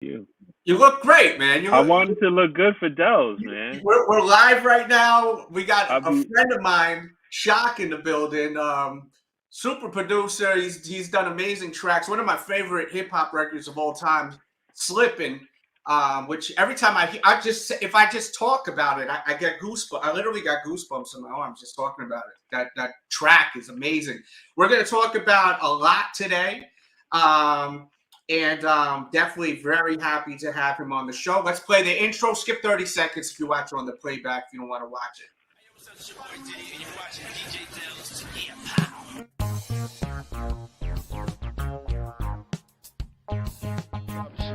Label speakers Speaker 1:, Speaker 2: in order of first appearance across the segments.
Speaker 1: You.
Speaker 2: You look great, man.
Speaker 1: I wanted to look good for Delz, man.
Speaker 2: We're live right now. We got a friend of mine, Shok, in the building. Super producer. He's done amazing tracks. One of my favorite hip hop records of all time, "Slippin'," which every time if I just talk about it, I get goosebumps. I literally got goosebumps in my arms just talking about it. That track is amazing. We're going to talk about a lot today. And definitely very happy to have him on the show. Let's play the intro. Skip 30 seconds if you watch on the playback if you don't want to watch it.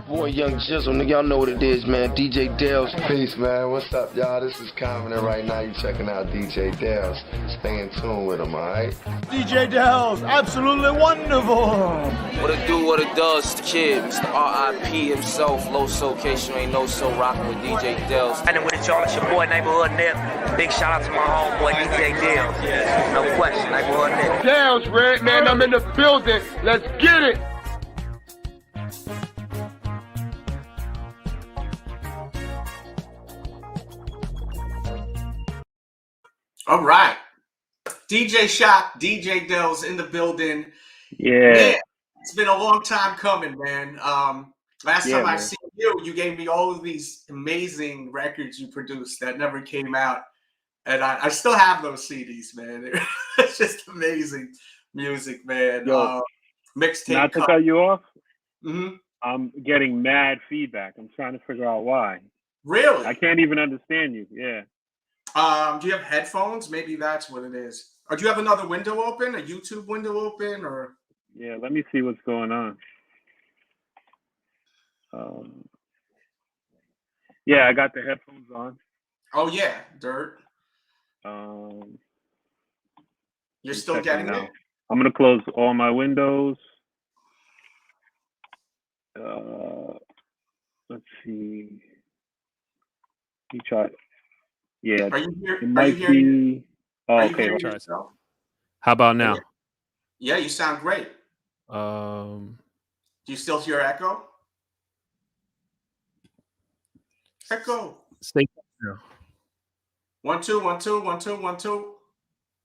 Speaker 3: Boy, Young Jizzle, nigga, y'all know what it is, man. DJ Delz.
Speaker 4: Peace, man. What's up, y'all? This is Common, and right now you checking out DJ Delz. Stay in tune with him, all right?
Speaker 5: DJ Delz, absolutely wonderful.
Speaker 3: What it do, what it does, the kid, Mr. R.I.P. himself, Low Soul Case, you ain't no so rocking with DJ Delz.
Speaker 6: And with y'all, it's your boy, Neighborhood Nip. Big shout out to my homeboy, DJ Delz. No question, Neighborhood Nip.
Speaker 4: Delz, Red, man, I'm in the building. Let's get it.
Speaker 2: All right. DJ Shok, DJ Delz in the building.
Speaker 1: Yeah.
Speaker 2: Man, it's been a long time coming, man. Last time I seen you, you gave me all of these amazing records you produced that never came out. And I still have those CDs, man. It's just amazing music, man. Mixtape.
Speaker 1: Not to cut you off.
Speaker 2: Mm-hmm.
Speaker 1: I'm getting mad feedback. I'm trying to figure out why.
Speaker 2: Really?
Speaker 1: I can't even understand you. Yeah.
Speaker 2: Do you have headphones? Maybe that's what it is. Or do you have another window open? A YouTube window open? Or
Speaker 1: yeah, let me see what's going on. Yeah, I got the headphones on.
Speaker 2: Oh yeah, Dirt. You're still getting it?
Speaker 1: I'm gonna close all my windows. Let's see. You try. Yeah,
Speaker 2: are you here?
Speaker 1: It might be. Oh, okay.
Speaker 7: How about now?
Speaker 2: Yeah, you sound great.
Speaker 7: Do
Speaker 2: you still hear echo? Echo.
Speaker 7: Stay.
Speaker 2: 1 2 1 2 1 2 1 2.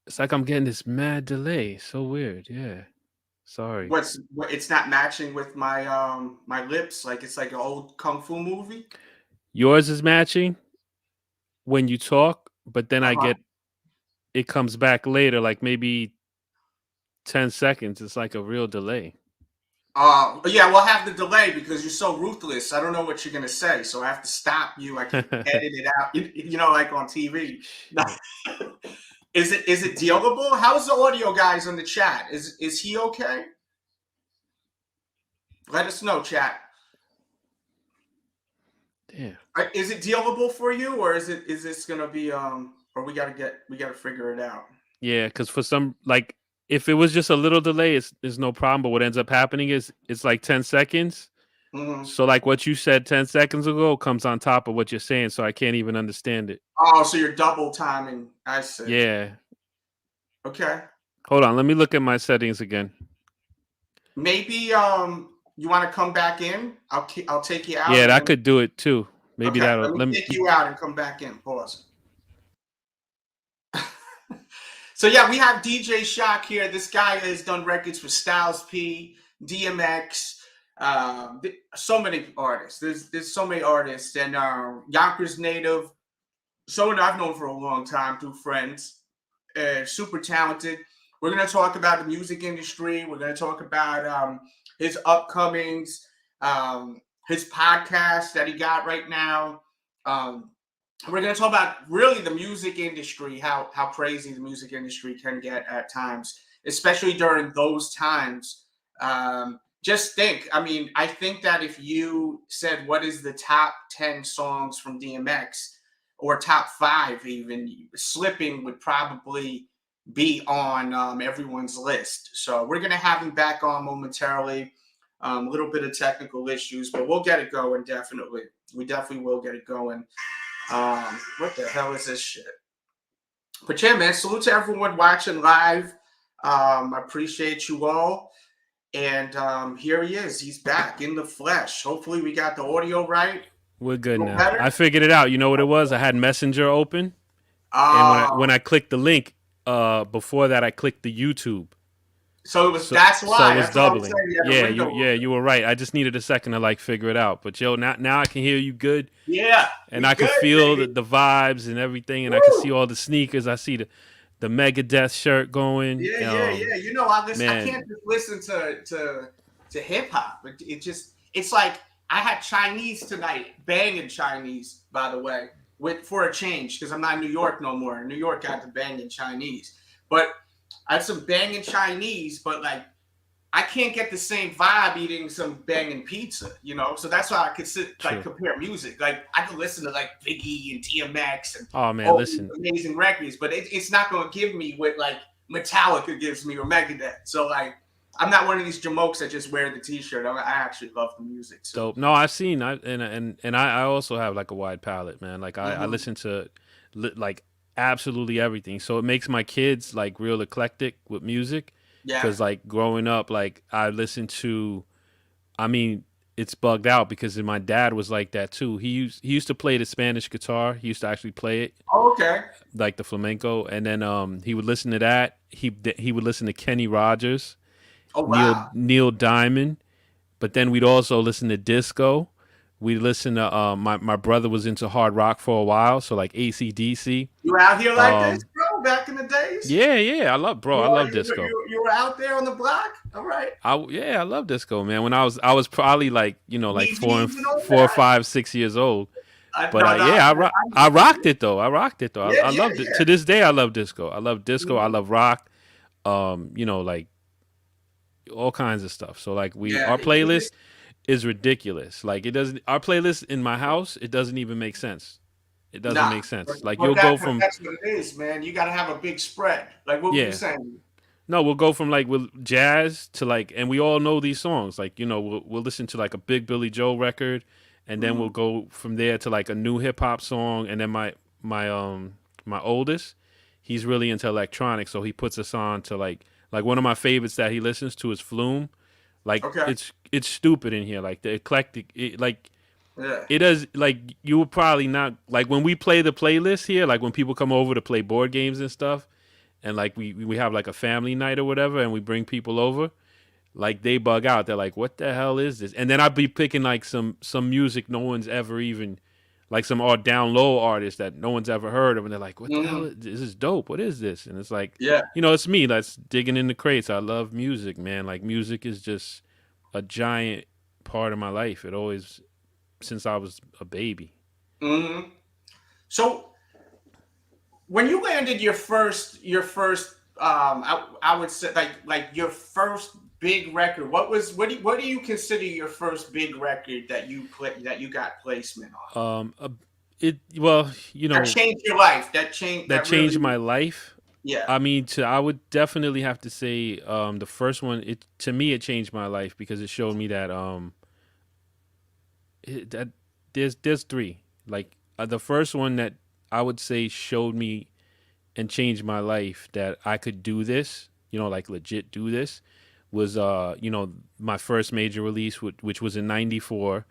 Speaker 7: It's like I'm getting this mad delay. So weird. Yeah. Sorry.
Speaker 2: It's not matching with my my lips. Like it's like an old kung fu movie.
Speaker 7: Yours is matching when you talk, but then I get it comes back later, like maybe 10 seconds. It's like a real delay.
Speaker 2: Yeah, we'll have the delay because you're so ruthless. I don't know what you're gonna say, so I have to stop you. I can edit it out. You know, like on TV. Is it dealable? How's the audio guys in the chat? Is he okay? Let us know, chat.
Speaker 7: Damn.
Speaker 2: Is it dealable for you, or is this gonna be or we gotta figure it out?
Speaker 7: Yeah, because for some, like, if it was just a little delay, it's no problem. But what ends up happening is it's like 10 seconds.
Speaker 2: Mm-hmm.
Speaker 7: So like what you said 10 seconds ago comes on top of what you're saying, so I can't even understand it.
Speaker 2: Oh, so you're double timing. I see.
Speaker 7: Yeah.
Speaker 2: Okay.
Speaker 7: Hold on, let me look at my settings again.
Speaker 2: Maybe you want to come back in? I'll take you out.
Speaker 7: Yeah, that could do it too. Maybe
Speaker 2: okay,
Speaker 7: that'll
Speaker 2: let me take you out and come back in. Pause. So yeah, we have DJ Shok here. This guy has done records for Styles P, DMX, so many artists. There's so many artists, and Yonkers native, someone I've known for a long time through friends, super talented. We're gonna talk about the music industry. We're gonna talk about his upcomings, his podcast that he got right now. We're going to talk about really the music industry, how crazy the music industry can get at times, especially during those times. Just think, I mean, I think that if you said, what is the top 10 songs from DMX or top 5 even, Slipping would probably be on everyone's list. So we're going to have him back on momentarily. A little bit of technical issues, but we'll get it going, definitely. We definitely will get it going. What the hell is this shit? But yeah, man, salute to everyone watching live. I appreciate you all. And here he is. He's back in the flesh. Hopefully we got the audio right.
Speaker 7: We're good now.
Speaker 2: Better?
Speaker 7: I figured it out. You know what it was? I had Messenger open, and when I clicked the link, before that I clicked the YouTube.
Speaker 2: So it was that's why.
Speaker 7: So it was
Speaker 2: that's
Speaker 7: doubling. You were right. I just needed a second to like figure it out. But yo, now I can hear you good.
Speaker 2: Yeah.
Speaker 7: And I can feel the vibes and everything, and I can see all the sneakers. I see the Megadeth shirt going.
Speaker 2: Yeah. You know, I can't just listen to hip hop. It's like I had Chinese tonight, banging Chinese, by the way, for a change, because I'm not in New York no more. In New York, I had to banging Chinese, but I had some banging Chinese, but like I can't get the same vibe eating some banging pizza, you know. So that's why I could compare music. Like I could listen to like Biggie and DMX and all these amazing records, but it's not going to give me what like Metallica gives me or Megadeth. So like I'm not one of these jamokes that just wear the T-shirt. I actually love the music. So.
Speaker 7: Dope. No, I've seen I also have like a wide palette, man. Like I listen to like absolutely everything. So it makes my kids like real eclectic with music. Yeah. Because like growing up, like I listened to, I mean, it's bugged out because my dad was like that too. He used to play the Spanish guitar. He used to actually play it.
Speaker 2: Oh, okay.
Speaker 7: Like the flamenco, and then he would listen to that. He would listen to Kenny Rogers.
Speaker 2: Oh wow.
Speaker 7: Neil Diamond, but then we'd also listen to disco. We'd listen to my brother was into hard rock for a while, so like AC/DC.
Speaker 2: You were out here like this, bro, back in the days?
Speaker 7: Yeah, I love disco.
Speaker 2: You were out there on the block? All right.
Speaker 7: I love disco, man. When I was probably like, you know, like 4, 5, 6 years old. I rocked it though. I loved it. To this day, I love disco. I love disco. I love rock. You know, like all kinds of stuff. So like our playlist is ridiculous. Like our playlist in my house, it doesn't even make sense. It doesn't make sense. Like you'll go from
Speaker 2: that's what it is, man. You got to have a big spread. Like what were you saying?
Speaker 7: No, we'll go from like with jazz to like, and we all know these songs. Like, you know, we'll listen to like a big Billy Joel record, and then we'll go from there to like a new hip hop song. And then my oldest, he's really into electronic, so he puts us on to like one of my favorites that he listens to is Flume. Like it's stupid in here. Like the eclectic, it does, like you would probably not like when we play the playlist here. Like when people come over to play board games and stuff, and like we have like a family night or whatever, and we bring people over, like they bug out. They're like, "What the hell is this?" And then I'd be picking like some music no one's ever even, like some down low artists that no one's ever heard of, and they're like, "What the hell? This is dope. What is this?" And it's like, you know, it's me that's digging in the crates. I love music, man. Like music is just a giant part of my life. It always, since I was a baby.
Speaker 2: Mm-hmm. So when you landed your first, I would say like your first big record. What do you consider your first big record that you got placement on?
Speaker 7: Well, you know,
Speaker 2: that changed your life. That
Speaker 7: changed really, my life.
Speaker 2: Yeah.
Speaker 7: I mean, I would definitely have to say the first one. It changed my life because it showed me that that there's three. Like the first one that I would say showed me and changed my life that I could do this, you know, like legit do this, was you know, my first major release, which was in '94,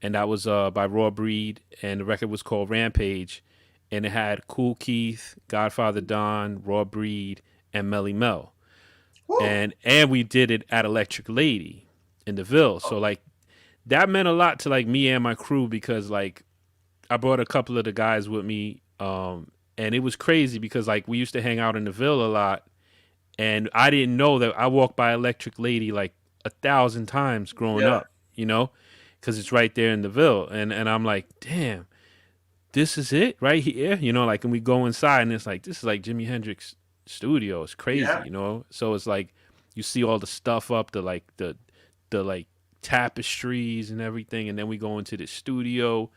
Speaker 7: and that was by Ruff Ryders, and the record was called Rampage, and it had Kool Keith, Godfather Don, Ruff Ryders, and Melly Mel, and we did it at Electric Lady in the Ville. So like that meant a lot to like me and my crew because like I brought a couple of the guys with me, and it was crazy because like we used to hang out in the Ville a lot, and I didn't know that I walked by Electric Lady like 1,000 times growing up, you know, because it's right there in the Ville, and I'm like, damn, this is it right here, you know, like, and we go inside and it's like, this is like Jimi Hendrix studio. It's crazy, you know. So it's like you see all the stuff up, the like tapestries and everything, and then we go into the studio,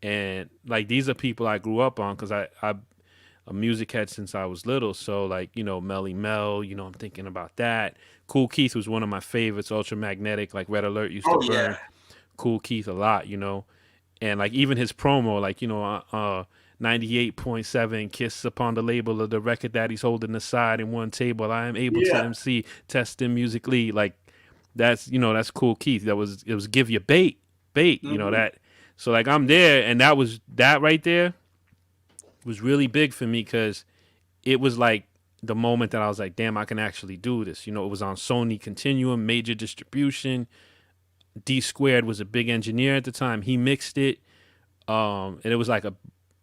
Speaker 7: and like these are people I grew up on because I'm a music head since I was little. So like, you know, Melly Mel, you know, I'm thinking about that. Kool Keith was one of my favorites. Ultramagnetic, like Red Alert used to burn Kool Keith a lot, you know, and like even his promo, like, you know, 98.7 kiss upon the label of the record that he's holding aside in one table. I am able to MC testing musically. Like that's Cool Keith. It was Give You Bait, that. So like I'm there, and that right there was really big for me because it was like the moment that I was like, damn, I can actually do this. It was on Sony Continuum, major distribution. D Squared was a big engineer at the time. He mixed it. And it was like a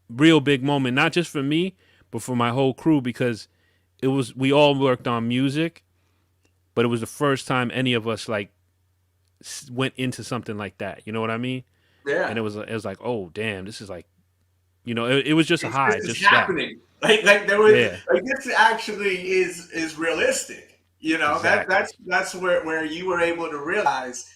Speaker 7: real big moment, not just for me, but for my whole crew, because we all worked on music, but it was the first time any of us like went into something like that. You know what I mean?
Speaker 2: Yeah.
Speaker 7: And it was like, oh damn, this is like, it was just a high.
Speaker 2: This is
Speaker 7: just
Speaker 2: happening. Like there was
Speaker 7: yeah.
Speaker 2: like this actually is realistic.
Speaker 7: Exactly.
Speaker 2: That's where you were able to realize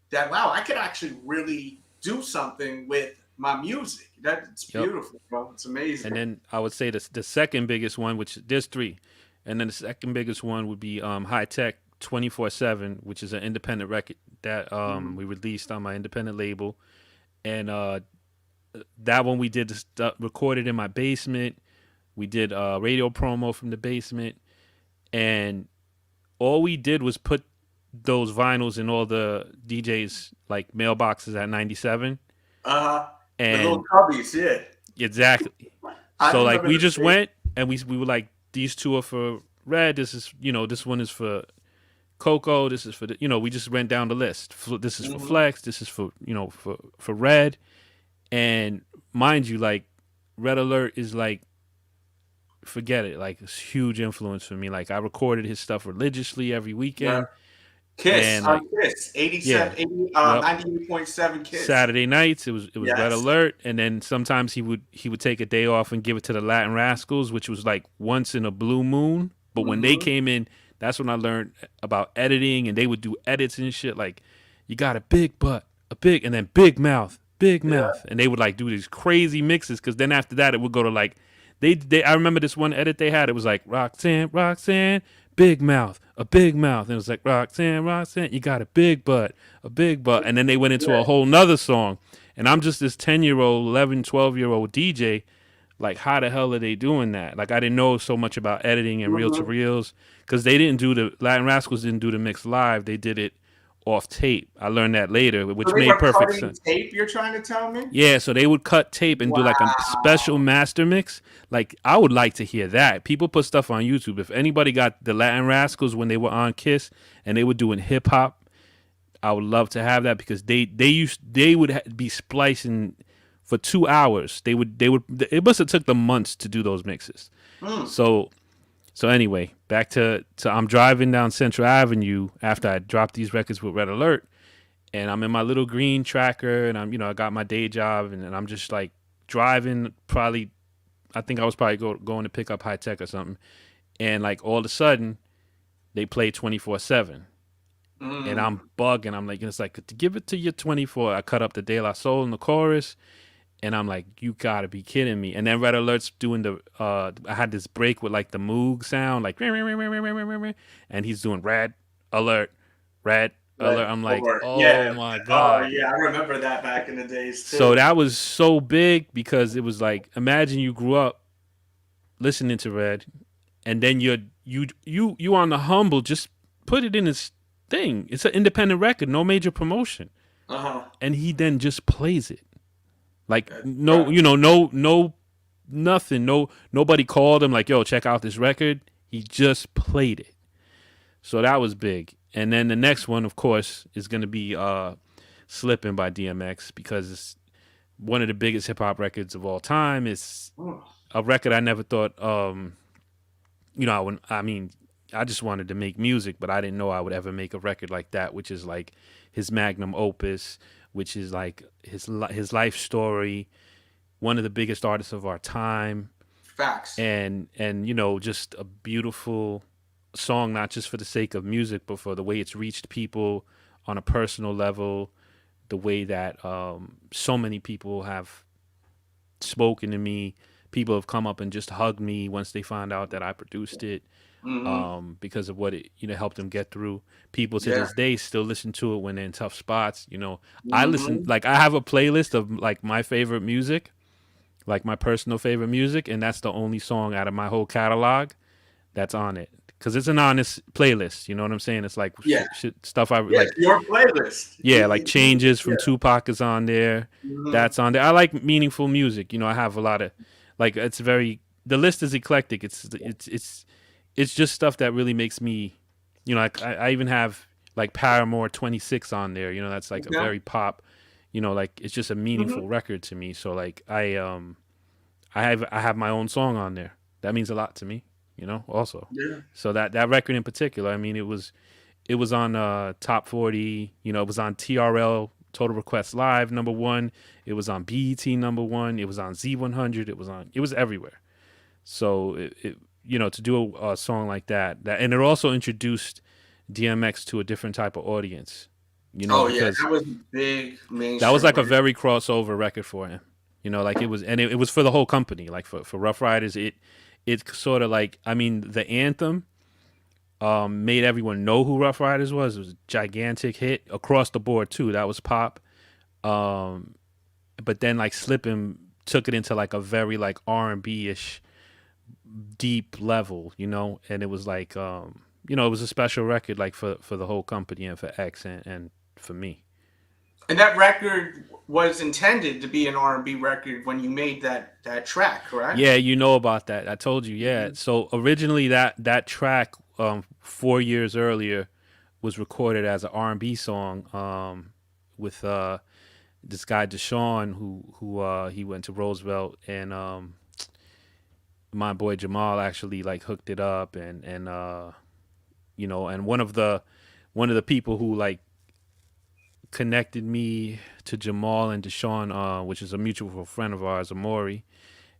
Speaker 2: that, wow, I could actually really do something with my music. That's beautiful, bro. It's amazing.
Speaker 7: And then I would say the second biggest one, which there's three, and then the second biggest one would be High Tech 24/7, which is an independent record that we released on my independent label, and that one we did recorded in my basement. We did radio promo from the basement, and all we did was put those vinyls in all the DJs like mailboxes at 97.
Speaker 2: And the little cubbies, yeah.
Speaker 7: Exactly. So like we just went and we were like, these two are for Red. This is this one is for Coco. This is for we just went down the list. This is for Flex. This is for for Red. And mind you, like Red Alert is like, forget it, like it's a huge influence for me. Like I recorded his stuff religiously every weekend.
Speaker 2: Yeah. Kiss,
Speaker 7: and,
Speaker 2: like, Kiss, 98.7 Kiss.
Speaker 7: Saturday nights, it was
Speaker 2: Yes.
Speaker 7: Red Alert, and then sometimes he would take a day off and give it to the Latin Rascals, which was like once in a blue moon. But when they came in, that's when I learned about editing, and they would do edits and shit. Like, you got a big butt, and then big mouth, and they would like do these crazy mixes. Because then after that, it would go to like they. I remember this one edit they had. It was like Roxanne. Big mouth, a big mouth. And it was like, Roxanne, you got a big butt. And then they went into a whole nother song. And I'm just this 10-year-old, 11, 12-year-old DJ. Like, how the hell are they doing that? Like, I didn't know so much about editing and reel-to-reels. Because Latin Rascals didn't do the mix live. They did it off tape. I learned that later, which made perfect sense.
Speaker 2: Tape, you're trying to tell me?
Speaker 7: Yeah, so they would cut tape and do like a special master mix. Like, I would like to hear that. People put stuff on YouTube. If anybody got the Latin Rascals when they were on Kiss and they were doing hip hop, I would love to have that, because they would be splicing for 2 hours. It must have took them months to do those mixes. So anyway, back to I'm driving down Central Avenue after I dropped these records with Red Alert, and I'm in my little green tracker, and I got my day job, and I'm just like driving. Probably, I think I was probably going to pick up High Tech or something, and like all of a sudden, they play 24/7, and I'm bugging. I'm like, it's like, to give it to you 24. I cut up the De La Soul in the chorus. And I'm like, you gotta be kidding me. And then Red Alert's doing I had this break with like the Moog sound, like, and he's doing Red Alert. I'm like, oh my God.
Speaker 2: Oh yeah, I remember that back in the days too.
Speaker 7: So that was so big, because it was like, imagine you grew up listening to Red, and then you on the humble, just put it in his thing. It's an independent record, no major promotion. And he then just plays it. Like, nothing. Nobody called him like, yo, check out this record. He just played it. So that was big. And then the next one, of course, is going to be Slippin' by DMX, because it's one of the biggest hip hop records of all time. It's a record I never thought, I just wanted to make music, but I didn't know I would ever make a record like that, which is like his magnum opus, which is like his life story, one of the biggest artists of our time.
Speaker 2: Facts.
Speaker 7: And just a beautiful song, not just for the sake of music, but for the way it's reached people on a personal level, the way that so many people have spoken to me. People have come up and just hugged me once they found out that I produced it. Because of what it helped them get through. People to this day still listen to it when they're in tough spots. I listen, like, I have a playlist of like my favorite music, like my personal favorite music, and that's the only song out of my whole catalog that's on it, because it's an honest playlist. You know what I'm saying? It's like stuff I like.
Speaker 2: Your playlist.
Speaker 7: Yeah, like Changes from Tupac is on there.
Speaker 2: Mm-hmm.
Speaker 7: That's on there. I like meaningful music. You know, I have a lot of like. It's very. The list is eclectic. It's just stuff that really makes me. You know, like I even have like Paramore 26 on there. You know, that's like a very pop. You know, like it's just a meaningful record to me. So like I have my own song on there. That means a lot to me. You know, also.
Speaker 2: Yeah.
Speaker 7: So that record in particular, I mean, it was on Top 40. You know, it was on TRL Total Request Live #1. It was on BET #1. It was on Z100. It was everywhere. So it you know, to do a song like that, and it also introduced DMX to a different type of audience. You know, because
Speaker 2: that was big.
Speaker 7: That was like a very crossover record for him. You know, like it was, and it was for the whole company. Like for Ruff Ryders, it's sort of like, I mean, the anthem made everyone know who Ruff Ryders was. It was a gigantic hit across the board too. That was pop. But then like Slippin' took it into like a very like R&B-ish deep level, you know, and it was like you know, it was a special record like for the whole company and for X and for me.
Speaker 2: And that record was intended to be an R&B record when you made that track, correct?
Speaker 7: Yeah, you know about that. I told you, yeah. Mm-hmm. So originally that track 4 years earlier was recorded as an R&B song with this guy Deshaun who he went to Roosevelt, and my boy Jamal actually like hooked it up, and you know, and one of the people who like connected me to Jamal and Deshaun, which is a mutual friend of ours, Amori,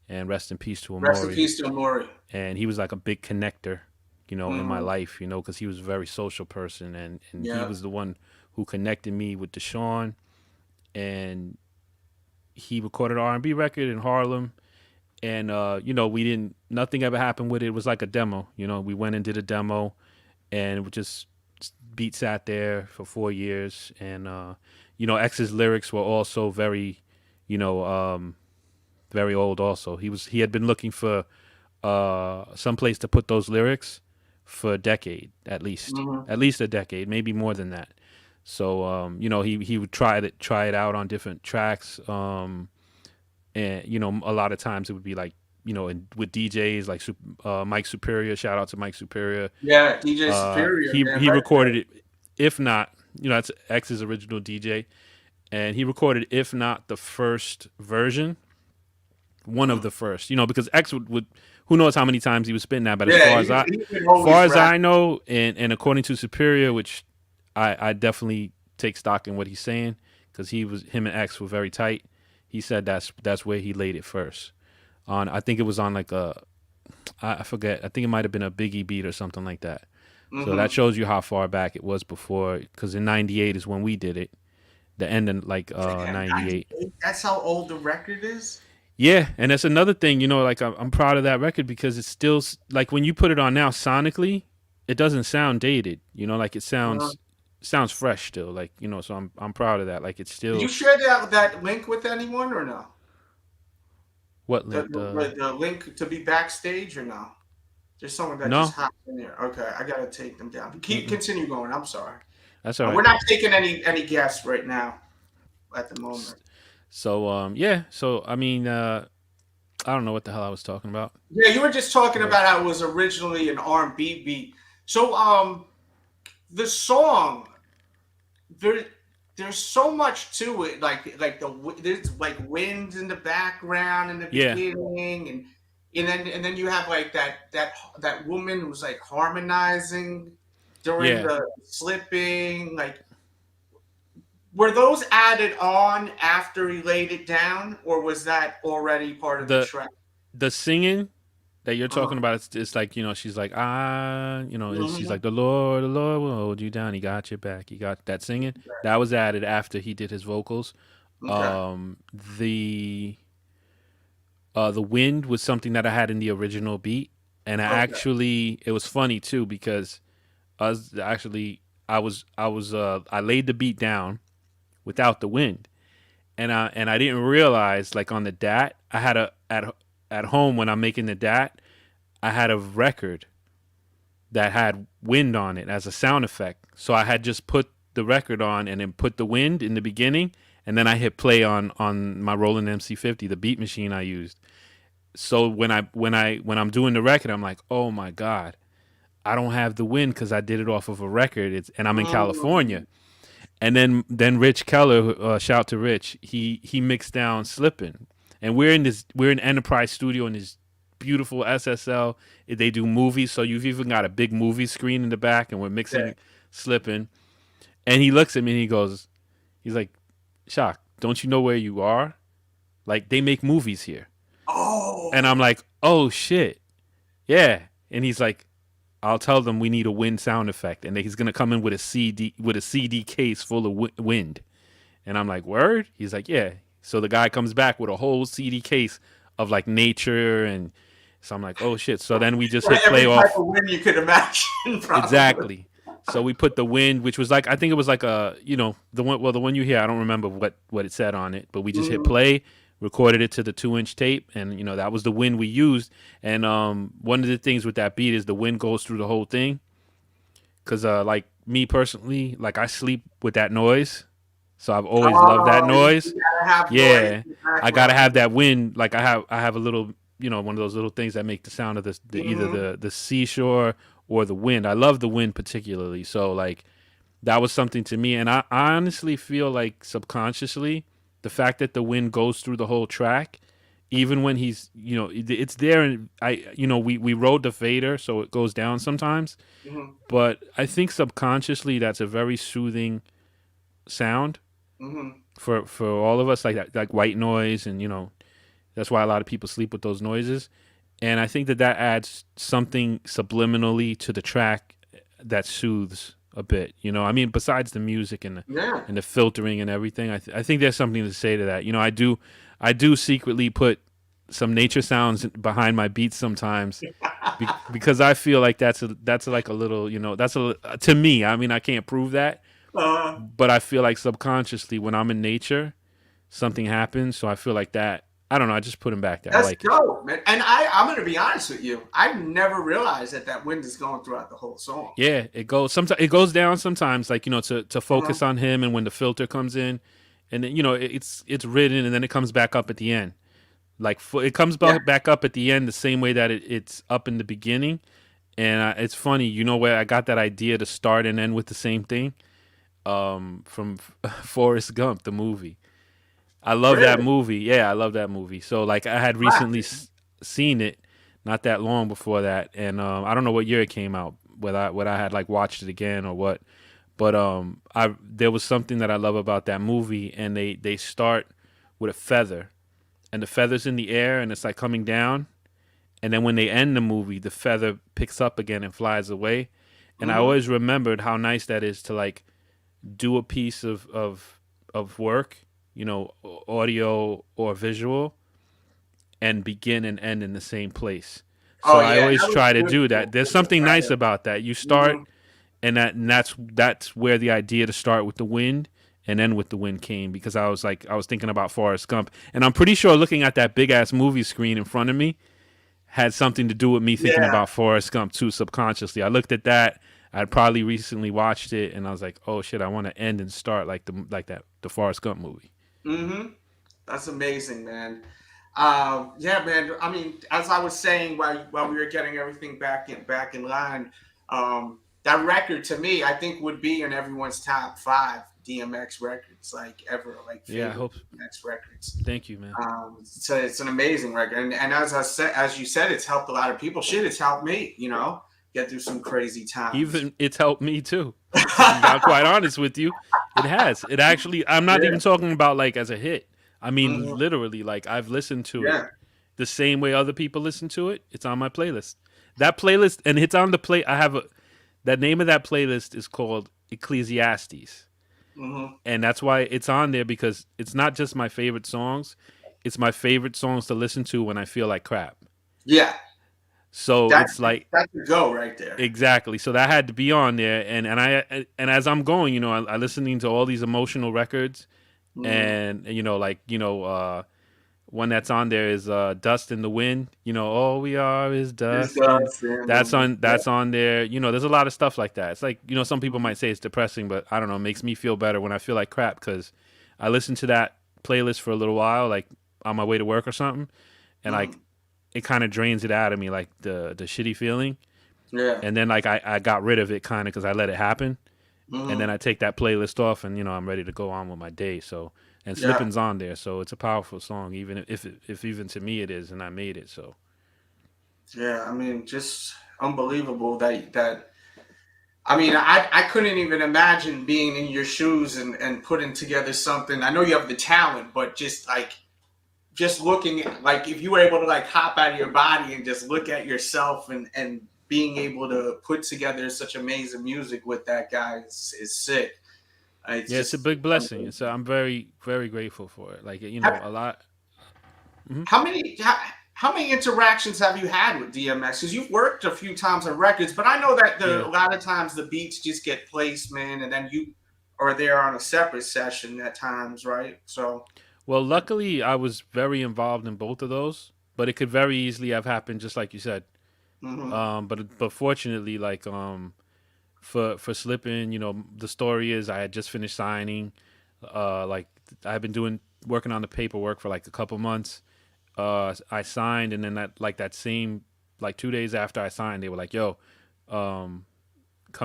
Speaker 7: and rest in peace to Amori.
Speaker 2: Rest in peace to Amori.
Speaker 7: And he was like a big connector, you know, in my life, you know, because he was a very social person, and he was the one who connected me with Deshaun, and he recorded an R&B record in Harlem, and you know, nothing ever happened with it. It was like a demo, you know. We went and did a demo, and it just beat sat there for 4 years, and you know, X's lyrics were also very, you know, very old. Also, he had been looking for some place to put those lyrics for a decade at least, a decade, maybe more than that. So you know, he would try it out on different tracks, and you know, a lot of times it would be like, you know, and with DJs like Mike Superior, shout out to Mike Superior.
Speaker 2: Yeah, DJ Superior.
Speaker 7: He recorded it, if not, you know, that's X's original DJ, and he recorded, if not the first version, one of the first, you know, because X would who knows how many times he was spitting that, but as far as I know, and according to Superior, which I definitely take stock in what he's saying, because him and X were very tight. He said that's where he laid it first. I think it was on like I forget. I think it might have been a Biggie beat or something like that. So that shows you how far back it was before, because in '98 is when we did it. The end of like '98.
Speaker 2: That's how old the record is?
Speaker 7: Yeah, and that's another thing, you know, like I'm proud of that record, because it's still, like, when you put it on now sonically, it doesn't sound dated, you know, like it sounds fresh still, like, you know, so I'm proud of that. Like, it's still.
Speaker 2: Did you share that link with anyone or no?
Speaker 7: What link?
Speaker 2: The link to be backstage or no? There's someone that just hopped in there. Okay, I gotta take them down. Continue going. I'm sorry.
Speaker 7: That's all right.
Speaker 2: We're not taking any guests right now at the moment.
Speaker 7: So yeah. So I mean, I don't know what the hell I was talking about.
Speaker 2: Yeah, you were just talking about how it was originally an R&B beat. So the song, there's so much to it. Like there's like wind in the background in the beginning, and then you have like that woman who's like harmonizing during the slipping. Like, were those added on after he laid it down, or was that already part of the track? The
Speaker 7: singing that you're talking about, it's like, you know, she's like, you know, she's like, the Lord will hold you down. He got your back. He got that singing. That was added after he did his vocals. The wind was something that I had in the original beat, and it was funny too, because I laid the beat down without the wind, and I didn't realize, like, on the DAT, I had at home when I'm making the DAT, I had a record that had wind on it as a sound effect. So I had just put the record on and then put the wind in the beginning, and then I hit play on my Roland MC50, the beat machine I used. So when I'm doing the record, I'm like, oh my God, I don't have the wind because I did it off of a record. And I'm in California. And then Rich Keller, shout to Rich, he mixed down Slippin'. And we're in Enterprise Studio in this beautiful SSL. They do movies, so you've even got a big movie screen in the back, and we're mixing Slippin'. And he looks at me and he's like, Shok, don't you know where you are? Like, they make movies here.
Speaker 2: Oh.
Speaker 7: And I'm like, oh shit. Yeah. And he's like, I'll tell them we need a wind sound effect, and he's gonna come in with a CD case full of wind. And I'm like, word? He's like, yeah. So the guy comes back with a whole CD case of like nature, and so I'm like, oh shit. So then we just hit play
Speaker 2: every
Speaker 7: off.
Speaker 2: type of wind you could imagine. Probably.
Speaker 7: Exactly. So we put the wind, which was like, I think it was like a, the one you hear. I don't remember what it said on it, but we just hit play, recorded it to the 2-inch tape, and that was the wind we used. And one of the things with that beat is the wind goes through the whole thing. Cause like me personally, like I sleep with that noise, so I've always loved that noise. Yeah, I gotta have that wind. Like I have a little, one of those little things that make the sound of either the seashore or the wind. I love the wind particularly. So like that was something to me, and I honestly feel like subconsciously, the fact that the wind goes through the whole track, even when he's, it's there, and we rode the fader, so it goes down sometimes. Mm-hmm. But I think subconsciously that's a very soothing sound for all of us, like that, like white noise, and that's why a lot of people sleep with those noises. And I think that adds something subliminally to the track that soothes a bit, I mean, besides the music and the filtering and everything, I think there's something to say to that. I do secretly put some nature sounds behind my beats sometimes because I feel like that's like a little, to me, I mean, I can't prove that, but I feel like subconsciously when I'm in nature, something happens. So I feel like that. I don't know. I just put him back there.
Speaker 2: That's
Speaker 7: I like
Speaker 2: dope, man. And I'm going to be honest with you. I've never realized that wind is going throughout the whole song.
Speaker 7: Yeah, it goes. Sometimes it goes down. Sometimes, like to focus on him, and when the filter comes in, and then it's written, and then it comes back up at the end. Like it comes back up at the end the same way that it's up in the beginning. And it's funny, where I got that idea to start and end with the same thing, from Forrest Gump, the movie. I love that movie. Yeah, I love that movie. So like I had recently seen it not that long before that, and I don't know what year it came out, whether I had like watched it again or what, but there was something that I love about that movie, and they start with a feather, and the feather's in the air, and it's like coming down, and then when they end the movie, the feather picks up again and flies away, and I always remembered how nice that is to like do a piece of work, audio or visual, and begin and end in the same place. So I always try to do that. There's something nice about that. You start, and that's where the idea to start with the wind and end with the wind came, because I was thinking about Forrest Gump, and I'm pretty sure looking at that big ass movie screen in front of me had something to do with me thinking about Forrest Gump too, subconsciously. I looked at that. I'd probably recently watched it, and I was like, oh shit, I want to end and start like the Forrest Gump movie.
Speaker 2: That's amazing, man. Yeah, man. I mean, as I was saying while we were getting everything back in line, that record to me, I think would be in everyone's top 5 DMX records, like ever, like
Speaker 7: I hope
Speaker 2: DMX records.
Speaker 7: Thank you, man.
Speaker 2: So it's an amazing record, and as you said, it's helped a lot of people. Shit, it's helped me, get through some crazy times.
Speaker 7: Even it's helped me too. I'm quite honest with you. It has. It actually, I'm not even talking about like as a hit. I mean, literally, like I've listened to it the same way other people listen to it. It's on my playlist. That playlist, and it's on the play. That name of that playlist is called Ecclesiastes. And that's why it's on there, because it's not just my favorite songs. It's my favorite songs to listen to when I feel like crap.
Speaker 2: Yeah.
Speaker 7: So it's like
Speaker 2: that's the go right there.
Speaker 7: Exactly. So that had to be on there, and as I'm going, I'm listening to all these emotional records, and one that's on there is Dust in the Wind. You know, all we are is dust. That's on there. You know, there's a lot of stuff like that. It's like, you know, some people might say it's depressing, but I don't know, it makes me feel better when I feel like crap, because I listen to that playlist for a little while, like on my way to work or something, and like it kind of drains it out of me, like the shitty feeling.
Speaker 2: Yeah.
Speaker 7: And then like I got rid of it kind of because I let it happen. And then I take that playlist off, and you know, I'm ready to go on with my day. So, and Slippin's on there, so it's a powerful song, even if even to me it is, and I made it. So
Speaker 2: yeah, I mean, just unbelievable that I mean, I couldn't even imagine being in your shoes and putting together something. I know you have the talent, but just looking at, like, if you were able to like hop out of your body and just look at yourself and being able to put together such amazing music with that guy is sick.
Speaker 7: It's a big blessing. So I'm very, very grateful for it. Like, you know, a lot. Mm-hmm.
Speaker 2: How many interactions have you had with DMX? Because you've worked a few times on records, but I know that a lot of times the beats just get placed, man, and then you are there on a separate session at times, right? So,
Speaker 7: well, luckily I was very involved in both of those, but it could very easily have happened, just like you said. But fortunately, like for Slippin', you know, the story is I had just finished signing. Like I've been working on the paperwork for like a couple months. I signed, and then that same 2 days after I signed, they were like, "Yo, come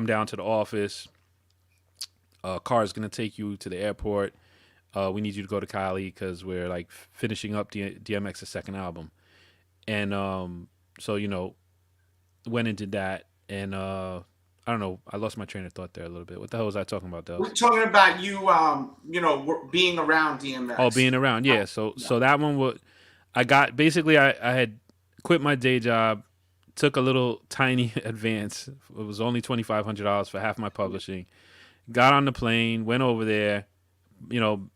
Speaker 7: down to the office. Car is gonna take you to the airport. We need you to go to Cali because we're like finishing up DMX's second album." And so, you know, went and did that, and I don't know, I lost my train of thought there a little bit. What the hell was I talking about, Delz?
Speaker 2: We're talking about you, you know, being around DMX.
Speaker 7: Oh, being around, yeah. So that one was, I had quit my day job, took a little tiny advance. It was only $2,500 for half my publishing. Got on the plane, went over there, you know,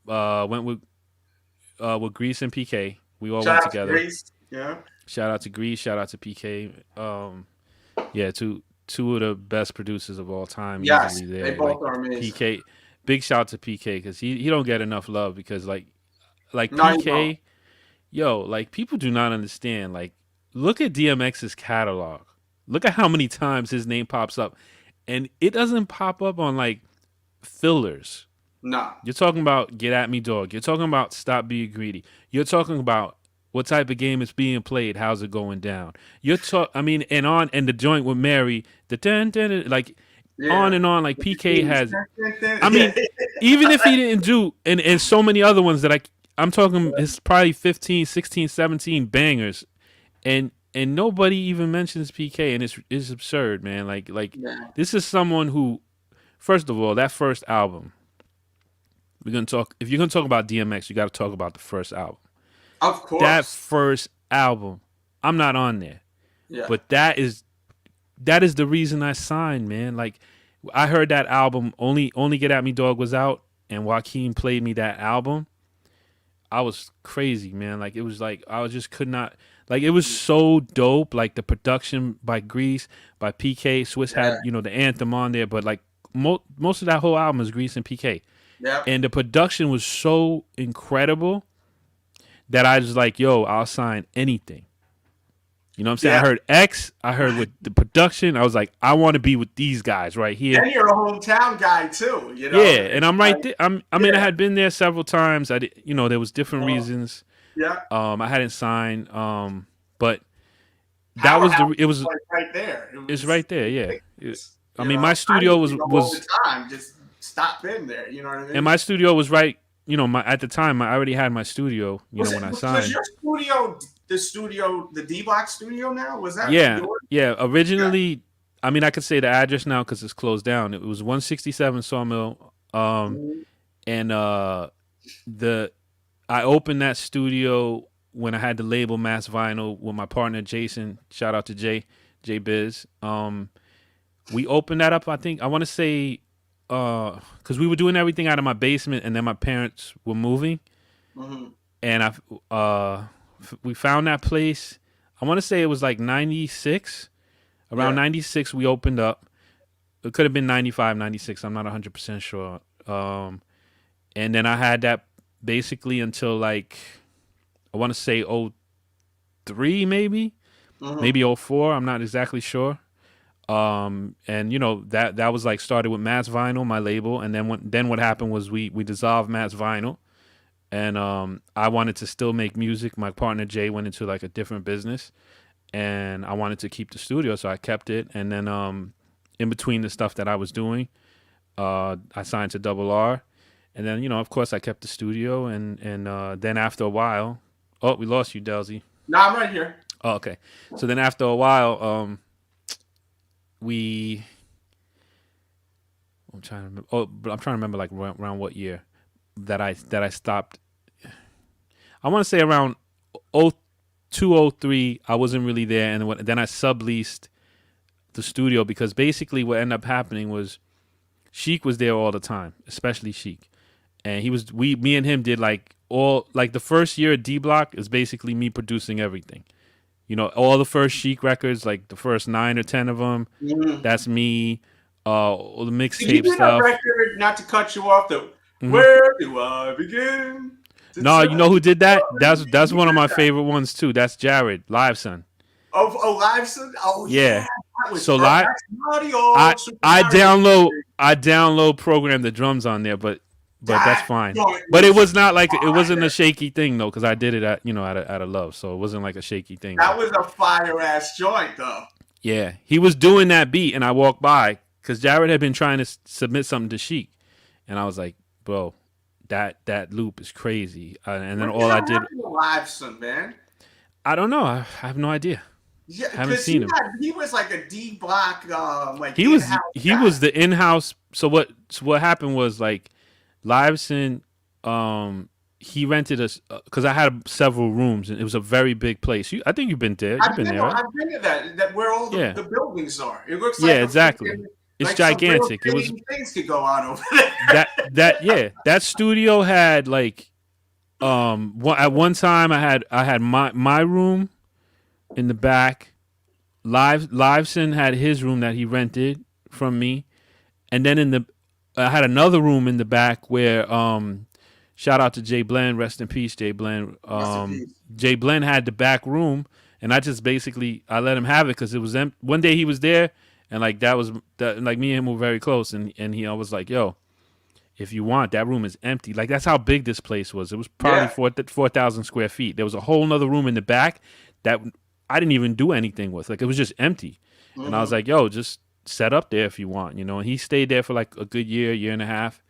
Speaker 7: went with Grease and PK. We all went together.
Speaker 2: Grease. Yeah.
Speaker 7: Shout out to Grease, shout out to PK. Yeah, two of the best producers of all time.
Speaker 2: Yes,
Speaker 7: easily there.
Speaker 2: they both are amazing. PK,
Speaker 7: big shout out to PK, because he don't get enough love, because like PK, yo, like people do not understand. Like, look at DMX's catalog. Look at how many times his name pops up, and it doesn't pop up on like fillers.
Speaker 2: No.
Speaker 7: You're talking about Get At Me Dog. You're talking about Stop Being Greedy. You're talking about what type of game is being played? How's it going down? And the joint with Mary, the on and on. Like PK has, I mean, even if he didn't do, and so many other ones that I'm talking, it's probably 15, 16, 17 bangers, and nobody even mentions PK, and it's absurd, man. This is someone who, first of all, that first album, if you're gonna talk about DMX, you got to talk about the first album.
Speaker 2: Of course.
Speaker 7: That first album, I'm not on there.
Speaker 2: Yeah.
Speaker 7: But that is the reason I signed, man. Like, I heard that album, Only Get At Me Dog was out, and Joaquin played me that album. I was crazy, man. Like, it was like, could not, like, it was so dope. Like, the production by Grease, by PK, Swiss had, you know, the anthem on there, but like, most of that whole album is Grease and PK.
Speaker 2: Yeah.
Speaker 7: And the production was so incredible that I was like, yo, I'll sign anything. You know what I'm saying?
Speaker 2: Yeah.
Speaker 7: I heard X. I heard with the production. I was like, I want to be with these guys right here.
Speaker 2: And you're a hometown guy too, you know?
Speaker 7: Yeah, and I'm right there. I mean, I had been there several times. There was different reasons.
Speaker 2: Yeah.
Speaker 7: I hadn't signed. But that it was
Speaker 2: like right there.
Speaker 7: It's right there. Yeah. I mean, my studio was
Speaker 2: all the time. Just stop in there. You know what I mean?
Speaker 7: And my studio was right. You know, at the time, I already had my studio. When I signed.
Speaker 2: Was your studio, the D-Block studio now? Was that?
Speaker 7: Yeah,
Speaker 2: yours?
Speaker 7: yeah. Originally, I mean, I could say the address now because it's closed down. It was 167 Sawmill, and I opened that studio when I had the label Mass Vinyl with my partner Jason. Shout out to Jay Biz. We opened that up. I want to say. Because we were doing everything out of my basement, and then my parents were moving, and we found that place. I want to say it was like 96. Around 96, we opened up. It could have been 95, 96. I'm not 100% sure. And then I had that basically until like I want to say 03 maybe, maybe 04. I'm not exactly sure. And you know that was like started with Matt's Vinyl, my label, and then what happened was we dissolved Matt's Vinyl, and I wanted to still make music. My partner Jay went into like a different business, and I wanted to keep the studio, so I kept it. And then in between the stuff that I was doing, I signed to Double R, and then you know of course I kept the studio, and then after a while, oh, we lost you, Delzy.
Speaker 2: No, I'm right here.
Speaker 7: Oh, okay. So then after a while, I'm trying to remember. Oh, but I'm trying to remember like around what year that I stopped. I want to say around 02, 03. I wasn't really there, and then I subleased the studio because basically what ended up happening was Sheik was there all the time, especially Sheik, and me and him did like all like the first year at D Block is basically me producing everything. You know, all the first Sheik records, like the first 9 or 10 of them, that's me. All the mixtape stuff.
Speaker 2: Record, not to cut you off, though. Where do I begin?
Speaker 7: No, you know who did that? That's one of my favorite ones too. That's Jared, Live Son.
Speaker 2: Oh, Live Son. Oh yeah.
Speaker 7: So Live. I download program the drums on there, but that's fine. But it was not like it wasn't a shaky thing though, because I did it out of love, so it wasn't like a shaky thing.
Speaker 2: That was a fire ass joint though.
Speaker 7: Yeah, he was doing that beat, and I walked by because Jared had been trying to submit something to Sheik, and I was like, bro, that loop is crazy. And then all I did.
Speaker 2: Live Son, man.
Speaker 7: I don't know. I have no idea.
Speaker 2: Yeah,
Speaker 7: haven't seen him.
Speaker 2: He was like a D Block, like
Speaker 7: he was the in-house. So what happened was like Liveson, he rented us because I had several rooms and it was a very big place. I think you've been there. You've been there, right?
Speaker 2: I've been to that where all the buildings are. It looks like
Speaker 7: exactly. It's like gigantic. It was
Speaker 2: things could go on over there.
Speaker 7: That studio had like at one time I had my room in the back. Liveson had his room that he rented from me, and then I had another room in the back where shout out to Jay Blend, rest in peace, Jay Blend. Jay Blend had the back room, and I just basically I let him have it because it was one day he was there, and like like me and him were very close, and I was like, yo, if you want, that room is empty. Like that's how big this place was. It was probably 4,000 square feet. There was a whole nother room in the back that I didn't even do anything with. Like it was just empty, and I was like, yo, just set up there if you want, you know. And he stayed there for like a good year and a half,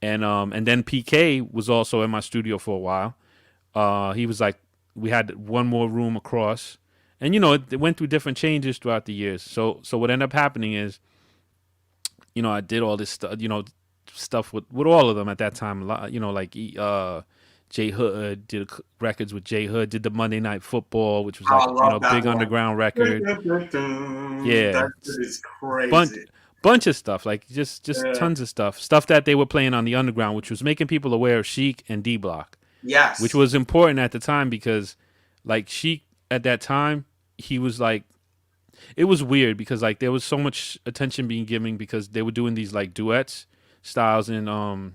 Speaker 7: and then PK was also in my studio for a while. He was like, we had one more room across, and you know it went through different changes throughout the years. So what ended up happening is, you know, I did all this stuff, you know, stuff with all of them at that time. You know, like Jay Hood did records with Jay Hood, did the Monday Night Football, which was like big underground record. Yeah,
Speaker 2: that is crazy.
Speaker 7: Bunch of stuff, like just tons of stuff that they were playing on the underground, which was making people aware of Sheik and D Block.
Speaker 2: Yes,
Speaker 7: which was important at the time because, like Sheik at that time, he was like, it was weird because like there was so much attention being given because they were doing these like duets, Styles and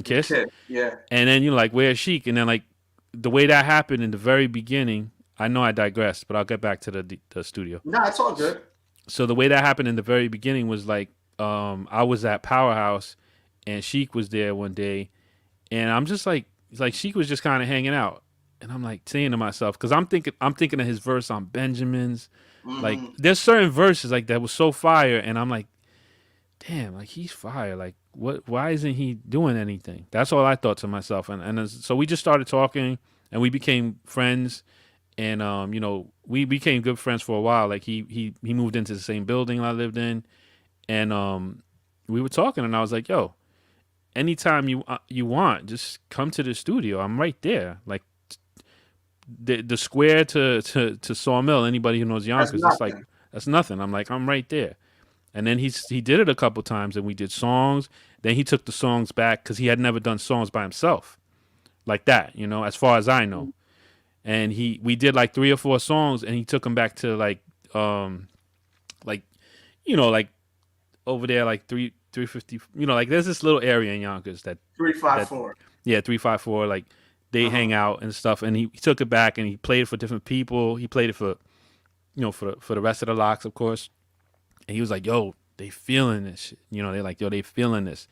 Speaker 7: Kiss.
Speaker 2: Yeah.
Speaker 7: And then like, where's Sheik? And then like the way that happened in the very beginning, I know I digressed, but I'll get back to the studio.
Speaker 2: No, it's all good.
Speaker 7: So the way that happened in the very beginning was like, I was at Powerhouse and Sheik was there one day, and I'm just like, it's like Sheik was just kind of hanging out, and I'm like saying to myself, because I'm thinking of his verse on Benjamin's. Like there's certain verses like that was so fire, and I'm like, damn, like he's fire. Like why isn't he doing anything? That's all I thought to myself. And so we just started talking and we became friends, and you know, we became good friends for a while. Like he moved into the same building I lived in, and we were talking, and I was like, yo, anytime you want, just come to the studio. I'm right there. Like the square to Sawmill, anybody who knows Yonkers, it's like that's nothing. I'm like, I'm right there. And then he did it a couple times, and we did songs. Then he took the songs back because he had never done songs by himself like that, you know, as far as I know. And we did like 3 or 4 songs, and he took them back to like you know, like over there, like 350, you know, like there's this little area in Yonkers that
Speaker 2: 354.
Speaker 7: Yeah, 354. Like they hang out and stuff. And he took it back and he played it for different people. He played it for, for the rest of the locks, of course. And he was like, yo, they feeling this shit. They're like, yo, they feeling this.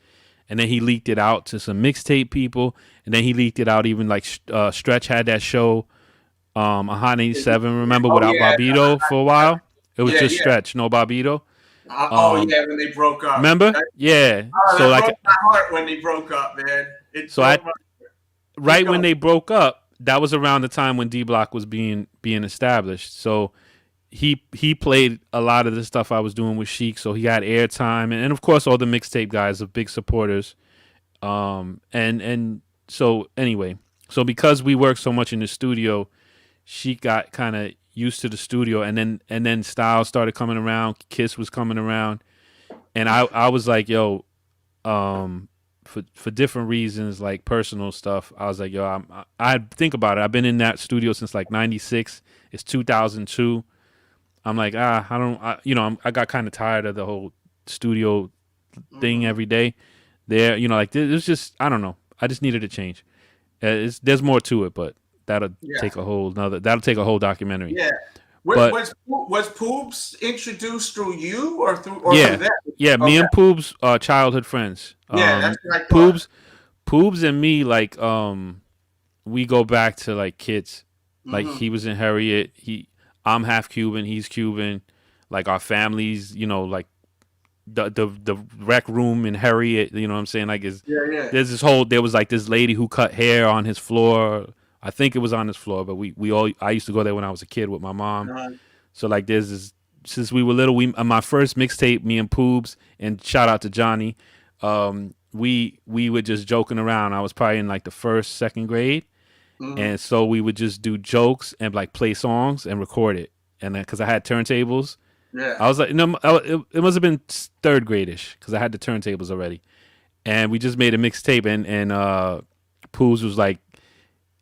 Speaker 7: And then he leaked it out to some mixtape people. And then he leaked it out even like Stretch had that show, a Hot 87, remember, without Bobbito for a while. It was just Stretch, no Bobbito.
Speaker 2: When they broke up.
Speaker 7: Remember? Yeah.
Speaker 2: So like, broke my heart when they broke up, man.
Speaker 7: Right when they broke up, that was around the time when D Block was being established. So he played a lot of the stuff I was doing with Sheik, so he got airtime, and of course all the mixtape guys are big supporters. And so anyway, so because we worked so much in the studio, Sheik got kind of used to the studio, and then Styles started coming around, Kiss was coming around, and I was like, yo, for different reasons, like personal stuff, I was like, yo, I think about it. I've been in that studio since like '96. It's 2002. I'm like, I got kind of tired of the whole studio thing every day. There, like it was just, I don't know. I just needed a change. There's more to it, but that'll take a whole documentary.
Speaker 2: Yeah. Was Poobs introduced through you or through them?
Speaker 7: Yeah, me and Poobs are childhood friends.
Speaker 2: That's right.
Speaker 7: Poobs and me, like, we go back to like kids. Like he was in Harriet. I'm half Cuban. He's Cuban. Like our families, like the rec room in Harriet. You know what I'm saying? Like, there was like this lady who cut hair on his floor. I think it was on his floor, but I used to go there when I was a kid with my mom. So like there's this, since we were little, my first mixtape, me and Poobs, and shout out to Johnny, we were just joking around. I was probably in like the second grade. And so we would just do jokes and like play songs and record it. And then, cause I had turntables, I was like, it must have been third grade-ish, cause I had the turntables already. And we just made a mixtape, and Poobs was like,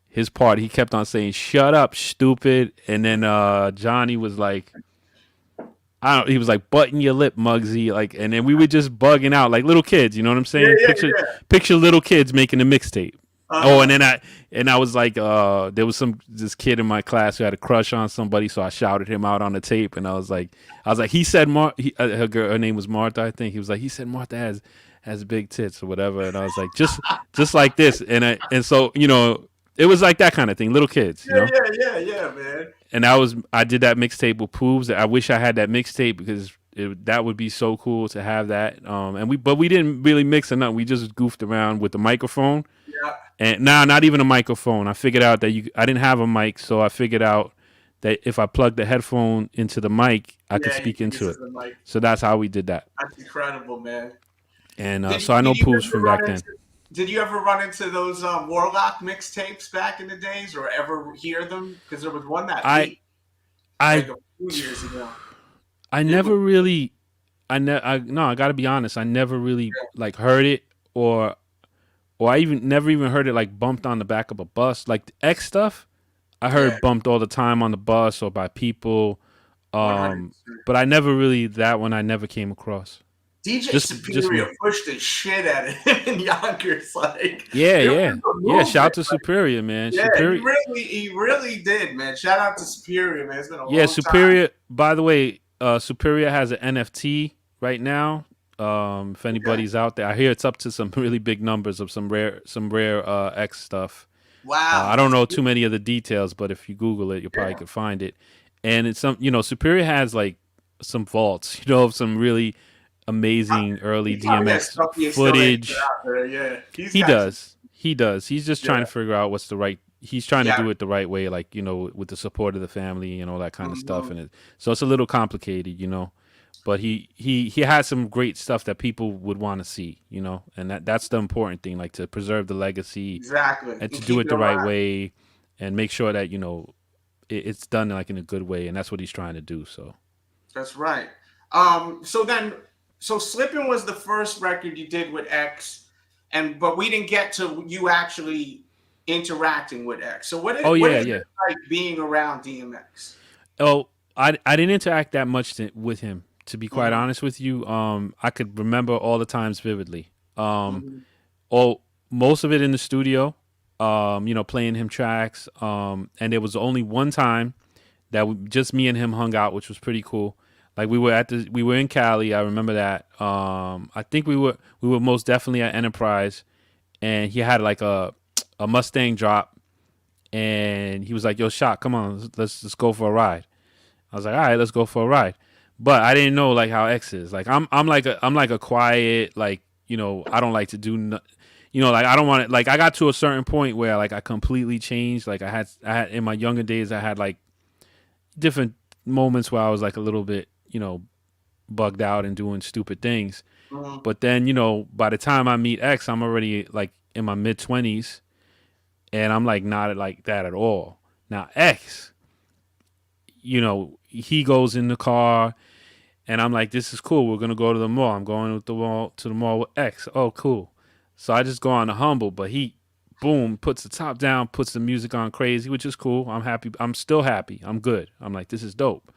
Speaker 7: his part, he kept on saying, "Shut up, stupid." And then Johnny was like, he was like, "Button your lip, Muggsy." Like, and then we were just bugging out like little kids, you know what I'm saying? Picture little kids making a mixtape. And I was like, there was this kid in my class who had a crush on somebody, so I shouted him out on the tape, and I was like, he said her name was Martha, I think. He was like, he said Martha has big tits or whatever, and I was like, just like this, and so it was like that kind of thing, little kids.
Speaker 2: Yeah, man.
Speaker 7: And I did that mixtape with Poobs. I wish I had that mixtape because that would be so cool to have that. But we didn't really mix or nothing. We just goofed around with the microphone.
Speaker 2: Yeah.
Speaker 7: And not even a microphone. I figured out that I didn't have a mic, so I figured out that if I plugged the headphone into the mic, I could speak into it. So that's how we did that.
Speaker 2: That's incredible, man.
Speaker 7: And so I know Poobs from back then.
Speaker 2: Did you ever run into those Warlock mixtapes back in the days, or ever hear them? Because there was one that leaked like a few years ago.
Speaker 7: I never really, I gotta be honest. I never really like heard it, or I never even heard it like bumped on the back of a bus. Like the X stuff, I heard bumped all the time on the bus or by people. But I never really, that one I never came across.
Speaker 2: DJ Superior pushed the shit out of him in Yonkers, like
Speaker 7: shout out to Superior, man.
Speaker 2: Yeah,
Speaker 7: Superior.
Speaker 2: he really did, man. Shout out to Superior, man. It's been a long
Speaker 7: Superior.
Speaker 2: time.
Speaker 7: By the way, Superior has an NFT right now. If anybody's out there, I hear it's up to some really big numbers of some rare X stuff.
Speaker 2: Wow.
Speaker 7: I don't know too many of the details, but if you Google it, you probably could find it. And it's some, Superior has like some vaults, of some really amazing early DMX footage. He does. He's just trying to figure out what's the right. He's trying to do it the right way, like with the support of the family and all that kind of stuff. And so it's a little complicated, But he has some great stuff that people would want to see, and that's the important thing, like to preserve the legacy, and to do it the right way, and make sure that it's done like in a good way, and that's what he's trying to do. So
Speaker 2: that's right. So Slippin' was the first record you did with X, but we didn't get to you actually interacting with X. So what is it like being around DMX?
Speaker 7: Oh, I didn't interact that much with him, to be quite honest with you. I could remember all the times vividly. Most of it in the studio. playing him tracks. And there was only one time that just me and him hung out, which was pretty cool. Like we were in Cali. I remember that. I think we were most definitely at Enterprise, and he had like a Mustang drop, and he was like, "Yo, Shok, come on, let's go for a ride." I was like, "All right, let's go for a ride." But I didn't know like how X is. Like I'm like a quiet, like, I don't like to do like I don't want to, like, I got to a certain point where like I completely changed. Like I had in my younger days, I had like different moments where I was like a little bit, bugged out and doing stupid things.
Speaker 2: Mm-hmm.
Speaker 7: But then, by the time I meet X, I'm already like in my mid-20s, and I'm like not like that at all. Now X, he goes in the car, and I'm like, this is cool. We're gonna go to the mall. I'm going to the mall with X. Oh, cool. So I just go on the humble, but he, boom, puts the top down, puts the music on crazy, which is cool. I'm happy. I'm still happy. I'm good. I'm like, this is dope.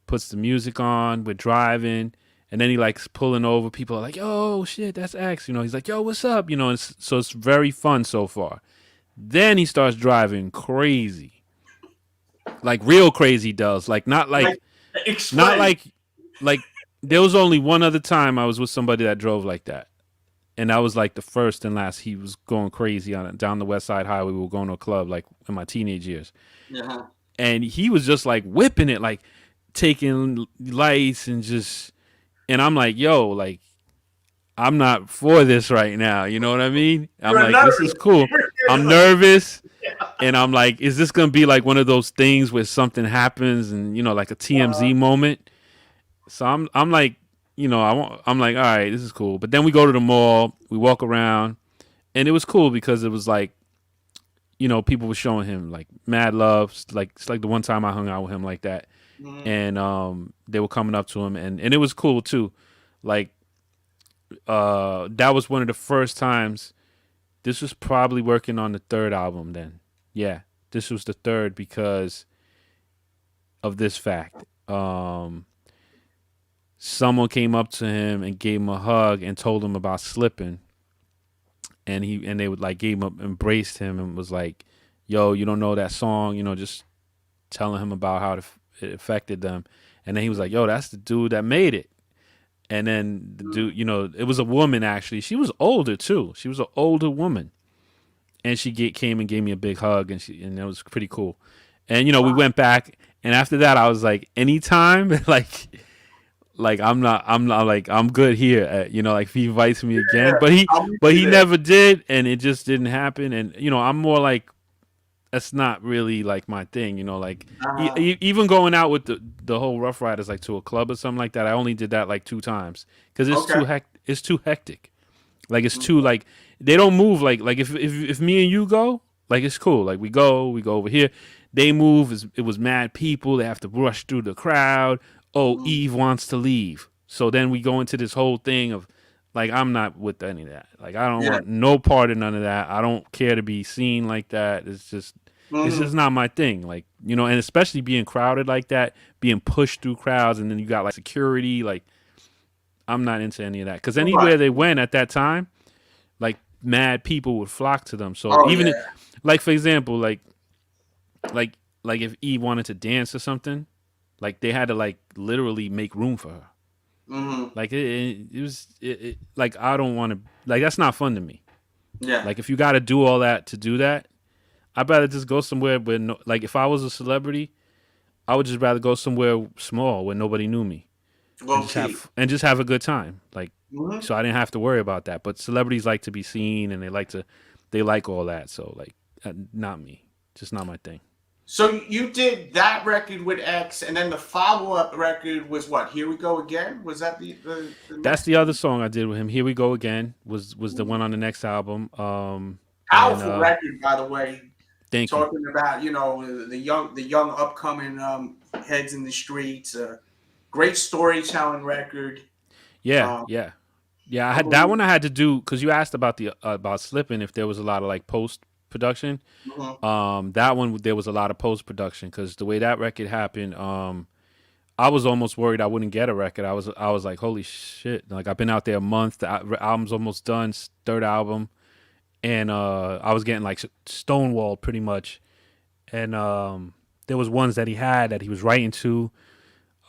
Speaker 7: Puts the music on. We're driving, and then he likes pulling over. People are like, yo, shit, that's X. He's like, yo, what's up? And so it's very fun so far. Then he starts driving crazy, like real crazy. Does like not like there was only one other time I was with somebody that drove like that. And that was like the first and last. He was going crazy down the West Side Highway. We were going to a club like in my teenage years.
Speaker 2: Uh-huh.
Speaker 7: And he was just like whipping it, like taking lights and I'm like, yo, like, I'm not for this right now. You know what I mean? I'm like, nervous. This is cool. I'm nervous. Yeah. And I'm like, is this going to be like one of those things where something happens and, like a TMZ moment? So I'm like, I'm like, all right, this is cool. But then we go to the mall, we walk around, and it was cool because it was like, people were showing him like mad love. Like it's like the one time I hung out with him like that, and they were coming up to him, and it was cool too. Like, that was one of the first times. This was probably working on the third album then. Yeah, this was the third because of this fact. Someone came up to him and gave him a hug and told him about slipping, and they would like gave him embraced him and was like, "Yo, you don't know that song?" Just telling him about how it affected them, and then he was like, "Yo, that's the dude that made it." And then the dude, it was a woman actually. She was older too. She was an older woman, and she came and gave me a big hug, and it was pretty cool. And we went back, and after that, I was like, anytime, like I'm not like I'm good here. Like if he invites me again, but he never did, and it just didn't happen. And I'm more like, that's not really like my thing. Like even going out with the whole Ruff Ryders like to a club or something like that. I only did that like 2 times because it's too hectic. Like it's too like they don't move like if me and you go, like it's cool. Like we go over here. They move. It was mad people. They have to rush through the crowd. Oh, Eve wants to leave. So then we go into this whole thing of, like, I'm not with any of that. Like, I don't want no part of none of that. I don't care to be seen like that. It's just not my thing. Like, and especially being crowded like that, being pushed through crowds, and then you got, like, security. Like, I'm not into any of that. Because anywhere they went at that time, like, mad people would flock to them. So like, for example, like if Eve wanted to dance or something, like they had to like literally make room for her. Mm-hmm. Like it was like I don't want to, like, that's not fun to me.
Speaker 2: Yeah.
Speaker 7: Like if you got to do all that to do that, I'd rather just go somewhere where like if I was a celebrity, I would just rather go somewhere small where nobody knew me, and just have a good time. Like so I didn't have to worry about that. But celebrities like to be seen, and they like all that. So like not me, just not my thing.
Speaker 2: So you did that record with X, and then the follow-up record was what? Here We Go Again? Was that the
Speaker 7: That's the other song I did with him. Here We Go Again was the one on the next album.
Speaker 2: Powerful record, by the way.
Speaker 7: Thank you.
Speaker 2: Talking about the young upcoming heads in the streets. Great storytelling record.
Speaker 7: Yeah. I had that one. I had to do because you asked about about Slipping, if there was a lot of like post production. Mm-hmm. That one there was a lot of post production because the way that record happened, I was almost worried I wouldn't get a record. I was like, holy shit! Like I've been out there a month. The album's almost done, third album, and I was getting like stonewalled pretty much, and there was ones that he had that he was writing to,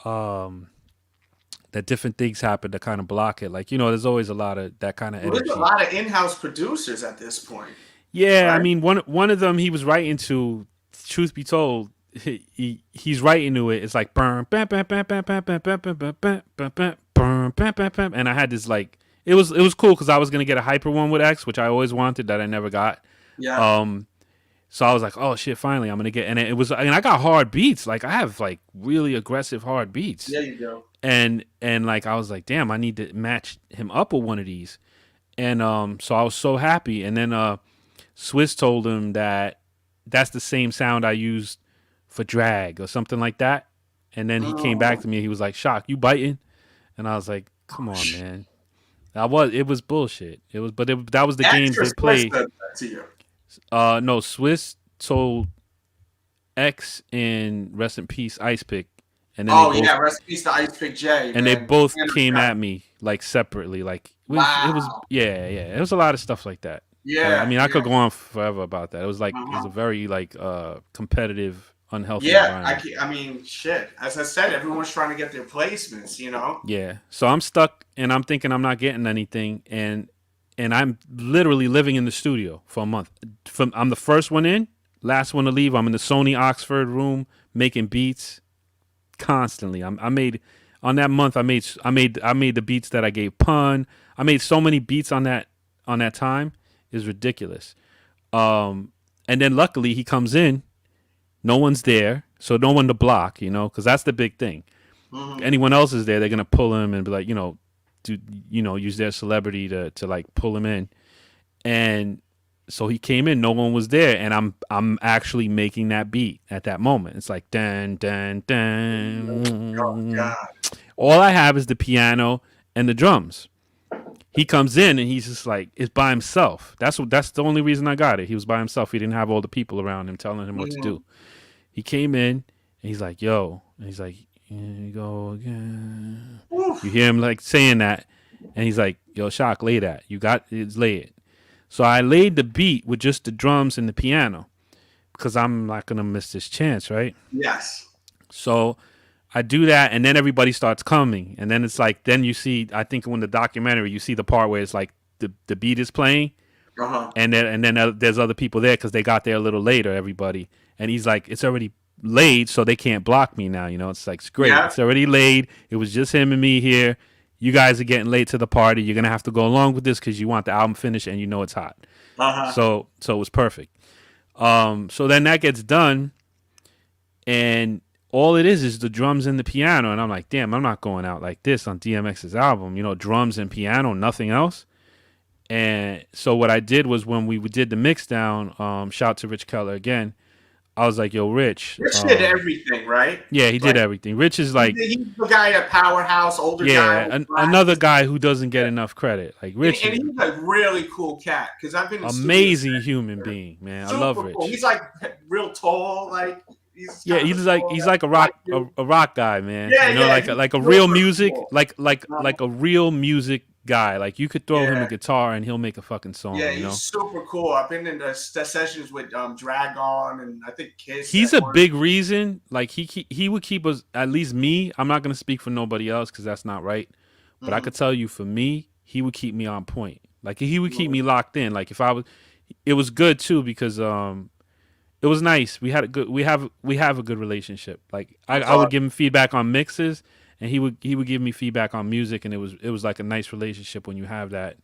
Speaker 7: that different things happened to kind of block it. Like, there's always a lot of that kind of energy.
Speaker 2: There's a lot of in-house producers at this point.
Speaker 7: Yeah,
Speaker 2: right?
Speaker 7: I mean, one of them he was writing to. Truth be told, he's writing to it. It's like burn, bam, bam, bam, bam, bam, bam, bam, bam, bam, bam, bam, burn, bam, bam, bam, and I had this like it was cool because I was gonna get a hyper one with X, which I always wanted that I never got.
Speaker 2: Yeah.
Speaker 7: So I was like, oh shit, finally I'm gonna get, and I got hard beats. Like I have like really aggressive hard beats.
Speaker 2: Yeah, you do.
Speaker 7: And like I was like, damn, I need to match him up with one of these, and so I was so happy. And then Swiss told him that that's the same sound I used for Drag or something like that. And then he came back to me. He was like, Shok, you biting? And I was like, come on, man. It was bullshit. That was the games they played. No, Swiss told X in Rest in Peace Ice Pick. And then
Speaker 2: Rest in Peace to Ice Pick J.
Speaker 7: And they both came at me like separately. Like it was it was a lot of stuff like that.
Speaker 2: Yeah,
Speaker 7: I mean, I could go on forever about that. It was like it was a very like competitive, unhealthy
Speaker 2: environment.
Speaker 7: environment.
Speaker 2: I mean, shit. As I said, everyone's trying to get their placements,
Speaker 7: Yeah. So I'm stuck, and I'm thinking I'm not getting anything, and I'm literally living in the studio for a month. I'm the first one in, last one to leave. I'm in the Sony Oxford room making beats constantly. I made on that month. I made the beats that I gave Pun. I made so many beats on that time. Is ridiculous. And then luckily he comes in, no one's there, so no one to block, because that's the big thing. Anyone else is there, they're gonna pull him and be like, use their celebrity to like pull him in. And so he came in, no one was there, and I'm actually making that beat at that moment. It's like dun dun dun.
Speaker 2: Oh, God.
Speaker 7: All I have is the piano and the drums. He comes in and he's just like, it's by himself. That's the only reason I got it. He was by himself. He didn't have all the people around him telling him what to do. He came in and he's like, yo. And he's like, here you go again. Oof. You hear him like saying that. And he's like, yo, Shok, lay that. Lay it. So I laid the beat with just the drums and the piano because I'm not going to miss this chance, right?
Speaker 2: Yes. So
Speaker 7: I do that, and then everybody starts coming, and then it's like, then you see, I think in the documentary, you see the part where it's like the beat is playing, and then there's other people there because they got there a little later, everybody, and he's like, it's already laid, so they can't block me now, it's like, it's great, It's already laid, it was just him and me here, you guys are getting late to the party, you're gonna have to go along with this because you want the album finished and it's hot, so it was perfect. So then that gets done, and all it is the drums and the piano. And I'm like, damn, I'm not going out like this on DMX's album, drums and piano, nothing else. And so what I did was when we did the mix down, shout to Rich Keller again, I was like, yo, Rich.
Speaker 2: Rich did everything, right?
Speaker 7: Yeah, he did everything. Rich is like...
Speaker 2: He's the guy at Powerhouse, older guy.
Speaker 7: Yeah, another guy who doesn't get enough credit. Like Rich.
Speaker 2: And he's a really cool cat. Because I've been in
Speaker 7: amazing human being, man. I love Rich.
Speaker 2: Cool. He's like real tall, like... He's
Speaker 7: like a rock guy, man.
Speaker 2: Yeah,
Speaker 7: like a real music, cool. like a real music guy. Like you could throw him a guitar and he'll make a fucking song.
Speaker 2: Yeah, he's super cool. I've been in the sessions with Dragon and I think Kiss.
Speaker 7: He's a big reason. Like he would keep us, at least me. I'm not gonna speak for nobody else because that's not right. But I could tell you, for me, he would keep me on point. Like he would keep me locked in. Like if I was, it was good too because it was nice. We have a good relationship. Like I would give him feedback on mixes, and he would give me feedback on music, and it was like a nice relationship when you have that.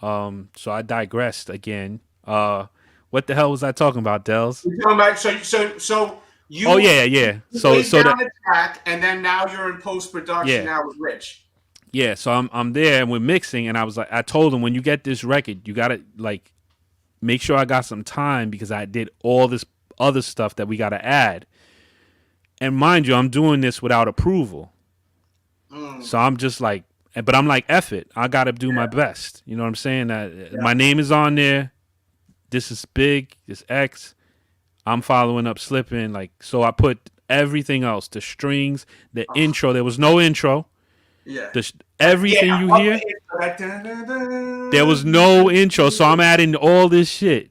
Speaker 7: So I digressed again. What the hell was I talking about, Delz?
Speaker 2: You're talking about so you.
Speaker 7: Oh yeah. So
Speaker 2: down the track, and then now you're in post production now with Rich.
Speaker 7: Yeah. So I'm there and we're mixing, and I told him, when you get this record, you gotta like make sure I got some time because I did all this other stuff that we got to add. And mind you, I'm doing this without approval. So I'm just like, but I'm like, F it. I got to do my best. You know what I'm saying? My name is on there. This is big. This X. I'm following up Slippin'. Like, so I put everything else, the strings, the intro. There was no intro.
Speaker 2: Yeah.
Speaker 7: everything you hear. There was no intro, so I'm adding all this shit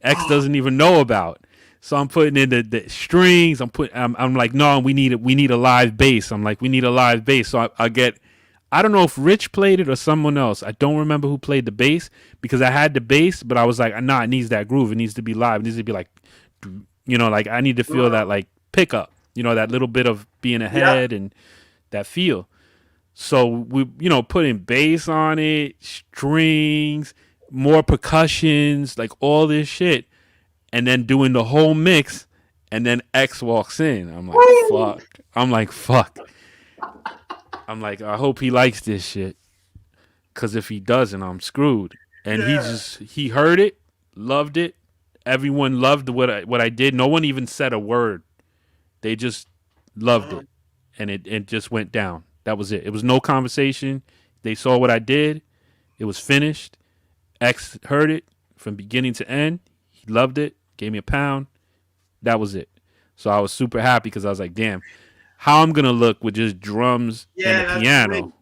Speaker 7: X doesn't even know about. So I'm putting in the strings. I'm like, no, we need a live bass. I'm like, we need a live bass. So I don't know if Rich played it or someone else. I don't remember who played the bass because I had the bass, but I was like, nah, it needs that groove. It needs to be live. It needs to be like, like I need to feel that like pickup, that little bit of being ahead and that feel. So we, putting bass on it, strings, more percussions, like all this shit, and then doing the whole mix, and then X walks in. I'm like, fuck. I'm like, I hope he likes this shit, because if he doesn't, I'm screwed. And he heard it, loved it. Everyone loved what I did. No one even said a word. They just loved it, and it just went down. That was it. It was no conversation. They saw what I did. It was finished. X heard it from beginning to end. He loved it. Gave me a pound. That was it. So I was super happy because I was like, damn, how I'm going to look with just drums and a piano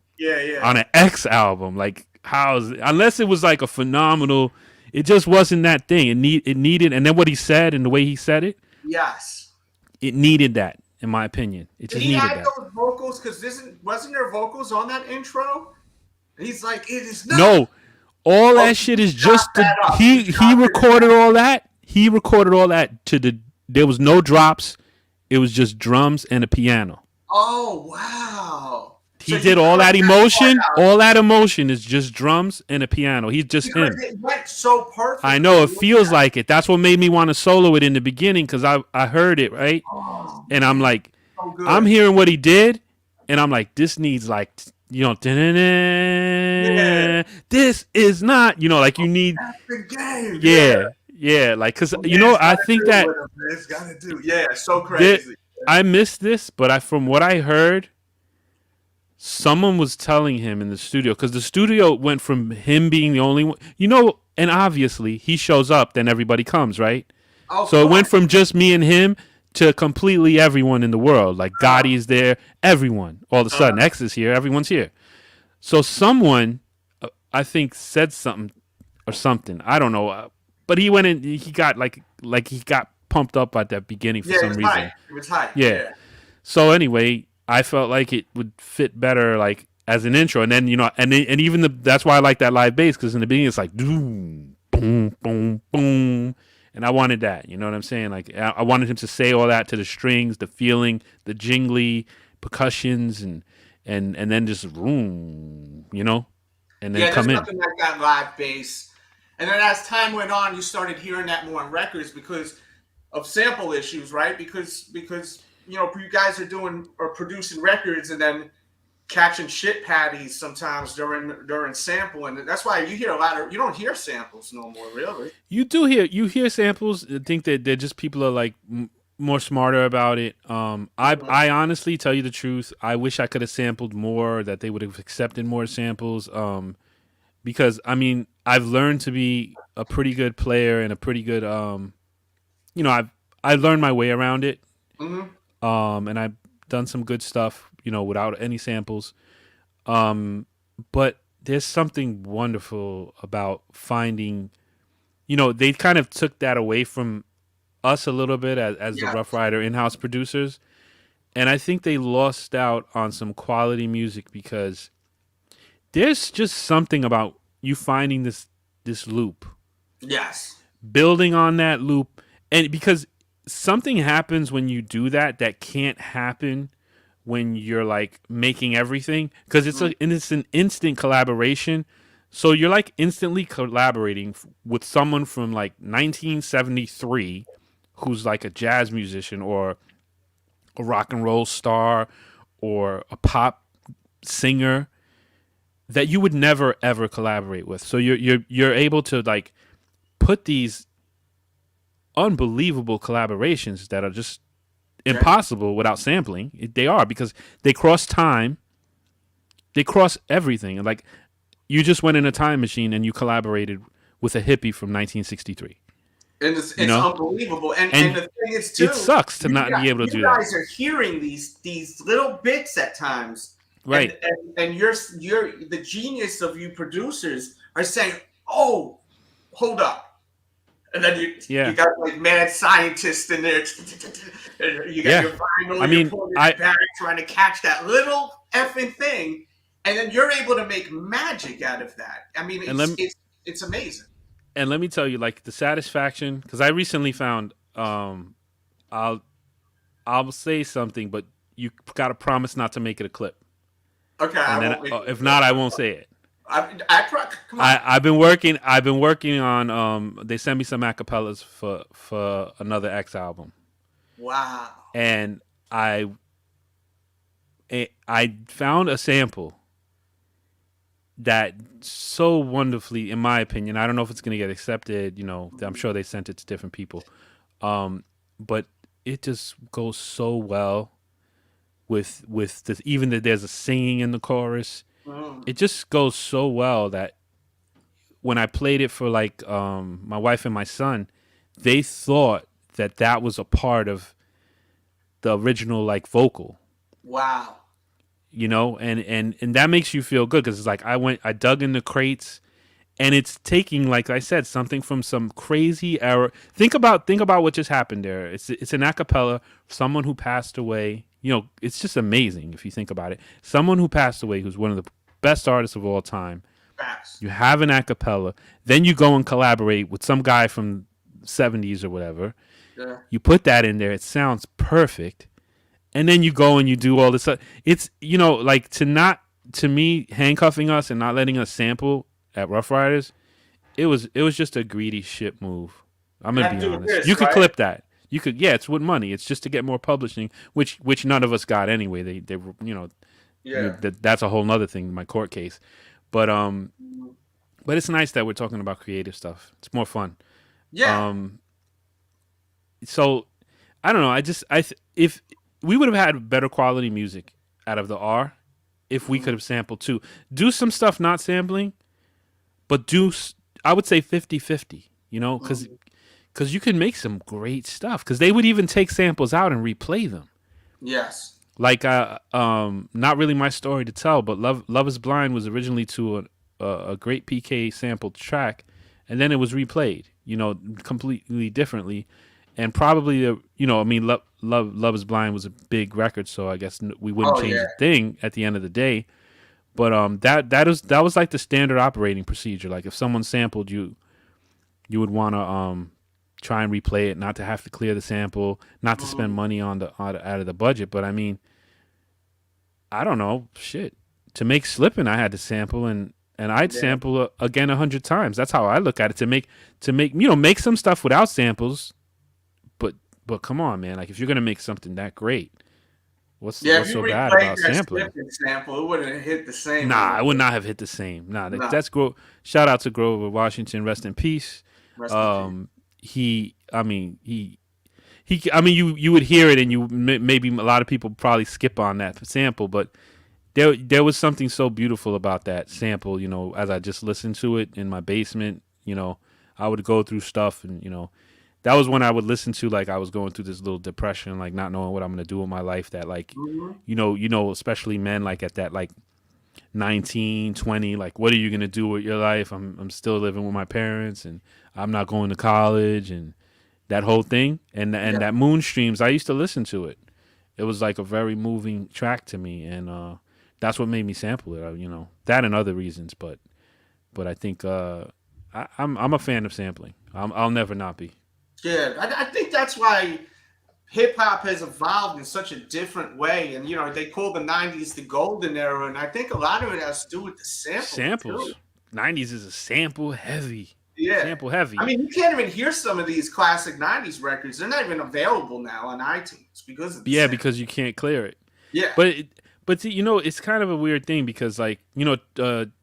Speaker 7: on an X album. Like, unless it was like a phenomenal, it just wasn't that thing. It needed, and then what he said and the way he said it.
Speaker 2: Yes.
Speaker 7: It needed that, in my opinion. It just needed that. Did he add
Speaker 2: those vocals? Because wasn't there vocals on that intro? And he's like, it is not.
Speaker 7: No. All that shit is just he recorded all that. He recorded all that there was no drops. It was just drums and a piano.
Speaker 2: Oh, wow.
Speaker 7: He did all that emotion. All that emotion is just drums and a piano. He's just him.
Speaker 2: It went so perfect.
Speaker 7: I know, it feels like it. That's what made me want to solo it in the beginning, because I heard it, right? And I'm like, I'm hearing what he did, and I'm like, this needs like, this is not, like you need.
Speaker 2: That's the game.
Speaker 7: Yeah, like, because, I think that.
Speaker 2: It's gotta do. Yeah, so crazy.
Speaker 7: I missed this, but from what I heard, someone was telling him in the studio, because the studio went from him being the only one, and obviously he shows up, then everybody comes, right? Oh, so it went from just me and him to completely everyone in the world. Like Gotti's there, everyone. All of a sudden, X is here, everyone's here. So someone, I think, said something or something. I don't know. But he went in, he got like he got pumped up at that beginning for some reason.
Speaker 2: It was high.
Speaker 7: Yeah. So anyway, I felt like it would fit better like as an intro, and then and even that's why I like that live bass, because in the beginning it's like boom, boom, boom, boom, and I wanted that. You know what I'm saying? Like I wanted him to say all that to the strings, the feeling, the jingly percussions, and then just boom, and then come in.
Speaker 2: Nothing like that live bass. And then as time went on, you started hearing that more on records because of sample issues, right? Because you guys are doing or producing records and then catching shit patties sometimes during sampling. That's why you hear you don't hear samples no more, really.
Speaker 7: You hear samples. I think that they're just people are like more smarter about it. I honestly, tell you the truth, I wish I could have sampled more, that they would have accepted more samples. Because I've learned to be a pretty good player and a pretty good I've learned my way around it. Mm-hmm. And I've done some good stuff, without any samples. But there's something wonderful about finding, they kind of took that away from us a little bit as the Ruff Ryder in-house producers. And I think they lost out on some quality music because there's just something about you finding this loop.
Speaker 2: Yes. Building
Speaker 7: on that loop. And because something happens when you do that can't happen when you're like making everything. Because it's an instant collaboration. So you're like instantly collaborating with someone from like 1973 who's like a jazz musician or a rock and roll star or a pop singer that you would never ever collaborate with. So you're able to like put these unbelievable collaborations that are just impossible without sampling. They are, because they cross time, they cross everything. And like you just went in a time machine and you collaborated with a hippie from 1963.
Speaker 2: And it's unbelievable. And the thing is too,
Speaker 7: it sucks to not be able to do that.
Speaker 2: You guys are hearing these little bits at times
Speaker 7: Right.
Speaker 2: And you're the genius of you producers are saying, oh, hold up. And then you got like mad scientists in there. You got your vinyl, you're pulling it back, trying to catch that little effing thing. And then you're able to make magic out of that. I mean, it's amazing.
Speaker 7: And let me tell you, like, the satisfaction, because I recently found, I'll say something, but you got to promise not to make it a clip.
Speaker 2: Okay.
Speaker 7: And then, if not, I won't say it.
Speaker 2: Come on.
Speaker 7: I've been working on. They sent me some acapellas for Another X album.
Speaker 2: Wow.
Speaker 7: And I found a sample that so wonderfully, in my opinion, I don't know if it's going to get accepted. You know, I'm sure they sent it to different people, but it just goes so well with this. Even that there's a singing in the chorus. It just goes so well that when I played it for like my wife and my son, they thought that was a part of the original like vocal.
Speaker 2: Wow.
Speaker 7: You know, and that makes you feel good because it's like I dug in the crates, and it's taking, like I said, something from some crazy era. Think about what just happened there. It's an acapella, someone who passed away. You know, it's just amazing if you think about it. Someone who passed away, who's one of the best artists of all time.
Speaker 2: Fast.
Speaker 7: You have an acapella, then you go and collaborate with some guy from the 70s or whatever.
Speaker 2: Yeah.
Speaker 7: You put that in there, it sounds perfect. And then you go and you do all this stuff. It's, you know, like to me, handcuffing us and not letting us sample at Ruff Ryders, it was just a greedy shit move. I'm gonna be honest. You could clip that. You could, it's with money. It's just to get more publishing, which none of us got anyway. They you know, that's a whole nother thing, my court case. But it's nice that we're talking about creative stuff. It's more fun.
Speaker 2: Yeah.
Speaker 7: So I don't know. If we would have had better quality music out of the R, if we could have sampled too. Do some stuff not sampling, but I would say 50-50, you know, because you can make some great stuff. Because they would even take samples out and replay them.
Speaker 2: Yes.
Speaker 7: Like, not really my story to tell, but Love Is Blind was originally to a great PK sampled track, and then it was replayed, you know, completely differently. And probably, you know, I mean, Love Is Blind was a big record, so I guess we wouldn't change a thing at the end of the day. But that was like the standard operating procedure. Like if someone sampled you would want to try and replay it, not to have to clear the sample, not to spend money out of the budget. But I mean, I don't know, shit. To make Slippin', I had to sample, and I'd sample again 100 times. That's how I look at it. To make you know, make some stuff without samples. But come on, man! Like if you're gonna make something that great, what's so bad about sampling?
Speaker 2: Sample, it wouldn't have hit the same.
Speaker 7: Nah, it would not have hit the same. Nah. That's shout out to Grover Washington, rest in peace. You would hear it, and you maybe a lot of people probably skip on that sample, but there was something so beautiful about that sample. You know, as I just listened to it in my basement, you know, I would go through stuff, and you know. That was when I would listen to, like, I was going through this little depression, like not knowing what I'm going to do with my life. That, like, you know, especially men, like at that, like 19, 20, like, what are you going to do with your life? I'm still living with my parents, and I'm not going to college, and that whole thing. And that Moonstreams, I used to listen to it. It was like a very moving track to me, and that's what made me sample it. You know, that and other reasons, but I think I'm a fan of sampling. I'll never not be.
Speaker 2: Yeah, I think that's why hip hop has evolved in such a different way. And, you know, they call the 90s the golden era. And I think a lot of it has to do with the samples. Too.
Speaker 7: 90s is a sample heavy.
Speaker 2: Yeah.
Speaker 7: Sample heavy.
Speaker 2: I mean, you can't even hear some of these classic 90s records. They're not even available now on iTunes because of the samples.
Speaker 7: Because you can't clear it.
Speaker 2: Yeah.
Speaker 7: But you know, it's kind of a weird thing because, like, you know,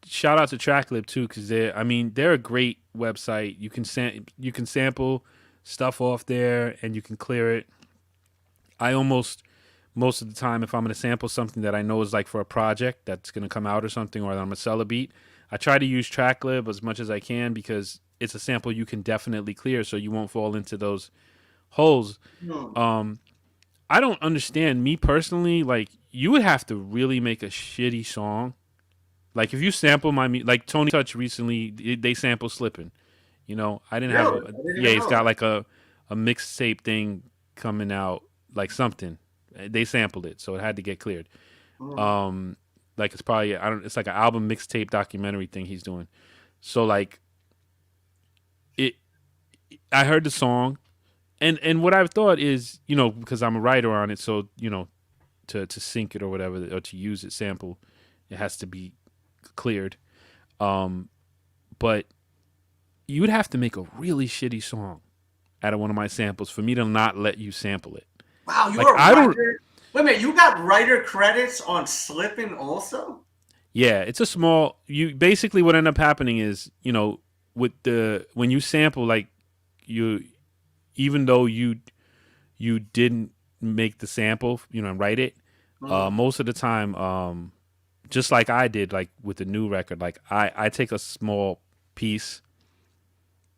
Speaker 7: shout out to Tracklib too, because they're a great website. You can sample stuff off there and you can clear it. I most of the time, if I'm going to sample something that I know is like for a project that's going to come out or something, or I'm going to sell a beat, I try to use Tracklib as much as I can because it's a sample you can definitely clear, so you won't fall into those holes. I don't understand. Me personally, like you would have to really make a shitty song. Like if you sample like Tony Touch recently, they sample Slippin'. You know, I didn't have. He's got like a mixtape thing coming out, like something. They sampled it, so it had to get cleared. Like it's probably it's like an album mixtape documentary thing he's doing. So like I heard the song, and what I've thought is, you know, because I'm a writer on it, so you know, to sync it or whatever, or to use it sample, it has to be cleared. But you would have to make a really shitty song out of one of my samples for me to not let you sample it.
Speaker 2: Wow, you're a writer. Wait a minute, you got writer credits on Slippin' also?
Speaker 7: Yeah, it's a small. You basically what ended up happening is, you know, when you sample, like even though you didn't make the sample, you know, and write it, most of the time, just like I did, like with the new record, like I take a small piece,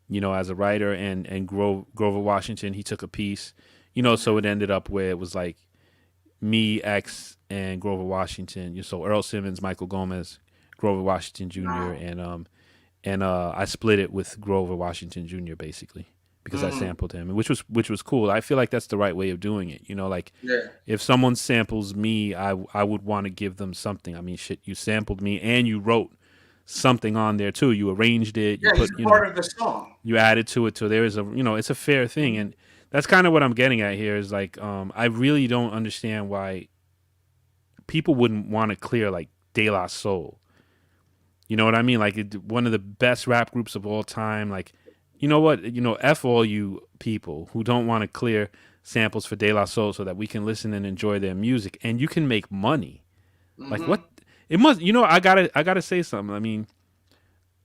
Speaker 7: you know, as a writer, and Grover Washington, he took a piece, you know, so it ended up where it was like me, X, and Grover Washington. So Earl Simmons, Michael Gomez, Grover Washington Jr. and I split it with Grover Washington Jr. basically because I sampled him, which was cool. I feel like that's the right way of doing it. You know, like if someone samples me, I would want to give them something. I mean, shit, you sampled me and you wrote something on there too. You arranged it. You
Speaker 2: put, part of the song.
Speaker 7: You added to it, so there is it's a fair thing, and that's kind of what I'm getting at here. Is like, I really don't understand why people wouldn't want to clear like De La Soul. You know what I mean? Like one of the best rap groups of all time. Like, you know what? You know, F all you people who don't want to clear samples for De La Soul so that we can listen and enjoy their music, and you can make money. Like what? It must, you know, I gotta say something. I mean,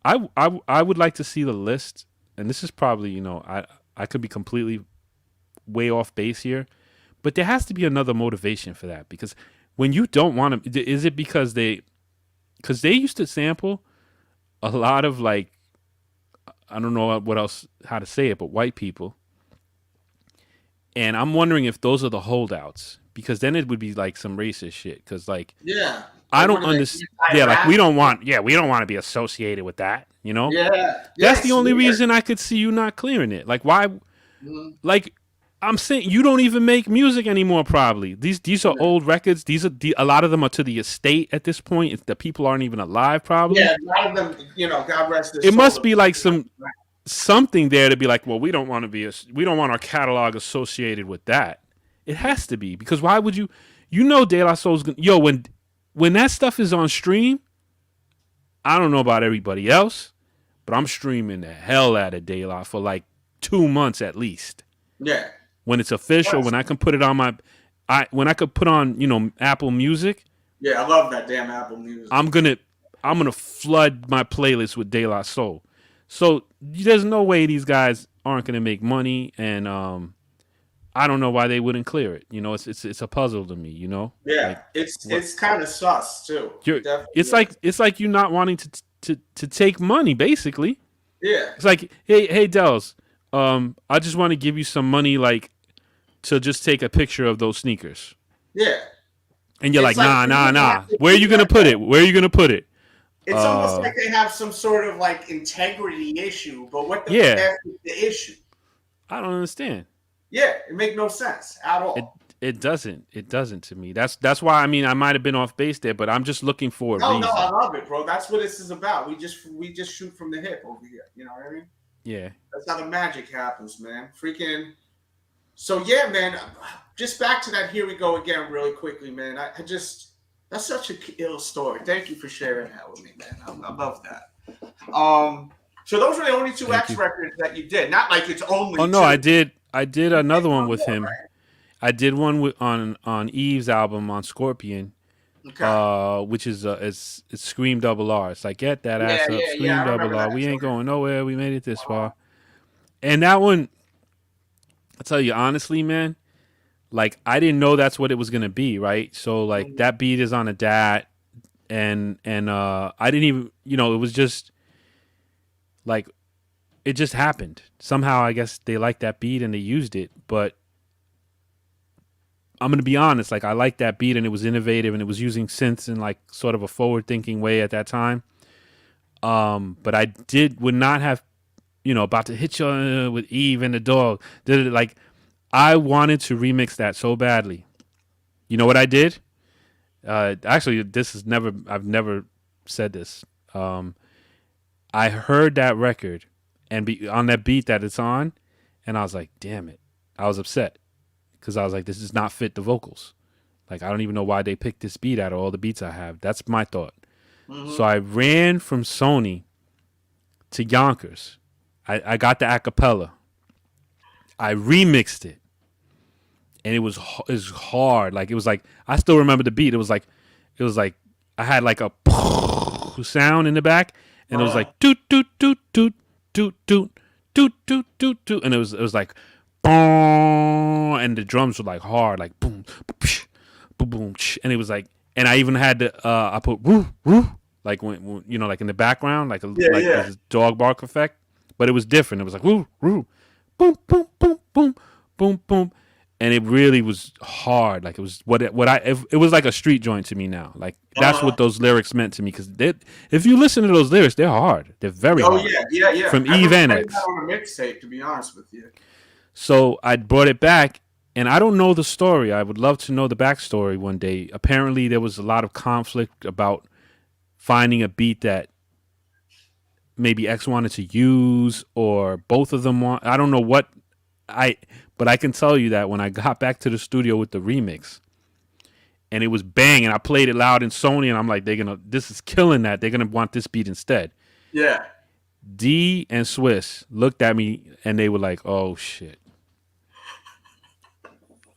Speaker 7: I would like to see the list, and this is probably, you know, I could be completely way off base here, but there has to be another motivation for that, because when you don't want to, is it because they used to sample a lot of, like, I don't know how to say it, but white people, and I'm wondering if those are the holdouts, because then it would be like some racist shit, because like I don't understand. Yeah, like we don't want to be associated with that. You know.
Speaker 2: Yeah.
Speaker 7: That's the only reason I could see you not clearing it. Like why? Like I'm saying, you don't even make music anymore. Probably these are old records. A lot of them are to the estate at this point. If the people aren't even alive, probably.
Speaker 2: Yeah, a lot of them. You know, God rest their
Speaker 7: soul. It must be like something there to be like, well, we don't want our catalog associated with that. It has to be, because why would you? You know, De La Soul's when that stuff is on stream, I don't know about everybody else, but I'm streaming the hell out of De La for like 2 months at least.
Speaker 2: Yeah.
Speaker 7: When it's official, when I can put it on when I could put on, you know, Apple Music.
Speaker 2: Yeah, I love that damn Apple Music.
Speaker 7: I'm gonna flood my playlist with De La Soul. So there's no way these guys aren't gonna make money, and I don't know why they wouldn't clear it. You know, it's a puzzle to me. You know.
Speaker 2: Yeah, like, it's kind of sus too.
Speaker 7: It's like you not wanting to take money, basically.
Speaker 2: Yeah.
Speaker 7: It's like, hey, Delz, I just want to give you some money, like, to just take a picture of those sneakers.
Speaker 2: Yeah.
Speaker 7: And you're like, nah. Where are you gonna put it? Where are you gonna put it?
Speaker 2: It's almost like they have some sort of like integrity issue, but what the fuck is the issue?
Speaker 7: I don't understand.
Speaker 2: Yeah, it makes no sense at all.
Speaker 7: It doesn't to me. That's why, I mean, I might have been off base there, but I'm just looking for a reason.
Speaker 2: No, I love it, bro. That's what this is about. We just shoot from the hip over here. You know what I mean?
Speaker 7: Yeah.
Speaker 2: That's how the magic happens, man. Freaking. So yeah, man. Just back to that. Here we go again, really quickly, man. That's such an ill story. Thank you for sharing that with me, man. I love that. So those were the only two X records that you did. Not like it's only.
Speaker 7: Oh no,
Speaker 2: two.
Speaker 7: I did another one with him. Right? I did one on Eve's album on Scorpion, which is it's Scream Double R. It's like, get that ass up, Scream Double R. We ain't going nowhere. We made it this far. And that one, I'll tell you honestly, man, like I didn't know that's what it was gonna be, right? So like that beat is on a DAT, and I didn't even, you know, it was just like it just happened. Somehow I guess they liked that beat and they used it, but I'm gonna be honest, like I liked that beat and it was innovative and it was using synths in like sort of a forward thinking way at that time. But I would not have, about to hit you with Eve and the dog. Did it like I wanted to remix that so badly. You know what I did? Actually, I've never said this. I heard that record and on that beat that it's on, and I was like, damn it. I was upset because I was like, this does not fit the vocals. Like, I don't even know why they picked this beat out of all the beats I have. That's my thought. Mm-hmm. So I ran from Sony to Yonkers. I got the acapella. I remixed it. And it was hard. Like, it was like, I still remember the beat. It was like I had like a sound in the back. And it was like, toot, toot, toot, toot, toot, toot, toot, toot, toot, toot. And it was like, boom. And the drums were like hard, like boom, boom, boom. And it was like, and I even had I put woo, woo, like when like in the background, like this dog bark effect. But it was different. It was like woo, woo, boom, boom, boom, boom, boom, boom. And it really was hard. Like it was it was like a street joint to me now. Like that's what those lyrics meant to me. Because if you listen to those lyrics, they're hard. They're very hard. Oh yeah. From Eve and X.
Speaker 2: On a mixtape, to be honest with you.
Speaker 7: So I brought it back, and I don't know the story. I would love to know the backstory one day. Apparently, there was a lot of conflict about finding a beat that maybe X wanted to use, or both of them want. I don't know what but I can tell you that when I got back to the studio with the remix, and it was banging, I played it loud in Sony, and I'm like, this is killing that. They're gonna want this beat instead.
Speaker 2: Yeah.
Speaker 7: D and Swiss looked at me, and they were like, oh shit.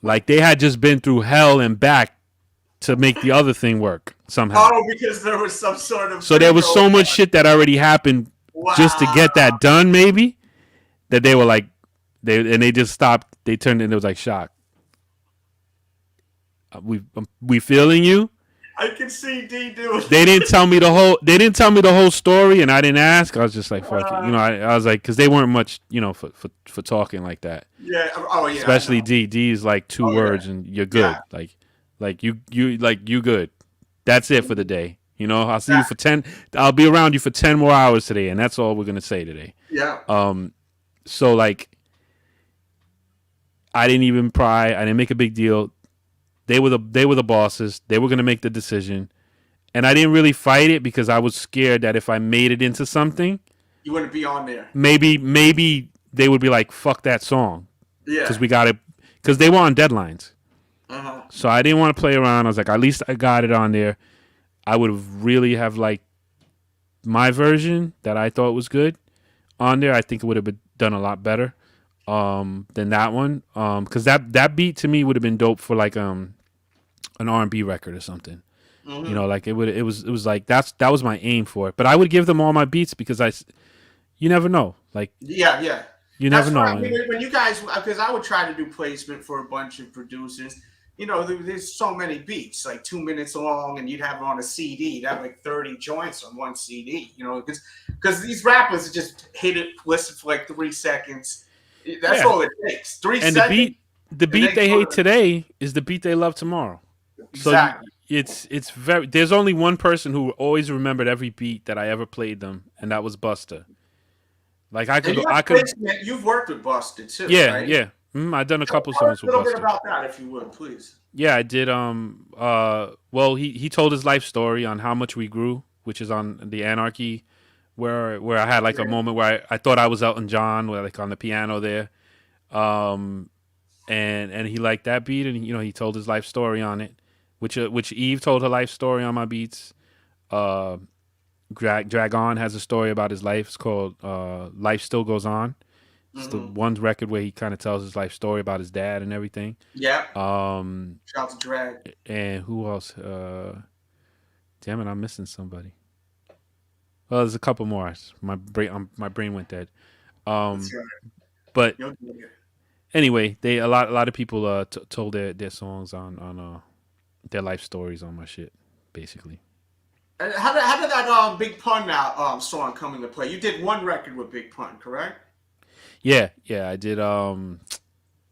Speaker 7: Like they had just been through hell and back to make the other thing work somehow.
Speaker 2: Oh, because there was some sort of.
Speaker 7: So there was so much shit that already happened just to get that done, maybe, that they were like, they just stopped. They turned and it was like, Shok. We feeling you.
Speaker 2: I can see D doing.
Speaker 7: They didn't tell me the whole. They didn't tell me the whole story, and I didn't ask. I was just like, fuck it. I was like, because they weren't much, for talking like that.
Speaker 2: Yeah. Oh yeah.
Speaker 7: Especially D. D is like two words, and you're good. Yeah. Like you good. That's it for the day. I'll see you for 10. I'll be around you for 10 more hours today, and that's all we're gonna say today.
Speaker 2: Yeah.
Speaker 7: So like, I didn't even pry. I didn't make a big deal. They were the bosses. They were gonna make the decision, and I didn't really fight it because I was scared that if I made it into something,
Speaker 2: you wouldn't be on there.
Speaker 7: Maybe they would be like, "Fuck that song,"
Speaker 2: yeah,
Speaker 7: because we got it, because they were on deadlines.
Speaker 2: Uh-huh.
Speaker 7: So I didn't want to play around. I was like, at least I got it on there. I would have really have liked my version that I thought was good on there. I think it would have been done a lot better than that one. Because that beat to me would have been dope for like an R&B record or something. Mm-hmm. Like it was like that was my aim for it. But I would give them all my beats because you never know. Like
Speaker 2: yeah.
Speaker 7: You never know.
Speaker 2: I mean, when you guys, because I would try to do placement for a bunch of producers. There's so many beats, like 2 minutes long, and you'd have it on a CD. You'd have like 30 joints on one CD, because these rappers just hit it, listen for like 3 seconds. That's all it takes. 3 seconds.
Speaker 7: And the beat they hate today is the beat they love tomorrow.
Speaker 2: Exactly.
Speaker 7: So it's very. There's only one person who always remembered every beat that I ever played them, and that was Busta. Like I could.
Speaker 2: You've worked with Busta too.
Speaker 7: Yeah,
Speaker 2: right?
Speaker 7: yeah. I've done a couple songs with Busta.
Speaker 2: A little bit about that, if you would, please.
Speaker 7: Yeah, I did. Well, he told his life story on How Much We Grew, which is on the Anarchy, where I had like a moment where I thought I was Elton John, where like on the piano there, and he liked that beat, and he told his life story on it, which Eve told her life story on my beats. Dragon has a story about his life. It's called Life Still Goes On. It's the one record where he kind of tells his life story about his dad and everything.
Speaker 2: Yeah. Shout out to Drag.
Speaker 7: And who else? Damn it, I'm missing somebody. Well, there's a couple more. My brain went dead. But anyway, a lot of people told their songs on their life stories on my shit, basically.
Speaker 2: And how did that Big Pun song come into play? You did one record with Big Pun, correct?
Speaker 7: Yeah, I did. No,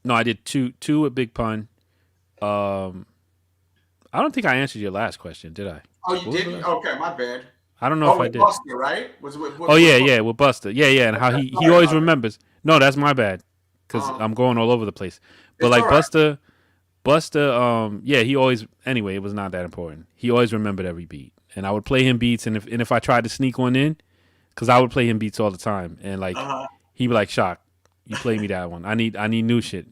Speaker 7: I did two with Big Pun. I don't think I answered your last question, did I?
Speaker 2: Oh, you did? Okay, my bad.
Speaker 7: I don't know if I did.
Speaker 2: Buster, right? Was it with,
Speaker 7: Oh yeah, with Buster. Yeah, and how he always remembers. No, that's my bad, because I'm going all over the place. But like Buster, yeah, he always. Anyway, it was not that important. He always remembered every beat, and I would play him beats, and if I tried to sneak one in, because I would play him beats all the time, and like he'd be like, "Shock, you play me that one. I need new shit."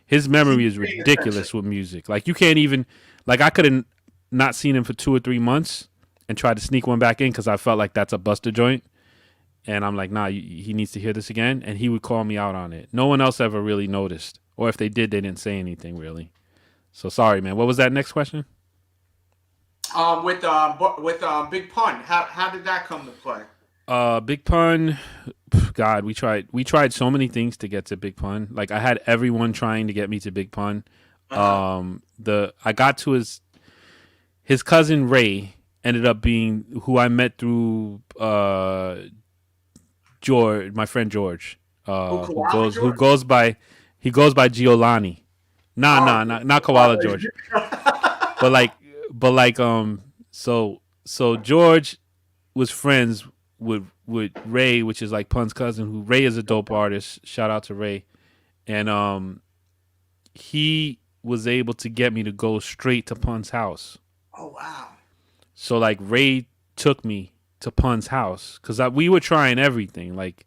Speaker 7: His memory is ridiculous with music. Like you can't even, like I could have not seen him for 2 or 3 months and tried to sneak one back in because I felt like that's a Buster joint. And I'm like, nah, he needs to hear this again. And he would call me out on it. No one else ever really noticed. Or if they did, they didn't say anything really. So sorry, man. What was that next question?
Speaker 2: With Big Pun, how did that come to play?
Speaker 7: Big Pun, God, we tried so many things to get to Big Pun. Like I had everyone trying to get me to Big Pun. I got to his cousin Ray ended up being who I met through George, my friend George, who goes by Giolani. Not Koala George. So George was friends with Ray, which is like Pun's cousin, who Ray is a dope artist. Shout out to Ray. And he was able to get me to go straight to Pun's house.
Speaker 2: Oh wow. So
Speaker 7: like Ray took me to Pun's house because we were trying everything. Like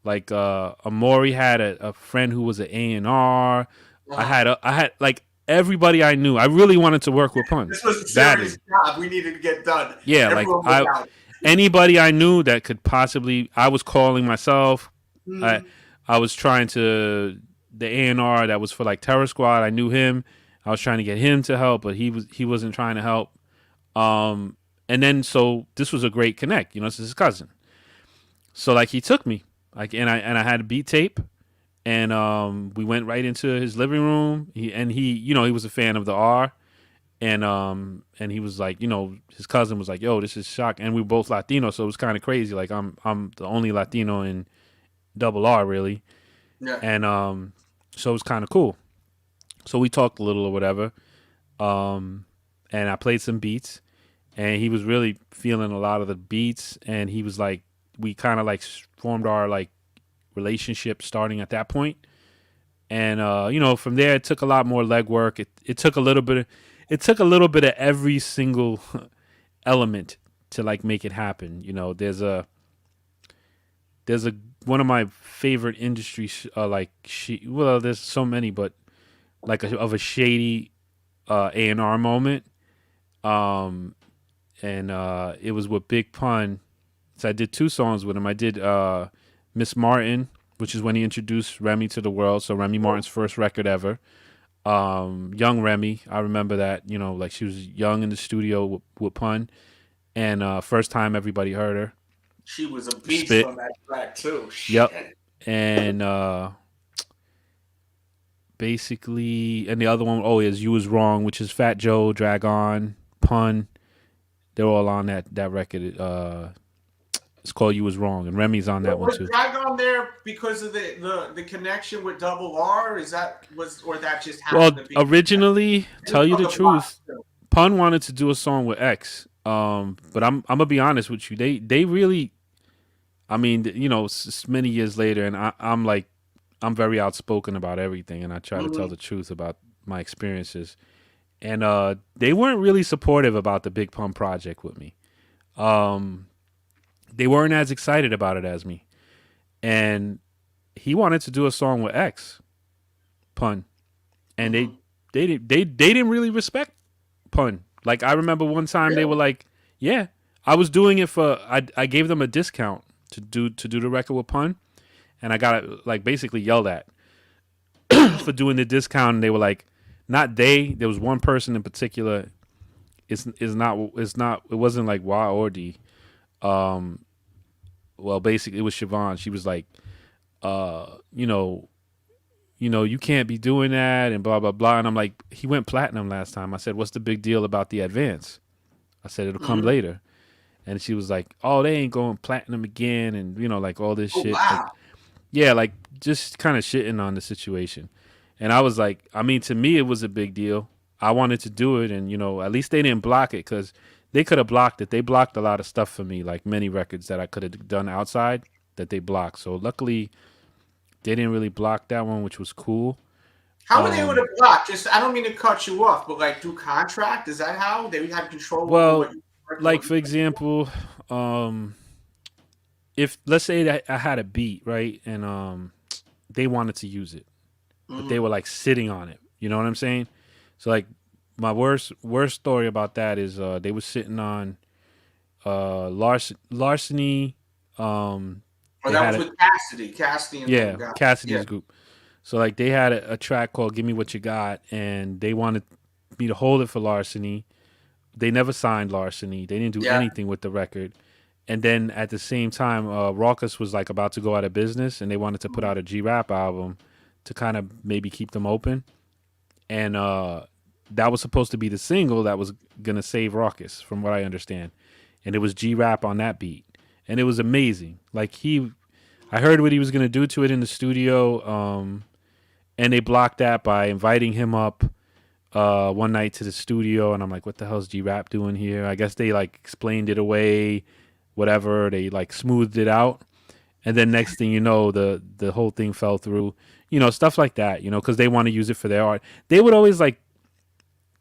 Speaker 7: Amori had a friend who was an A&R. I had like everybody I knew. I really wanted to work with Pun.
Speaker 2: This was a serious job we needed to get done.
Speaker 7: Yeah, anybody I knew that could possibly. I was calling myself. I was trying to the A&R that was for like Terror Squad. I knew him. I was trying to get him to help, but he wasn't trying to help. And then so this was a great connect. This is his cousin. So like he took me and I had a beat tape, and we went right into his living room. He was a fan of the R. And he was like, his cousin was like, yo, this is Shock. And we were both Latino, so it was kind of crazy. Like I'm the only Latino in Double R really.
Speaker 2: Yeah.
Speaker 7: And so it was kind of cool. So we talked a little or whatever. And I played some beats, and he was really feeling a lot of the beats, and he was like, we kind of like formed our like relationship starting at that point. And from there it took a lot more legwork. It took a little bit of every single element to like make it happen. There's one of my favorite industries there's so many, but like of a shady A&R moment. And it was with Big Pun. So I did 2 songs with him. I did Miss Martin, which is when he introduced Remy to the world. So Remy Martin's first record ever. Young Remy, I remember that, like she was young in the studio with Pun, and first time everybody heard her.
Speaker 2: She was a beast on that track too.
Speaker 7: Yep. And basically, and the other one is You Was Wrong, which is Fat Joe, Dragon, Pun. They're all on that record. It's called You Was Wrong, and Remy's on that one too.
Speaker 2: Was Dragon there because of the connection with Double R? Or that just happened to be?
Speaker 7: Originally, tell you the truth, Pun wanted to do a song with X. But I'm gonna be honest with you. They really, I mean, it's many years later, and I'm very outspoken about everything, and I try to tell the truth about my experiences. And they weren't really supportive about the Big Pun project with me. They weren't as excited about it as me. And he wanted to do a song with X, Pun. And they didn't really respect Pun. Like I remember one time they were like, yeah, I was doing it for I gave them a discount to do the record with Pun, and I got like basically yelled at for doing the discount, and they were like, not they, there was one person in particular. It wasn't like Y or D. Well, basically it was Siobhan. She was like, you can't be doing that and blah, blah, blah. And I'm like, he went platinum last time. I said, what's the big deal about the advance? I said, it'll come later. And she was like, oh, they ain't going platinum again. And, like all this shit.
Speaker 2: Wow.
Speaker 7: Like, just kind of shitting on the situation. And I was like, I mean, to me, it was a big deal. I wanted to do it, and at least they didn't block it, because they could have blocked it. They blocked a lot of stuff for me, like many records that I could have done outside that they blocked. So luckily, they didn't really block that one, which was cool.
Speaker 2: How were they able to block? Just, I don't mean to cut you off, but like through contract, is that how they had control?
Speaker 7: Well,
Speaker 2: over what
Speaker 7: like for example, if let's say that I had a beat, right, and they wanted to use it, but they were like sitting on it. You know what I'm saying? So like my worst story about that is they were sitting on Larceny.
Speaker 2: that was with Cassidy and
Speaker 7: Cassidy's group. So like they had a track called "Give Me What You Got," and they wanted me to hold it for Larceny. They never signed Larceny. They didn't do anything with the record. And then at the same time, Rawkus was like about to go out of business, and they wanted to put out a G-Rap album to kind of maybe keep them open. And that was supposed to be the single that was gonna save Rawkus, from what I understand. And it was G-Rap on that beat, and it was amazing. Like I heard what he was gonna do to it in the studio. And they blocked that by inviting him up one night to the studio, and I'm like, what the hell's G-Rap doing here? I guess they like explained it away, whatever. They like smoothed it out, and then next thing you know, the whole thing fell through. Stuff like that. Because they want to use it for their art. They would always like,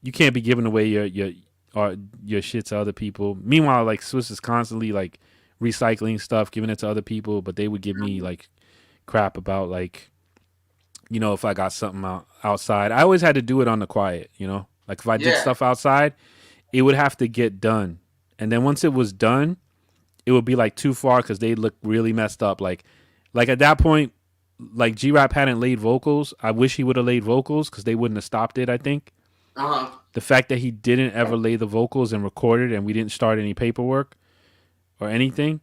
Speaker 7: you can't be giving away your shit to other people. Meanwhile, like Swiss is constantly like recycling stuff, giving it to other people, but they would give me like crap about like, if I got something outside. I always had to do it on the quiet, Like if I did stuff outside, it would have to get done. And then once it was done, it would be like too far because they look really messed up. Like at that point, like G-Rap hadn't laid vocals. I wish he would have laid vocals because they wouldn't have stopped it, I think. The fact that he didn't ever lay the vocals and record it, and we didn't start any paperwork or anything,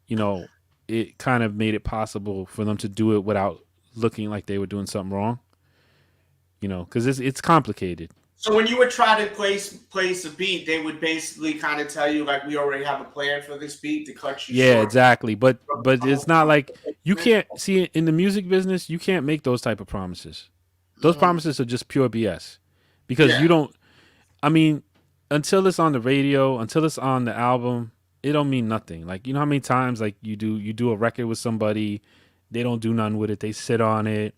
Speaker 7: it kind of made it possible for them to do it without looking like they were doing something wrong, because it's complicated.
Speaker 2: So when you would try to place a beat, they would basically kind of tell you like, we already have a plan for this beat to cut you short.
Speaker 7: Exactly. But it's not like you can't see in the music business, you can't make those type of promises. Those promises are just pure BS, because you don't. I mean, until it's on the radio, until it's on the album, it don't mean nothing. Like, how many times like you do a record with somebody, they don't do nothing with it. They sit on it.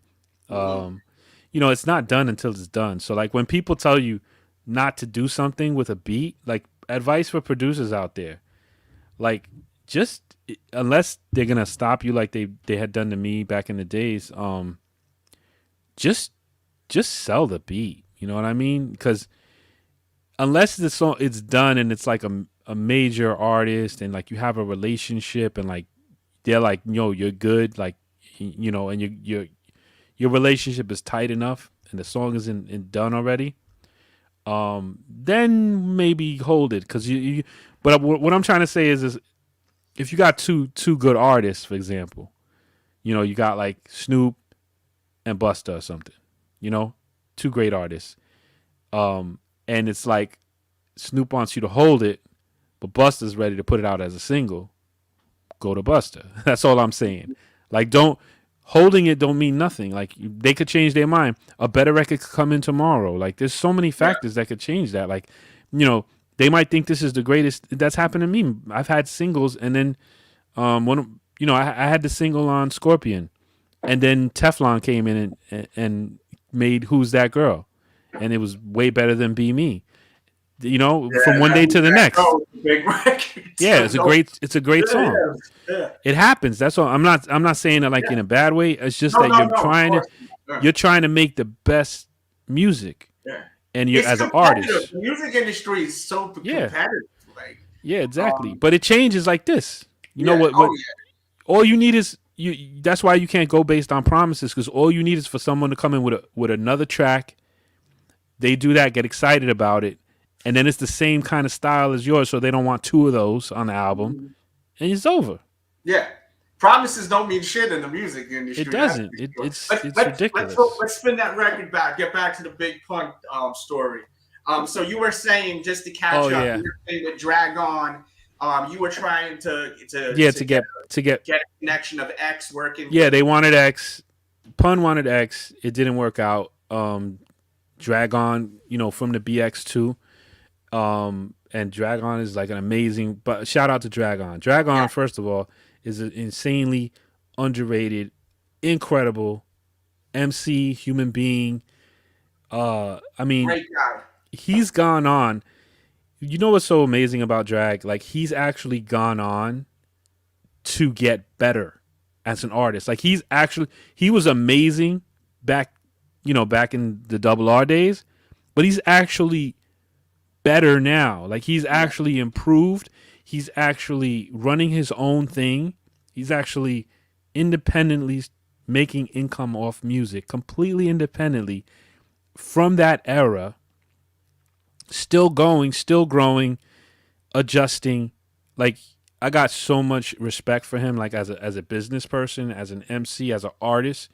Speaker 7: It's not done until it's done. So like when people tell you not to do something with a beat, like advice for producers out there, like just unless they're gonna stop you like they had done to me back in the days, just sell the beat. You know what I mean? Because unless the song it's done and it's like a major artist and like you have a relationship and like they're like, you're good, like, and your relationship is tight enough and the song is done already, then maybe hold it. Because but what I'm trying to say is if you got two good artists, for example, you got like Snoop and Busta or something, two great artists, and it's like Snoop wants you to hold it, but Busta's ready to put it out as a single, go to Busta. That's all I'm saying. Like, holding it don't mean nothing. Like, they could change their mind. A better record could come in tomorrow. Like, there's so many factors that could change that. Like, they might think this is the greatest. That's happened to me. I've had singles, and then I had the single on Scorpion, and then Teflon came in and made Who's That Girl, and it was way better than Be Me. From one day to the next.
Speaker 2: Big record.
Speaker 7: Yeah, it's a great song. Yeah. It happens. That's all. I'm not saying it like in a bad way. It's just you're trying to make the best music. Yeah. And you're as an artist.
Speaker 2: The music industry is so competitive. Like,
Speaker 7: exactly. But it changes like this. Know what? All you need is that's why you can't go based on promises, because all you need is for someone to come in with another track. They do that, get excited about it. And then it's the same kind of style as yours, so they don't want two of those on the album, and it's over.
Speaker 2: Yeah, promises don't mean shit in the music industry.
Speaker 7: It doesn't. It's ridiculous.
Speaker 2: Let's spin that record back. Get back to the Big Pun story. So you were saying, just to catch up, you were saying with Drag On, you were trying to get a connection of X working.
Speaker 7: Yeah, they wanted X. Pun wanted X. It didn't work out. Dragon, from the BX2. And Dragon is like an amazing, but shout out to Dragon. Dragon, first of all, is an insanely underrated, incredible MC, human being. Great
Speaker 2: guy.
Speaker 7: He's gone on. You know what's so amazing about Drag? Like, he's actually gone on to get better as an artist. Like, he was amazing back in the Double R days, but he's actually better now. Like, he's actually improved. He's actually running his own thing. He's actually independently making income off music, completely independently from that era. Still going, still growing, adjusting. Like, I got so much respect for him, like as a business person, as an MC, as an artist.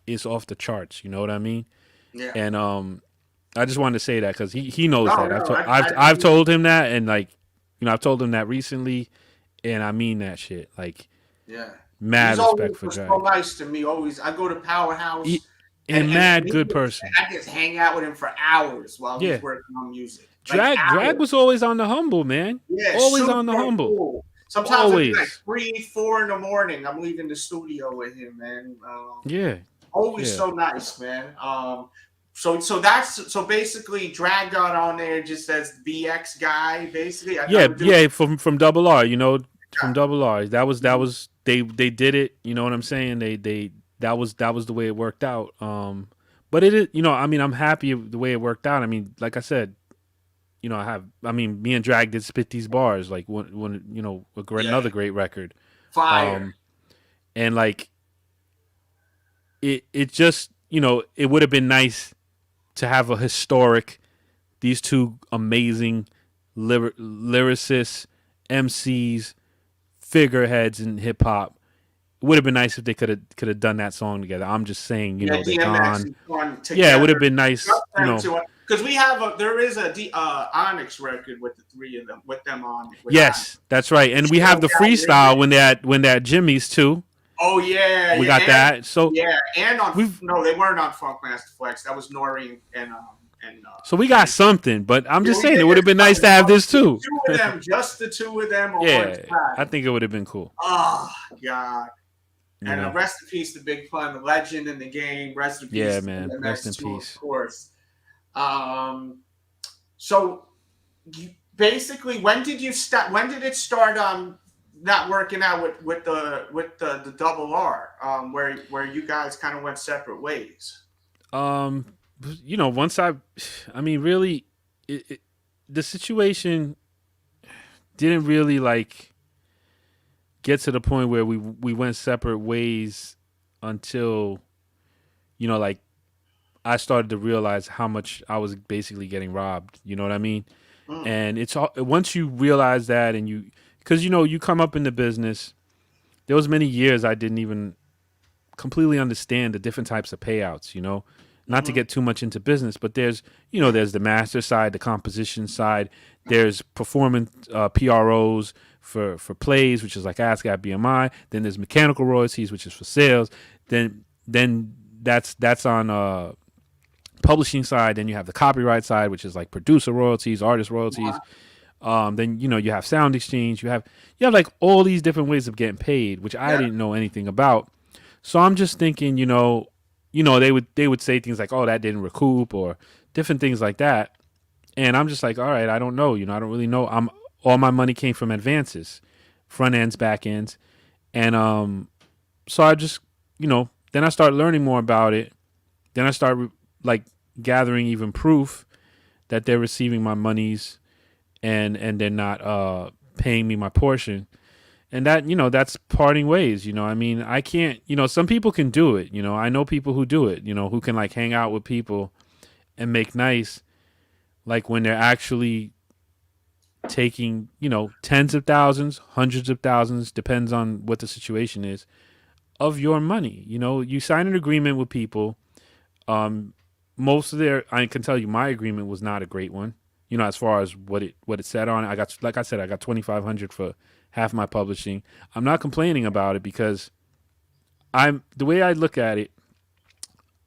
Speaker 7: It's off the charts, you know what I mean?
Speaker 2: Yeah.
Speaker 7: And I just wanted to say that because he knows that.
Speaker 2: No,
Speaker 7: I've told him that, and like, I've told him that recently, and I mean that shit. Like, mad respect for Drag.
Speaker 2: He's so nice to me. Always, I go to Powerhouse.
Speaker 7: And mad good person.
Speaker 2: I just hang out with him for hours while he's working on music.
Speaker 7: Drag was always on the humble, man.
Speaker 2: Yeah,
Speaker 7: always on the humble.
Speaker 2: Cool. Sometimes it's like 3, 4 in the morning. I'm leaving the studio with him, man. Always so nice, man. So basically, Drag got on there just as BX guy, basically.
Speaker 7: From Double R, from Double R. That was they did it. You know what I'm saying? That was the way it worked out. But it is, I'm happy the way it worked out. I mean, like I said, me and Drag did spit these bars, like when another great record.
Speaker 2: Fire.
Speaker 7: And like, it just, it would have been nice to have a historic, these two amazing lyricists, MCs, figureheads in hip hop. It would have been nice if they could have done that song together. I'm just saying, they gone. Yeah, it would have been nice,
Speaker 2: because there is a Onyx record with the three of them, with them on.
Speaker 7: Yes, that's right, and we have the freestyle when they're at Jimmy's too.
Speaker 2: Oh yeah,
Speaker 7: we got that. So
Speaker 2: and they weren't on Funkmaster Flex. That was Nori and.
Speaker 7: So we got something, but I'm just saying it would have been nice to have this too.
Speaker 2: Just the two of them.
Speaker 7: I think it would have been cool.
Speaker 2: Oh God. And rest in peace to Big Pun, the legend in the game. Rest in peace.
Speaker 7: Yeah, man. Rest in peace.
Speaker 2: Of course. So, basically, when did you start? When did it start not working out with the Double R? Where you guys kind of went separate ways.
Speaker 7: Once really, the situation didn't really like get to the point where we went separate ways until, I started to realize how much I was basically getting robbed. You know what I mean? And it's all, once you realize that, and because you come up in the business, there was many years I didn't even completely understand the different types of payouts. Not to get too much into business, but there's the master side, the composition side. There's performance PROs for plays, which is like ASCAP, BMI. Then there's mechanical royalties, which is for sales. Then that's on publishing side. Then you have the copyright side, which is like producer royalties, artist royalties. Then you have sound exchange. You have like all these different ways of getting paid, which I didn't know anything about. So I'm just thinking, they would say things like, "Oh, that didn't recoup," or different things like that. And I'm just like, all right, I don't know. I don't really know. All my money came from advances, front ends, back ends. And so I just, then I start learning more about it. Then I start like gathering even proof that they're receiving my monies and they're not paying me my portion. And that, that's parting ways, I can't, some people can do it. I know people who do it, who can like hang out with people and make nice, like when they're actually taking, tens of thousands, hundreds of thousands, depends on what the situation is, of your money. You sign an agreement with people. Most of I can tell you my agreement was not a great one, as far as what it said on it. I got $2,500 for half my publishing. I'm not complaining about it because the way I look at it,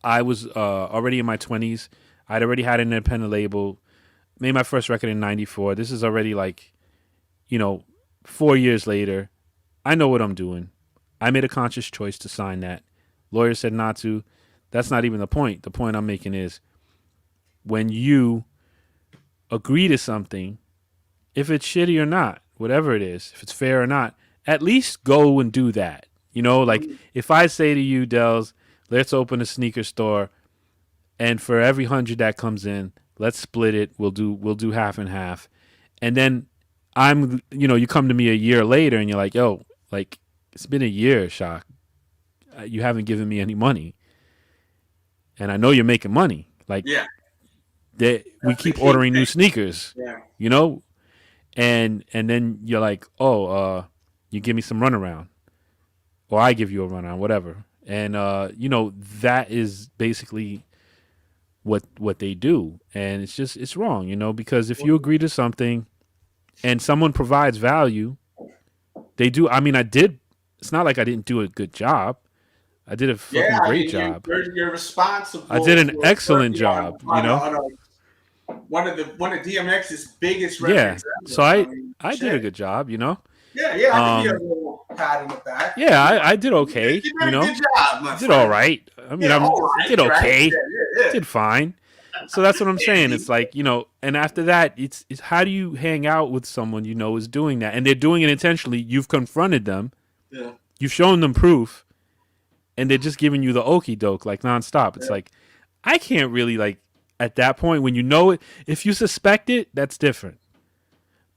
Speaker 7: I was already in my 20s. I'd already had an independent label. Made my first record in 94. This is already like, 4 years later. I know what I'm doing. I made a conscious choice to sign that. Lawyers said not to. That's not even the point. The point I'm making is when you agree to something, if it's shitty or not, whatever it is, if it's fair or not, at least go and do that. Like if I say to you, Delz, let's open a sneaker store, and for every 100 that comes in, let's split it. We'll do half and half. And then you come to me a year later and you're like, yo, like it's been a year, Shok. You haven't given me any money. And I know you're making money. Like,
Speaker 2: yeah,
Speaker 7: we keep ordering new sneakers,
Speaker 2: yeah.
Speaker 7: And then you're like, you give me some runaround, or I give you a runaround, whatever. And that is basically what they do, and it's wrong, because if you agree to something, and someone provides value, they do. I mean, I did. It's not like I didn't do a good job. I did a fucking great job.
Speaker 2: You're responsible.
Speaker 7: I did an excellent job.
Speaker 2: One of DMX's biggest records.
Speaker 7: Yeah. So I did a good job.
Speaker 2: Yeah. I give you a little pat on the back.
Speaker 7: Yeah, I did okay.
Speaker 2: You did a good job,
Speaker 7: I did all right. I mean, I did okay.
Speaker 2: Right?
Speaker 7: Did fine. So that's what I'm saying. It's like, and after that, it's how do you hang out with someone is doing that, and they're doing it intentionally. You've confronted them.
Speaker 2: Yeah.
Speaker 7: You've shown them proof. And they're just giving you the okie doke like nonstop. It's like, I can't really at that point when you know it, if you suspect it, that's different.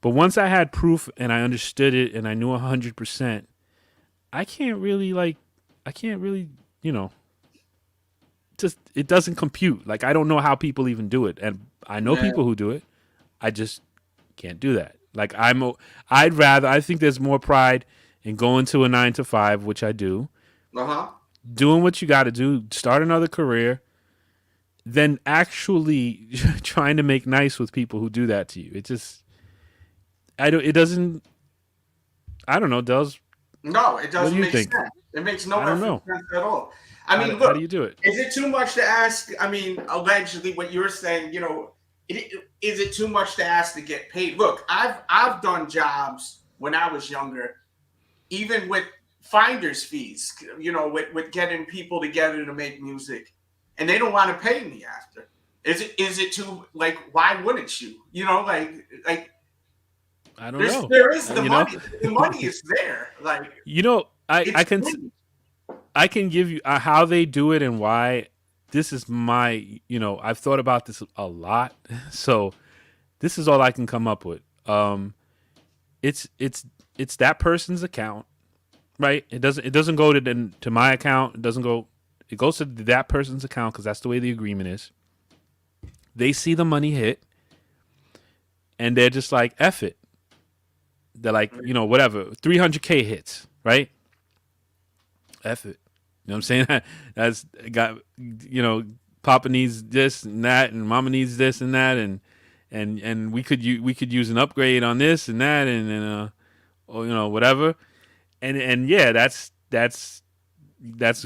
Speaker 7: But once I had proof and I understood it and I knew 100%, I can't really just, it doesn't compute. Like, I don't know how people even do it. And I know people who do it. I just can't do that. Like, I think there's more pride in going to a 9 to 5, which I do. Doing what you got to do, start another career, than actually trying to make nice with people who do that to you. It just, I don't know, Delz.
Speaker 2: No, it doesn't make sense. It makes no sense at all. I mean, look,
Speaker 7: how do you do it?
Speaker 2: Is it too much to ask? I mean, allegedly, what you're saying, is it too much to ask to get paid? Look, I've done jobs when I was younger, even with finder's fees, with getting people together to make music, and they don't want to pay me after. Is it too, why wouldn't you?
Speaker 7: I don't know.
Speaker 2: There is the money. The money is there.
Speaker 7: I can give you how they do it and why. This is my, I've thought about this a lot, so this is all I can come up with. It's that person's account. Right, it doesn't go to my account. It goes to that person's account because that's the way the agreement is. They see the money hit, and they're just like, F it. They're like, whatever, 300K hits, right? F it. You know what I'm saying? That's got, Papa needs this and that, and Mama needs this and that, and we could use an upgrade on this and that, and whatever. And yeah, that's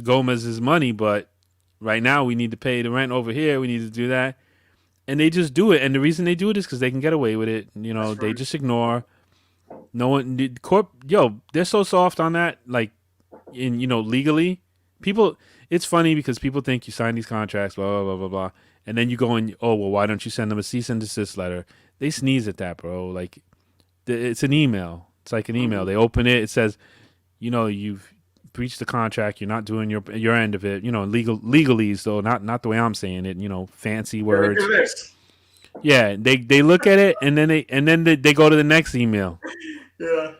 Speaker 7: Gomez's money, but right now we need to pay the rent over here. We need to do that, and they just do it. And the reason they do it is because they can get away with it. They just ignore. No one, they're so soft on that. Like, legally, people. It's funny because people think you sign these contracts, blah blah blah blah blah, and then you go and why don't you send them a cease and desist letter? They sneeze at that, bro. Like, it's an email. It's like an email. They open it. It says, you've breached the contract. You're not doing your end of it. Legalese though, not the way I'm saying it. Fancy words. Yeah, they look at it and then they go to the next email.
Speaker 2: Yeah.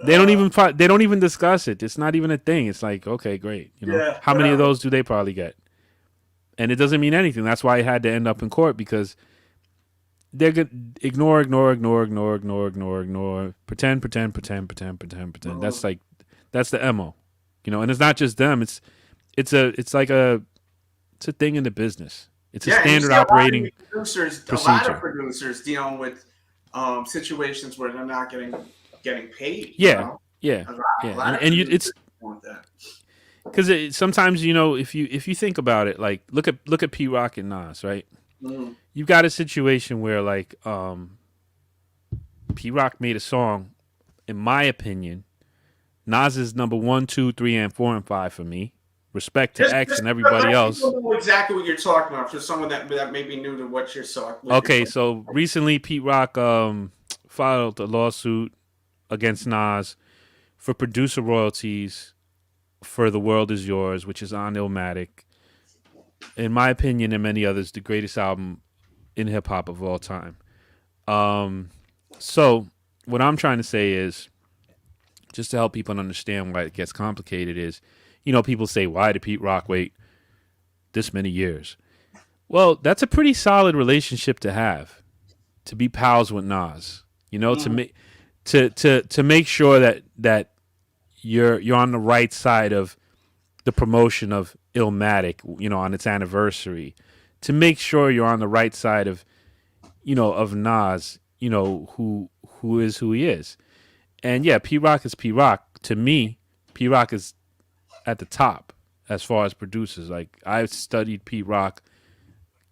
Speaker 7: They don't even discuss it. It's not even a thing. It's like, okay, great. How many of those do they probably get? And it doesn't mean anything. That's why it had to end up in court, because they're gonna ignore, pretend. That's the MO, and it's not just them. It's a thing in the business. It's a standard operating procedure.
Speaker 2: A lot of producers dealing with situations where they're not getting paid.
Speaker 7: Yeah. And because sometimes, you know, if you think about it, like look at P Rock and Nas, right? You've got a situation where like P Rock made a song, in my opinion, Nas is number 1, 2, 3, and 4 and 5 for me. Respect to X and everybody else.
Speaker 2: I don't know exactly what you're talking about for someone that may be new to what you're talking.
Speaker 7: Okay, so recently Pete Rock filed a lawsuit against Nas for producer royalties for The World Is Yours, which is on Illmatic. In my opinion and many others, the greatest album in hip hop of all time. So what I'm trying to say is, just to help people understand why it gets complicated, is, you know, people say, why did Pete Rock wait this many years? Well, that's a pretty solid relationship to have, to be pals with Nas. You know, to make sure that you're on the right side of the promotion of Illmatic, you know, on its anniversary. To make sure you're on the right side of, you know, of Nas, you know, who is who he is. And yeah, P Rock is P Rock. To me, P Rock is at the top as far as producers. Like, I've studied P Rock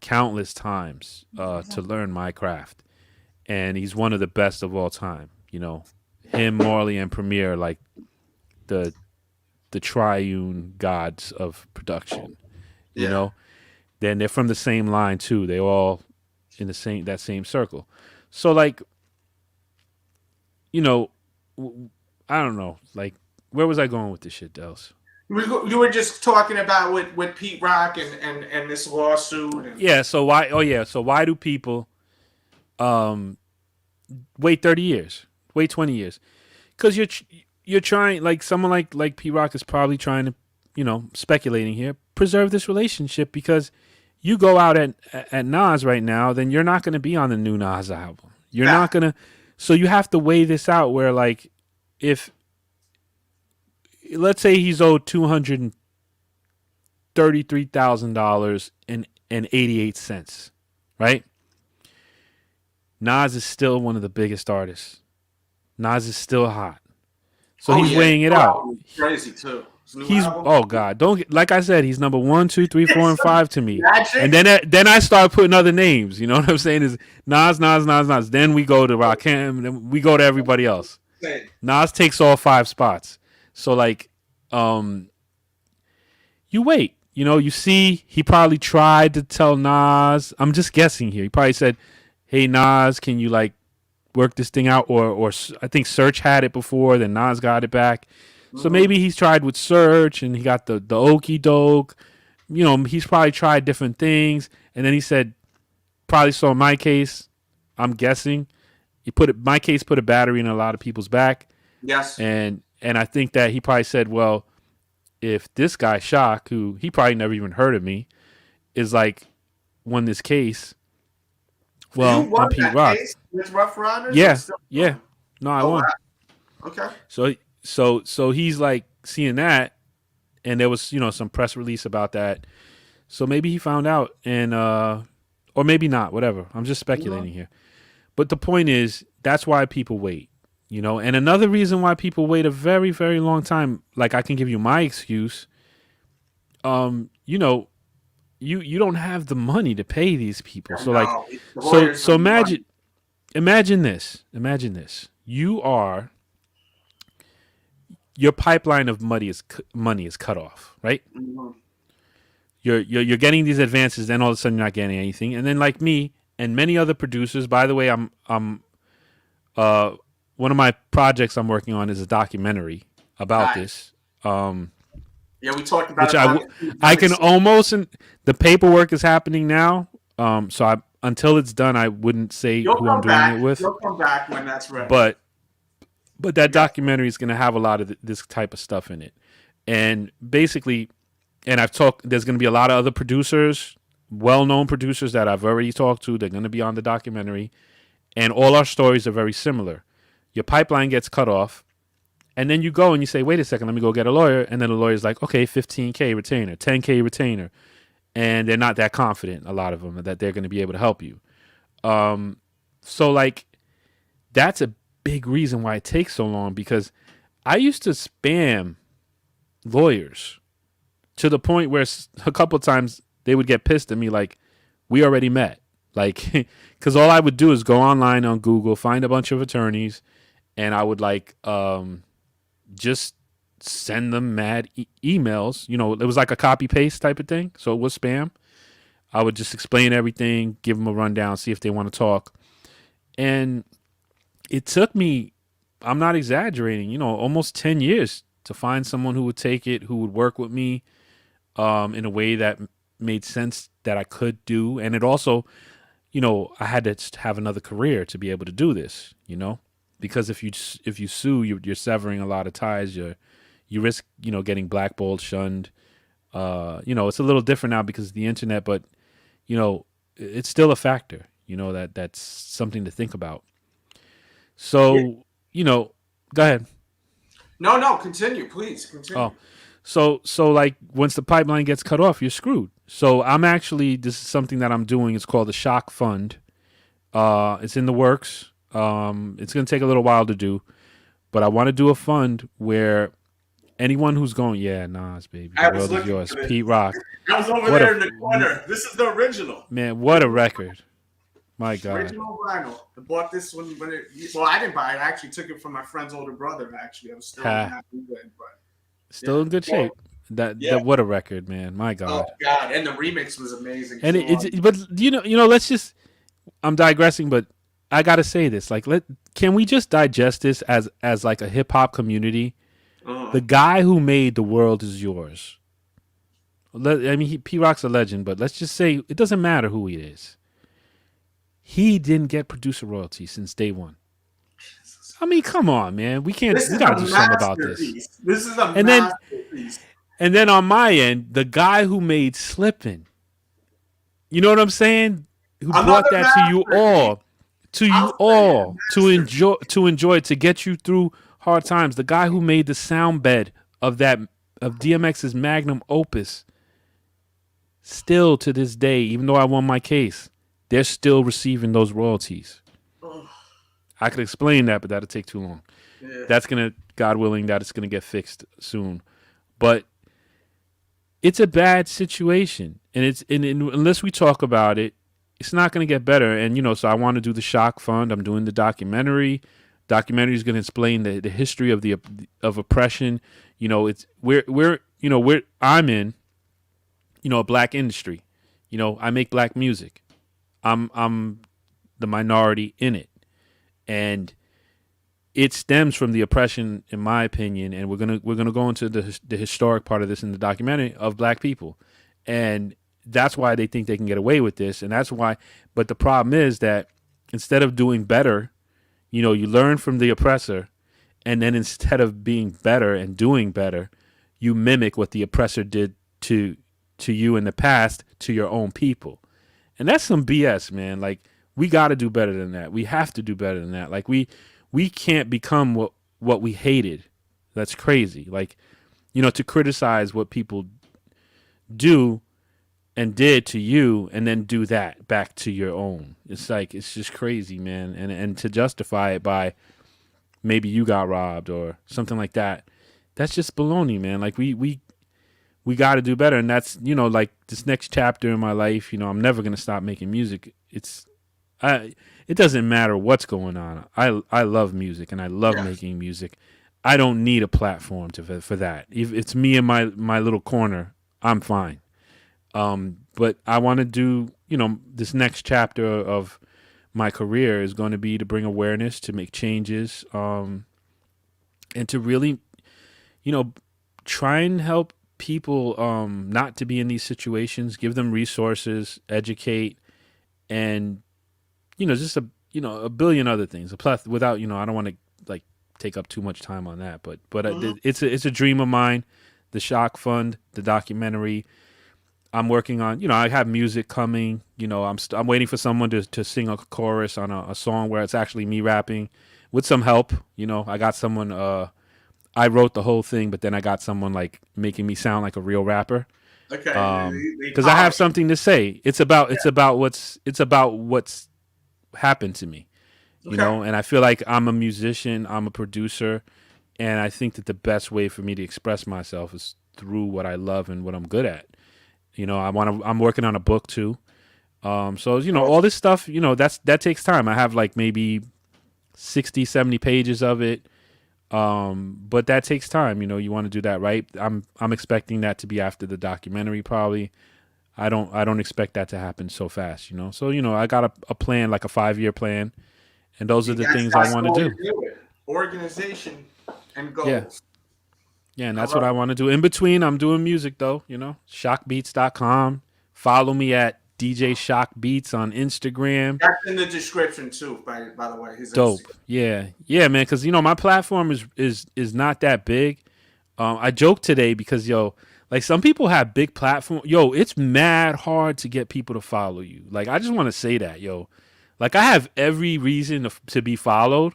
Speaker 7: countless times to learn my craft, and he's one of the best of all time. You know, him, Marley, and Premier, like the triune gods of production. You know, then they're from the same line too. They all in that same circle. So like, you know, I don't know, like, where was I going with this shit, Delz?
Speaker 2: You were just talking about with Pete Rock and this lawsuit.
Speaker 7: Yeah. So why? Oh yeah. So why do people wait 30 years, wait 20 years? Because you're trying, like someone like Pete Rock is probably trying to, you know, speculating here, preserve this relationship, because you go out at Nas right now, then you're not going to be on the new Nas album. You're not going to. So you have to weigh this out where, like, if, let's say he's owed $233,000.88, right? Nas is still one of the biggest artists. Nas is still hot. So he's weighing it out.
Speaker 2: Crazy too.
Speaker 7: Oh God, don't get, like I said, he's number 1, 2, 3, 4, and 5 to me. And then I start putting other names. You know what I'm saying? Is Nas. Then we go to Rakim. Then we go to everybody else. Nas takes all 5 spots. So like, you wait. You know, you see, he probably tried to tell Nas. I'm just guessing here. He probably said, "Hey Nas, can you like work this thing out?" Or I think Search had it before. Then Nas got it back. So maybe he's tried with Search and he got the okey doke. You know, he's probably tried different things. And then he said, probably saw my case. I'm guessing my case put a battery in a lot of people's back.
Speaker 2: Yes.
Speaker 7: And I think that he probably said, well, if this guy Shok, who he probably never even heard of me, is like won this case. Well, I'm Pete Rock.
Speaker 2: With Ruff Ryders?
Speaker 7: Yeah. No, I won.
Speaker 2: Wow. Okay.
Speaker 7: So he's like seeing that, and there was, you know, some press release about that. So maybe he found out, and or maybe not, whatever. I'm just speculating here. But the point is, that's why people wait, you know. And another reason why people wait a very, very long time, like I can give you my excuse. You know, you don't have the money to pay these people. So like, so imagine this. Your pipeline of money is cut off, right? Mm-hmm. You're getting these advances, then all of a sudden you're not getting anything, and then like me and many other producers. By the way, I'm one of my projects I'm working on is a documentary about this.
Speaker 2: Yeah, we talked about
Speaker 7: which I can almost, and the paperwork is happening now. So until it's done, I wouldn't say who I'm doing it with.
Speaker 2: You'll come back when that's ready.
Speaker 7: But that documentary is going to have a lot of this type of stuff in it. And basically, and there's going to be a lot of other producers, well-known producers that I've already talked to. They're going to be on the documentary. And all our stories are very similar. Your pipeline gets cut off. And then you go and you say, wait a second, let me go get a lawyer. And then the lawyer's like, okay, $15K retainer, $10K retainer. And they're not that confident, a lot of them, that they're going to be able to help you. So, like, that's a big reason why it takes so long, because I used to spam lawyers to the point where a couple of times they would get pissed at me, like, we already met. Like, because all I would do is go online on Google, find a bunch of attorneys, and I would like just send them mad emails. You know, it was like a copy paste type of thing. So it was spam. I would just explain everything, give them a rundown, see if they want to talk. And it took me, I'm not exaggerating, you know, almost 10 years to find someone who would take it, who would work with me in a way that made sense that I could do. And it also, you know, I had to have another career to be able to do this, you know, because if you sue, you're severing a lot of ties. You risk, you know, getting blackballed, shunned. You know, it's a little different now because of the internet, but you know, it's still a factor. You know, that's something to think about. So, you know, go ahead.
Speaker 2: No, continue, please continue.
Speaker 7: Oh, so like once the pipeline gets cut off, you're screwed. So this is something that I'm doing. It's called the Shok Fund. It's in the works. It's going to take a little while to do, but I want to do a fund where anyone who's going, yeah, Nas, baby, the world is yours. Pete Rock.
Speaker 2: I was over there in the corner. This is the original.
Speaker 7: Man, what a record. My God.
Speaker 2: Original vinyl. I bought this one well, I didn't buy it. I actually took it from my friend's older brother, actually. I was still not good, but
Speaker 7: still in good shape. That what a record, man. My God.
Speaker 2: Oh God. And the remix was amazing.
Speaker 7: And but you know, let's just, I'm digressing, but I gotta say this. Like, can we just digest this as like a hip hop community? The guy who made The World Is Yours. I mean, P Rock's a legend, but let's just say it doesn't matter who he is. He didn't get producer royalties since day one. I mean, come on, man. We gotta do something about this.
Speaker 2: This is a masterpiece.
Speaker 7: And then on my end, the guy who made Slippin', you know what I'm saying? Who brought that to you all, to enjoy, to get you through hard times. The guy who made the sound bed of DMX's magnum opus, still to this day, even though I won my case, they're still receiving those royalties. I could explain that, but that'll take too long. Yeah. That's gonna, God willing, that it's gonna get fixed soon. But it's a bad situation, and unless we talk about it, it's not gonna get better. And you know, so I want to do the Shok Fund. I'm doing the documentary. Documentary is gonna explain the history of oppression. You know, I'm in, you know, a black industry. You know, I make black music. I'm the minority in it. And it stems from the oppression, in my opinion, and we're gonna go into the historic part of this in the documentary of black people, and that's why they think they can get away with this, and that's why. But the problem is that instead of doing better, you know, you learn from the oppressor, and then instead of being better and doing better, you mimic what the oppressor did to you in the past to your own people, and that's some BS, man. Like, we got to do better than that. We have to do better than that. Like, we can't become what we hated. That's crazy. Like, you know, to criticize what people do and did to you and then do that back to your own. It's like, it's just crazy, man. And to justify it by maybe you got robbed or something like that, that's just baloney, man. Like, we got to do better. And that's, you know, like this next chapter in my life, you know, I'm never going to stop making music. It doesn't matter what's going on. I love music and I love making music. I don't need a platform for that. If it's me in my little corner, I'm fine. But I want to do, you know, this next chapter of my career is going to be to bring awareness, to make changes, and to really, you know, try and help people not to be in these situations, give them resources, educate, and you know, just a billion other things. Plus, without, you know, I don't want to like take up too much time on that, but it's a dream of mine. The Shok Fund, the documentary. I'm working on, you know, I have music coming. You know, I'm waiting for someone to sing a chorus on a song where it's actually me rapping with some help. You know, I got someone. I wrote the whole thing, but then I got someone like making me sound like a real rapper.
Speaker 2: Okay.
Speaker 7: Because I have something to say. It's about what's happened to me, you know, and I feel like I'm a musician, I'm a producer, and I think that the best way for me to express myself is through what I love and what I'm good at. You know, I'm working on a book too. So, you know, all this stuff, you know, that takes time. I have like maybe 60, 70 pages of it. But that takes time. You know, you want to do that, right? I'm expecting that to be after the documentary, probably. I don't expect that to happen so fast, you know? So, you know, I got a plan, like a 5-year plan, and those are the things I want to do.
Speaker 2: Organization and goals.
Speaker 7: Yeah. Yeah, and that's what I want to do. In between, I'm doing music, though, you know, shokbeats.com. Follow me at DJ Shok Beats on Instagram.
Speaker 2: That's in the description, too, by the way. His
Speaker 7: Dope.
Speaker 2: Instagram.
Speaker 7: Yeah. Yeah, man, because, you know, my platform is not that big. I joked today because, yo, like some people have big platforms. Yo, it's mad hard to get people to follow you. Like, I just want to say that, yo. Like, I have every reason to be followed.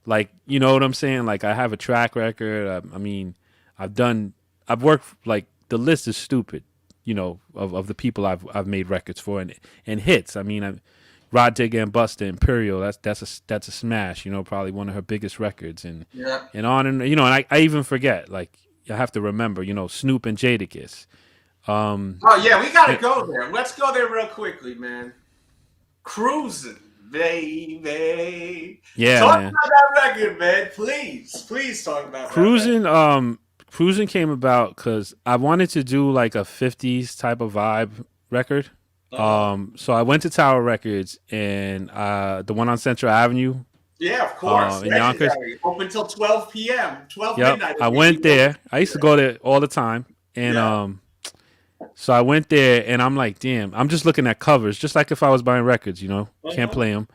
Speaker 7: Like, you know what I'm saying? Like, I have a track record. I mean, I've worked, like, the list is stupid, you know, of the people I've made records for and hits. I mean, Rod Digger and Busta Imperial, that's a smash, you know, probably one of her biggest records. And on and, you know, and I even forget, like, I have to remember, you know, Snoop and Jadakiss.
Speaker 2: Oh, yeah, we got to go there. Let's go there real quickly, man. Cruising, baby.
Speaker 7: Yeah,
Speaker 2: talk
Speaker 7: man.
Speaker 2: about that record, man. Please talk about
Speaker 7: Cruising.
Speaker 2: That
Speaker 7: Cruising came about because I wanted to do like a 50s type of vibe record. So I went to Tower Records and the one on Central Avenue.
Speaker 2: Yeah, of course.
Speaker 7: In Yonkers.
Speaker 2: Open until 12 p.m. 12
Speaker 7: Yep.
Speaker 2: midnight.
Speaker 7: I went there. I used to go there all the time. And so I went there and I'm like, damn, I'm just looking at covers, just like if I was buying records, you know, can't play them.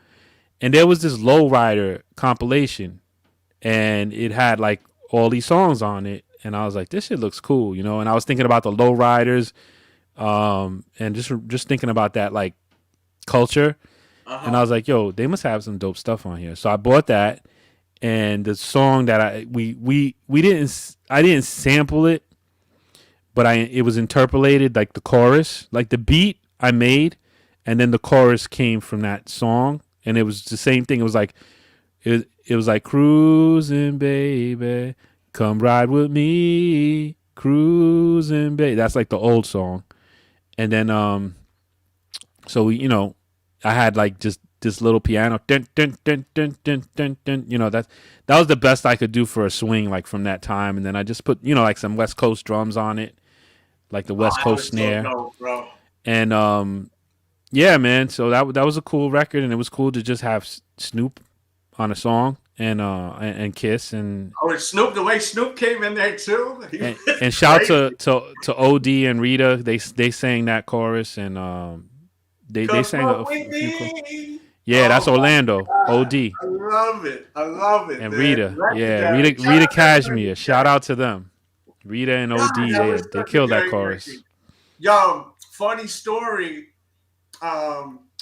Speaker 7: And there was this Lowrider compilation and it had like all these songs on it. And I was like, this shit looks cool, you know. And I was thinking about the Lowriders, and just thinking about that like culture. And I was like, yo, they must have some dope stuff on here. So I bought that, and the song that I didn't sample it, but it was interpolated, like the chorus, like the beat I made, and then the chorus came from that song, and it was the same thing. It was like it was like cruising, baby. Come ride with me, cruising, baby. That's like the old song. And then, so we, you know, I had like just this little piano, dun, dun, dun, dun, dun, dun, dun, you know, that was the best I could do for a swing, like from that time. And then I just put, you know, like some West Coast drums on it, like the West Coast snare.
Speaker 2: So dope, bro.
Speaker 7: And yeah, man. So that was a cool record, and it was cool to just have Snoop on a song. And Kiss and
Speaker 2: Snoop, the way Snoop came in there too,
Speaker 7: and shout to OD and Rita. They sang that chorus and they sang a few. Yeah, that's Orlando. OD.
Speaker 2: I love it.
Speaker 7: And
Speaker 2: man.
Speaker 7: Rita, yeah, Rita Cashmere. Shout out to them. Rita and OD, they killed that chorus.
Speaker 2: Record. Yo, funny story.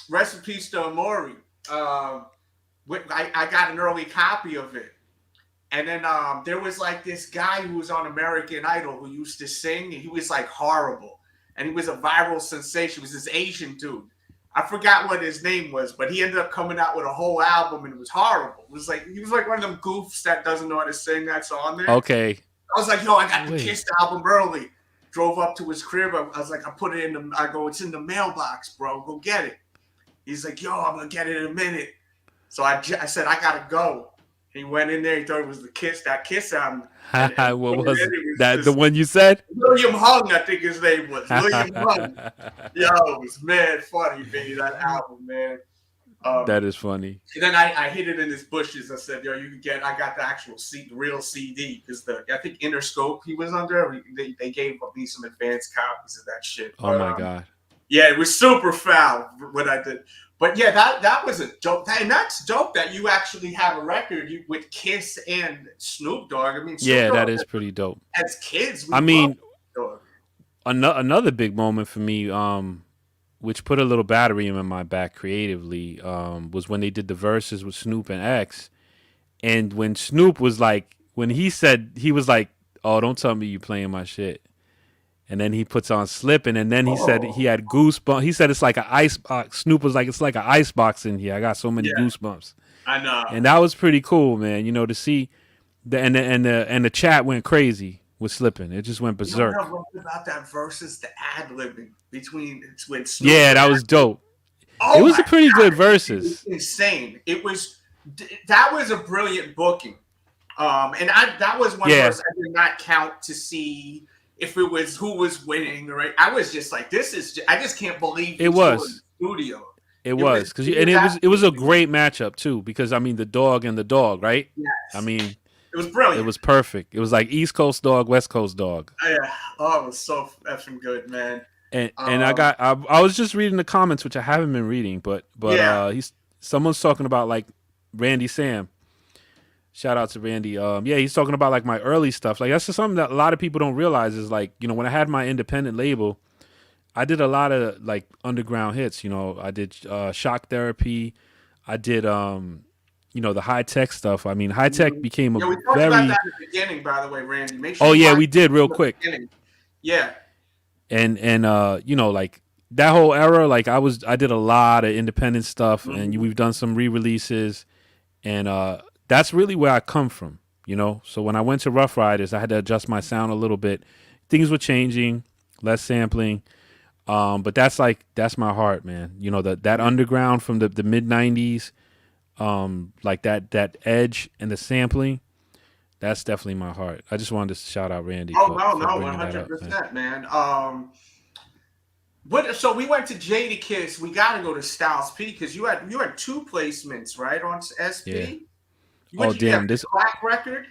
Speaker 2: Rest in peace to Amori. I got an early copy of it. And then there was like this guy who was on American Idol who used to sing. And he was like horrible. And he was a viral sensation. He was this Asian dude. I forgot what his name was, but he ended up coming out with a whole album and it was horrible. It was like he was like one of them goofs that doesn't know how to sing that's on there.
Speaker 7: Okay.
Speaker 2: I was like, yo, I got the Kiss album early. Drove up to his crib. I was like, I put it in it's in the mailbox, bro. Go get it. He's like, yo, I'm gonna get it in a minute. So I said, I gotta go. He went in there. He thought it was that Kiss album.
Speaker 7: What was it? That the one you said?
Speaker 2: William Hung, I think his name was. William Hung. Yo, it was mad funny, baby, that album, man.
Speaker 7: That is funny.
Speaker 2: And then I hid it in his bushes. I said, yo, you can I got the actual real CD because I think Interscope he was under. They gave me some advanced copies of that shit.
Speaker 7: Oh my God.
Speaker 2: Yeah, it was super foul what I did. But yeah, that was a dope. And that's dope that you actually have a record with Kiss and Snoop Dogg. I mean,
Speaker 7: yeah, that is pretty dope.
Speaker 2: As kids,
Speaker 7: I mean, another big moment for me, which put a little battery in my back creatively, was when they did the verses with Snoop and X. And when Snoop was like, when he said, he was like, oh, don't tell me you playing my shit. And then he puts on Slippin', and then he said he had goosebumps. He said it's like an ice box. Snoop was like, it's like an ice box in here. I got so many goosebumps.
Speaker 2: I know.
Speaker 7: And that was pretty cool, man. You know, to see and the chat went crazy was slipping. It just went berserk.
Speaker 2: What I loved about that versus the ad-libbing between with Snoop.
Speaker 7: Yeah, that was dope.
Speaker 2: Oh,
Speaker 7: it was a pretty good
Speaker 2: It
Speaker 7: versus.
Speaker 2: was insane. That was a brilliant booking. And that was one verse I did not count to see if it was who was winning, right? I was just like, I just can't believe
Speaker 7: it was
Speaker 2: in the studio.
Speaker 7: It was because it was a great matchup too, because I mean the dog and the dog, right?
Speaker 2: Yes.
Speaker 7: I mean
Speaker 2: it was brilliant.
Speaker 7: It was perfect. It was like East Coast dog, West Coast dog.
Speaker 2: Yeah. Oh, it was so effing good, man.
Speaker 7: And I was just reading the comments, which I haven't been reading, but someone's talking about like Randy Sam. Shout out to Randy. He's talking about like my early stuff. Like that's just something that a lot of people don't realize is like, you know, when I had my independent label, I did a lot of like underground hits. You know, I did Shock Therapy. I did the high tech stuff. I mean, high tech became
Speaker 2: we talked about that at the beginning, by the way, Randy. Make sure
Speaker 7: we did real quick.
Speaker 2: Yeah.
Speaker 7: And like that whole era, like I did a lot of independent stuff, and we've done some re-releases, and that's really where I come from, you know. So when I went to Ruff Ryders, I had to adjust my sound a little bit. Things were changing, less sampling, but that's my heart, man. You know, that underground from the mid '90s, like that edge and the sampling. That's definitely my heart. I just wanted to shout out Randy.
Speaker 2: Oh, no, 100%, man. So we went to Jadakiss. We got to go to Styles P because you had 2 placements, right, on SP?
Speaker 7: Yeah. Damn, this
Speaker 2: black record.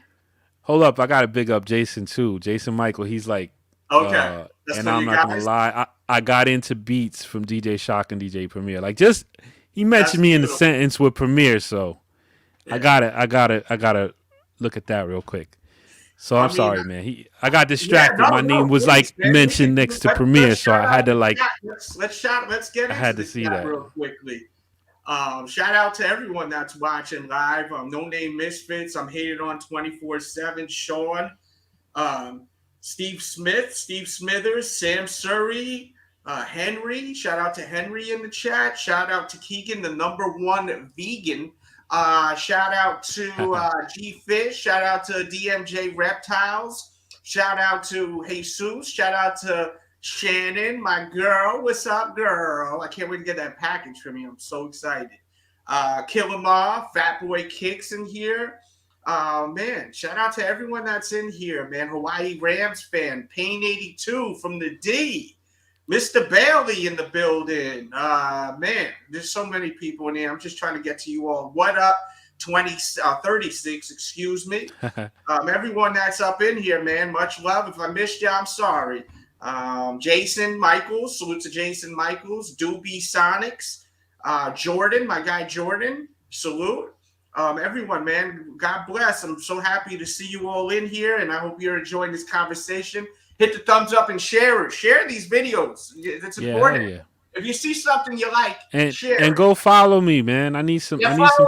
Speaker 7: Hold up, I got to big up Jason too. Jason Michael, he's like,
Speaker 2: okay.
Speaker 7: And I'm not gonna lie, I got into beats from DJ Shok and DJ Premier. Like, just he mentioned me in the sentence with Premier, so yeah. I gotta look at that real quick. So I'm sorry, man. I got distracted. My name was mentioned next to Premier, so I had to like.
Speaker 2: Let's get into
Speaker 7: I had to see that
Speaker 2: real quickly. Shout out to everyone that's watching live. No Name Misfits. I'm hated on 24/7. Sean, Steve Smithers, Sam Surrey, Henry. Shout out to Henry in the chat. Shout out to Keegan, the #1 vegan. Shout out to G Fish. Shout out to DMJ Reptiles. Shout out to Jesus. Shout out to Shannon, my girl. What's up, girl? I can't wait to get that package from you. I'm so excited. Killer Ma, Fat Boy Kicks in here. Man, shout out to everyone that's in here, man. Hawaii Rams fan, Pain 82 from the D. Mr. Bailey in the building. Man, there's so many people in here. I'm just trying to get to you all. What up? 36, excuse me. Everyone that's up in here, man, much love. If I missed you, I'm sorry. Jason Michaels, salute to Jason Michaels. Doobie Sonics. Jordan, my guy Jordan, salute. Everyone, man, God bless. I'm so happy to see you all in here, and I hope you're enjoying this conversation. Hit the thumbs up and share it. Share these videos. It's important. Yeah. If you see something you like, share.
Speaker 7: And go follow me, man. I need some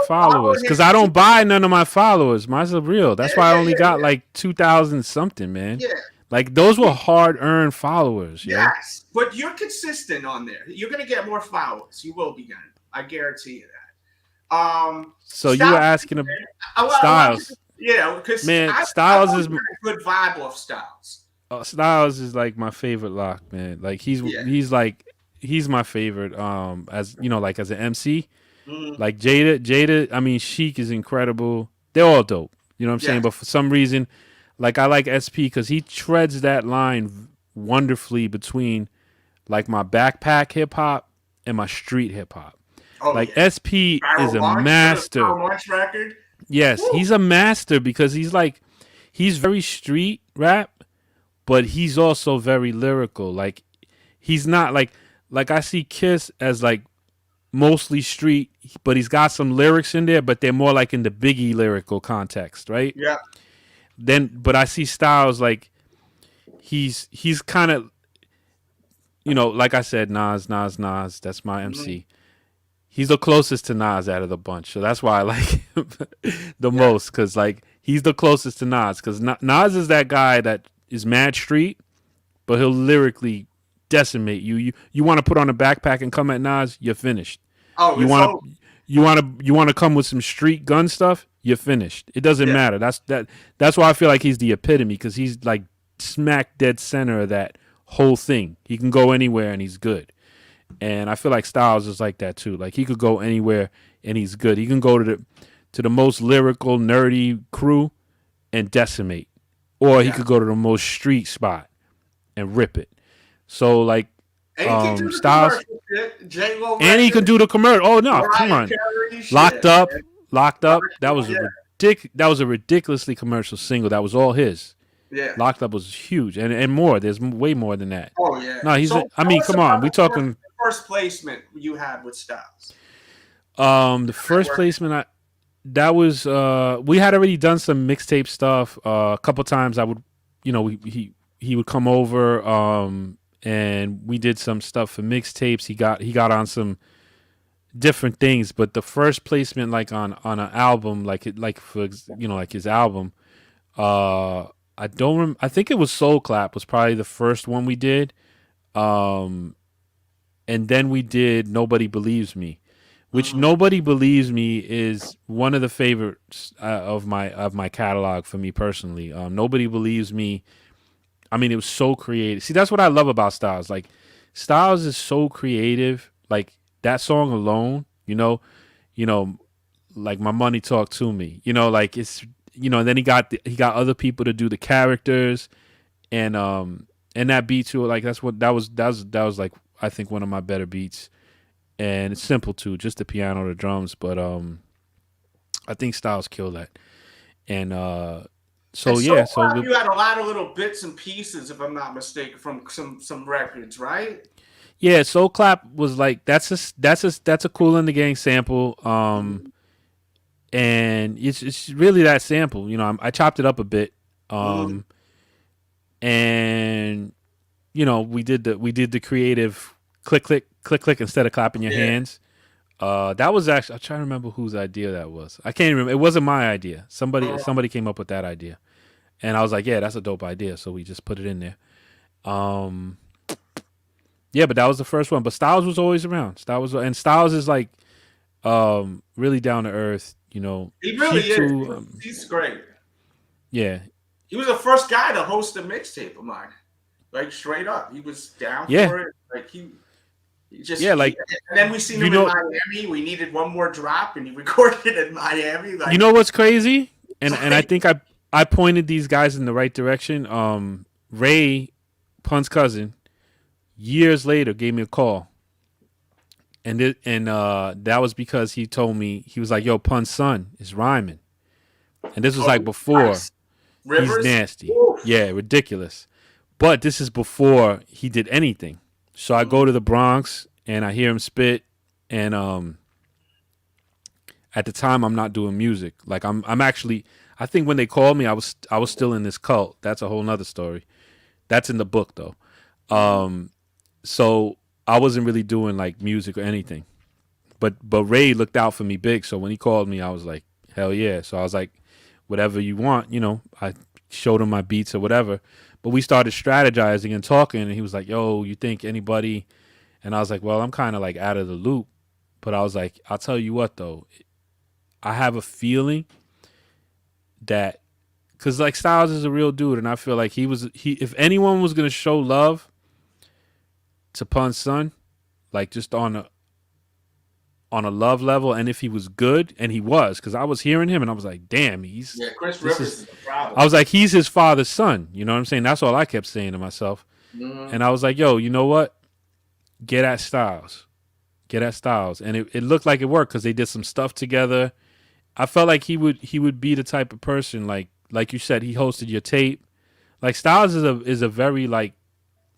Speaker 7: followers because I don't buy none of my followers. Mine's real. That's why I only got like 2,000 something, man.
Speaker 2: Yeah.
Speaker 7: Like those were hard-earned followers.
Speaker 2: Yes, but you're consistent on there. You're gonna get more followers. You will be getting. I guarantee you that.
Speaker 7: So you were asking about Styles.
Speaker 2: Yeah, because
Speaker 7: Styles is
Speaker 2: a good vibe off Styles.
Speaker 7: Styles is like my favorite lock, man. Like he's my favorite. As you know, like as an MC, like Jada. I mean, Sheik is incredible. They're all dope. You know what I'm saying? But for some reason, like I like SP because he treads that line wonderfully between like my backpack hip hop and my street hip hop. Oh, like SP is a master.
Speaker 2: Record.
Speaker 7: Yes, woo. He's a master because he's very street rap, but he's also very lyrical. Like he's not like I see Kiss as like mostly street, but he's got some lyrics in there, but they're more like in the Biggie lyrical context, right?
Speaker 2: Yeah.
Speaker 7: But I see Styles like he's kind of, you know, like I said, Nas. That's my MC. He's the closest to Nas out of the bunch, so that's why I like him the most. Because like he's the closest to Nas. Because Nas is that guy that is mad street, but he'll lyrically decimate you. You want to put on a backpack and come at Nas, you're finished.
Speaker 2: Oh,
Speaker 7: you want to come with some street gun stuff, you're finished. It doesn't matter. That's why I feel like he's the epitome because he's like smack dead center of that whole thing. He can go anywhere and he's good. And I feel like Styles is like that too. Like he could go anywhere and he's good. He can go to the most lyrical, nerdy crew and decimate. Or he could go to the most street spot and rip it. So like Styles, and he can do the commercial. Oh no, come on! Locked up. That was a ridiculously commercial single. That was all his.
Speaker 2: Yeah,
Speaker 7: Locked Up was huge, and more. There's way more than that.
Speaker 2: Oh yeah.
Speaker 7: No, come on. We talking
Speaker 2: first placement you had with Styles.
Speaker 7: The first placement that was we had already done some mixtape stuff. A couple times I would, he would come over. And we did some stuff for mixtapes. He got on some different things, but the first placement, like on an album, like his album, I think it was Soul Clap was probably the first one we did, and then we did Nobody Believes Me, which Nobody Believes Me is one of the favorites of my catalog for me personally. Nobody Believes Me. I mean, it was so creative. See, that's what I love about Styles. Like, Styles is so creative. Like, that song alone, like My Money Talk to Me. Like it's, and then he got other people to do the characters, and that beat too. Like that was like I think one of my better beats, and it's simple too, just the piano, the drums. But I think Styles killed that, and So you had
Speaker 2: a lot of little bits and pieces, if I'm not mistaken, from some records, right?
Speaker 7: Yeah, Soul Clap was like that's a Kool and the Gang sample, and it's really that sample. I chopped it up a bit, and we did the creative click click click click instead of clapping your hands. That was actually, I'm trying to remember whose idea that was. I can't remember. It wasn't my idea. Somebody came up with that idea. And I was like, yeah, that's a dope idea. So we just put it in there. Yeah, but that was the first one. But Styles was always around. Styles is like really down to earth,
Speaker 2: He really is. He's great.
Speaker 7: Yeah.
Speaker 2: He was the first guy to host a mixtape of mine. Like straight up. He was down for it. Like he just, and then we seen him in Miami. We needed one more drop, and he recorded it in Miami. Like,
Speaker 7: you know what's crazy? And I think I pointed these guys in the right direction. Ray, Pun's cousin, years later gave me a call, and that was because he told me, he was like, "Yo, Pun's son is rhyming," and this was like before.
Speaker 2: Nice. Rivers?
Speaker 7: He's nasty.
Speaker 2: Oof.
Speaker 7: Yeah, ridiculous. But this is before he did anything. So I go to the Bronx and I hear him spit, and at the time I'm not doing music. Like I'm actually, I think when they called me, I was still in this cult. That's a whole nother story. That's in the book though. So I wasn't really doing like music or anything. But Ray looked out for me big. So when he called me, I was like, hell yeah. So I was like, whatever you want, I showed him my beats or whatever. But we started strategizing and talking, and he was like, yo, you think anybody? And I was like, well, I'm kind of like out of the loop. But I was like, I'll tell you what, though. I have a feeling that, because like Styles is a real dude, and I feel like if anyone was going to show love to Pun's son, like just on a love level, and if he was good, and he was, because I was hearing him and I was like, damn,
Speaker 2: Chris Rivers is the problem.
Speaker 7: I was like, he's his father's son. You know what I'm saying? That's all I kept saying to myself. Mm-hmm. And I was like, yo, you know what? Get at Styles. And it looked like it worked because they did some stuff together. I felt like he would be the type of person, like you said, he hosted your tape. Like Styles is a very, like,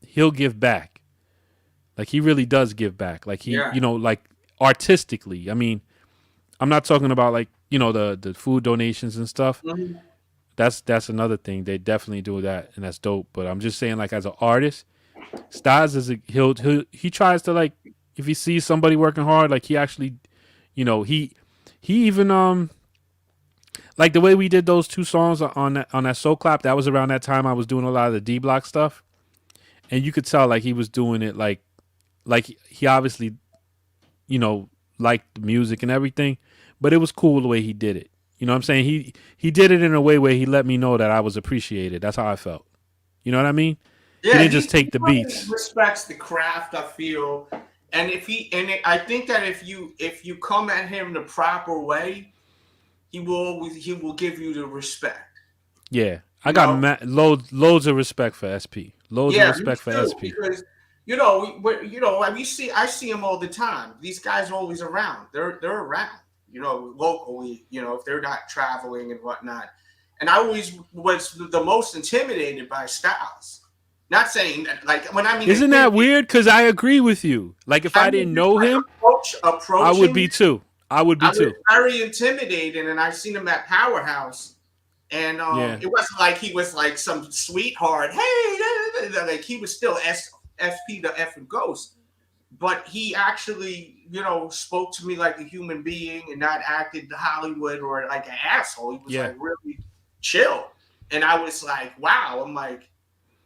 Speaker 7: he'll give back. Like he really does give back. Like like artistically. I mean, I'm not talking about like, the food donations and stuff. Mm-hmm. That's another thing. They definitely do that, and that's dope. But I'm just saying, like, as an artist, Styles he tries to, like, if he sees somebody working hard, like he actually, he even like the way we did those two songs on that Soul Clap, that was around that time I was doing a lot of the D Block stuff, and you could tell like he was doing it like he obviously, liked the music and everything, but it was cool the way he did it. You know what I'm saying? He did it in a way where he let me know that I was appreciated. That's how I felt. You know what I mean?
Speaker 2: Yeah,
Speaker 7: he didn't just take the
Speaker 2: really
Speaker 7: beats.
Speaker 2: Respects the craft, I feel, and I think that if you come at him the proper way, he will give you the respect.
Speaker 7: Yeah, I got loads of respect for SP. Loads of respect for SP.
Speaker 2: Because I see them all the time. These guys are always around. They're around. Locally. If they're not traveling and whatnot. And I always was the most intimidated by Styles. Not saying that, like, when I mean,
Speaker 7: isn't that weird? Because I agree with you. Like, if I didn't know him, I would be too. I would be too.
Speaker 2: Very intimidated, and I seen him at Powerhouse, and it wasn't like he was like some sweetheart. Hey, like he was still SP the effing ghost, but he actually, spoke to me like a human being and not acted Hollywood or like an asshole. He was like really chill, and I was like, wow. I'm like,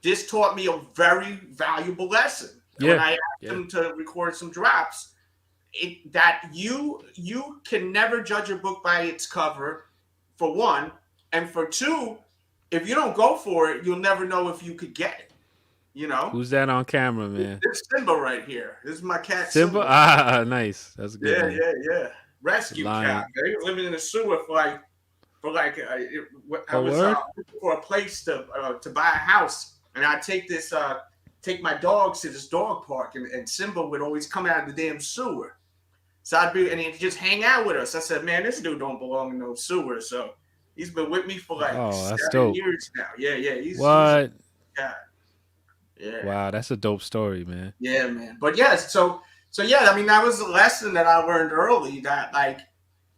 Speaker 2: this taught me a very valuable lesson. When I asked him to record some drops, that you can never judge a book by its cover, for one, and for two, if you don't go for it, you'll never know if you could get it.
Speaker 7: Who's that on camera, man?
Speaker 2: This is Simba right here. This is my cat.
Speaker 7: Simba. Ah, nice. That's good.
Speaker 2: Yeah. Rescue cat. He was living in the sewer I was looking for a place to buy a house. And I take my dogs to this dog park, and Simba would always come out of the damn sewer. So and he'd just hang out with us. I said, man, this dude don't belong in no sewer. So he's been with me for like 7 years now. Yeah. He's yeah.
Speaker 7: Wow, that's a dope story, man.
Speaker 2: Yeah, man. But so I mean, that was a lesson that I learned early, that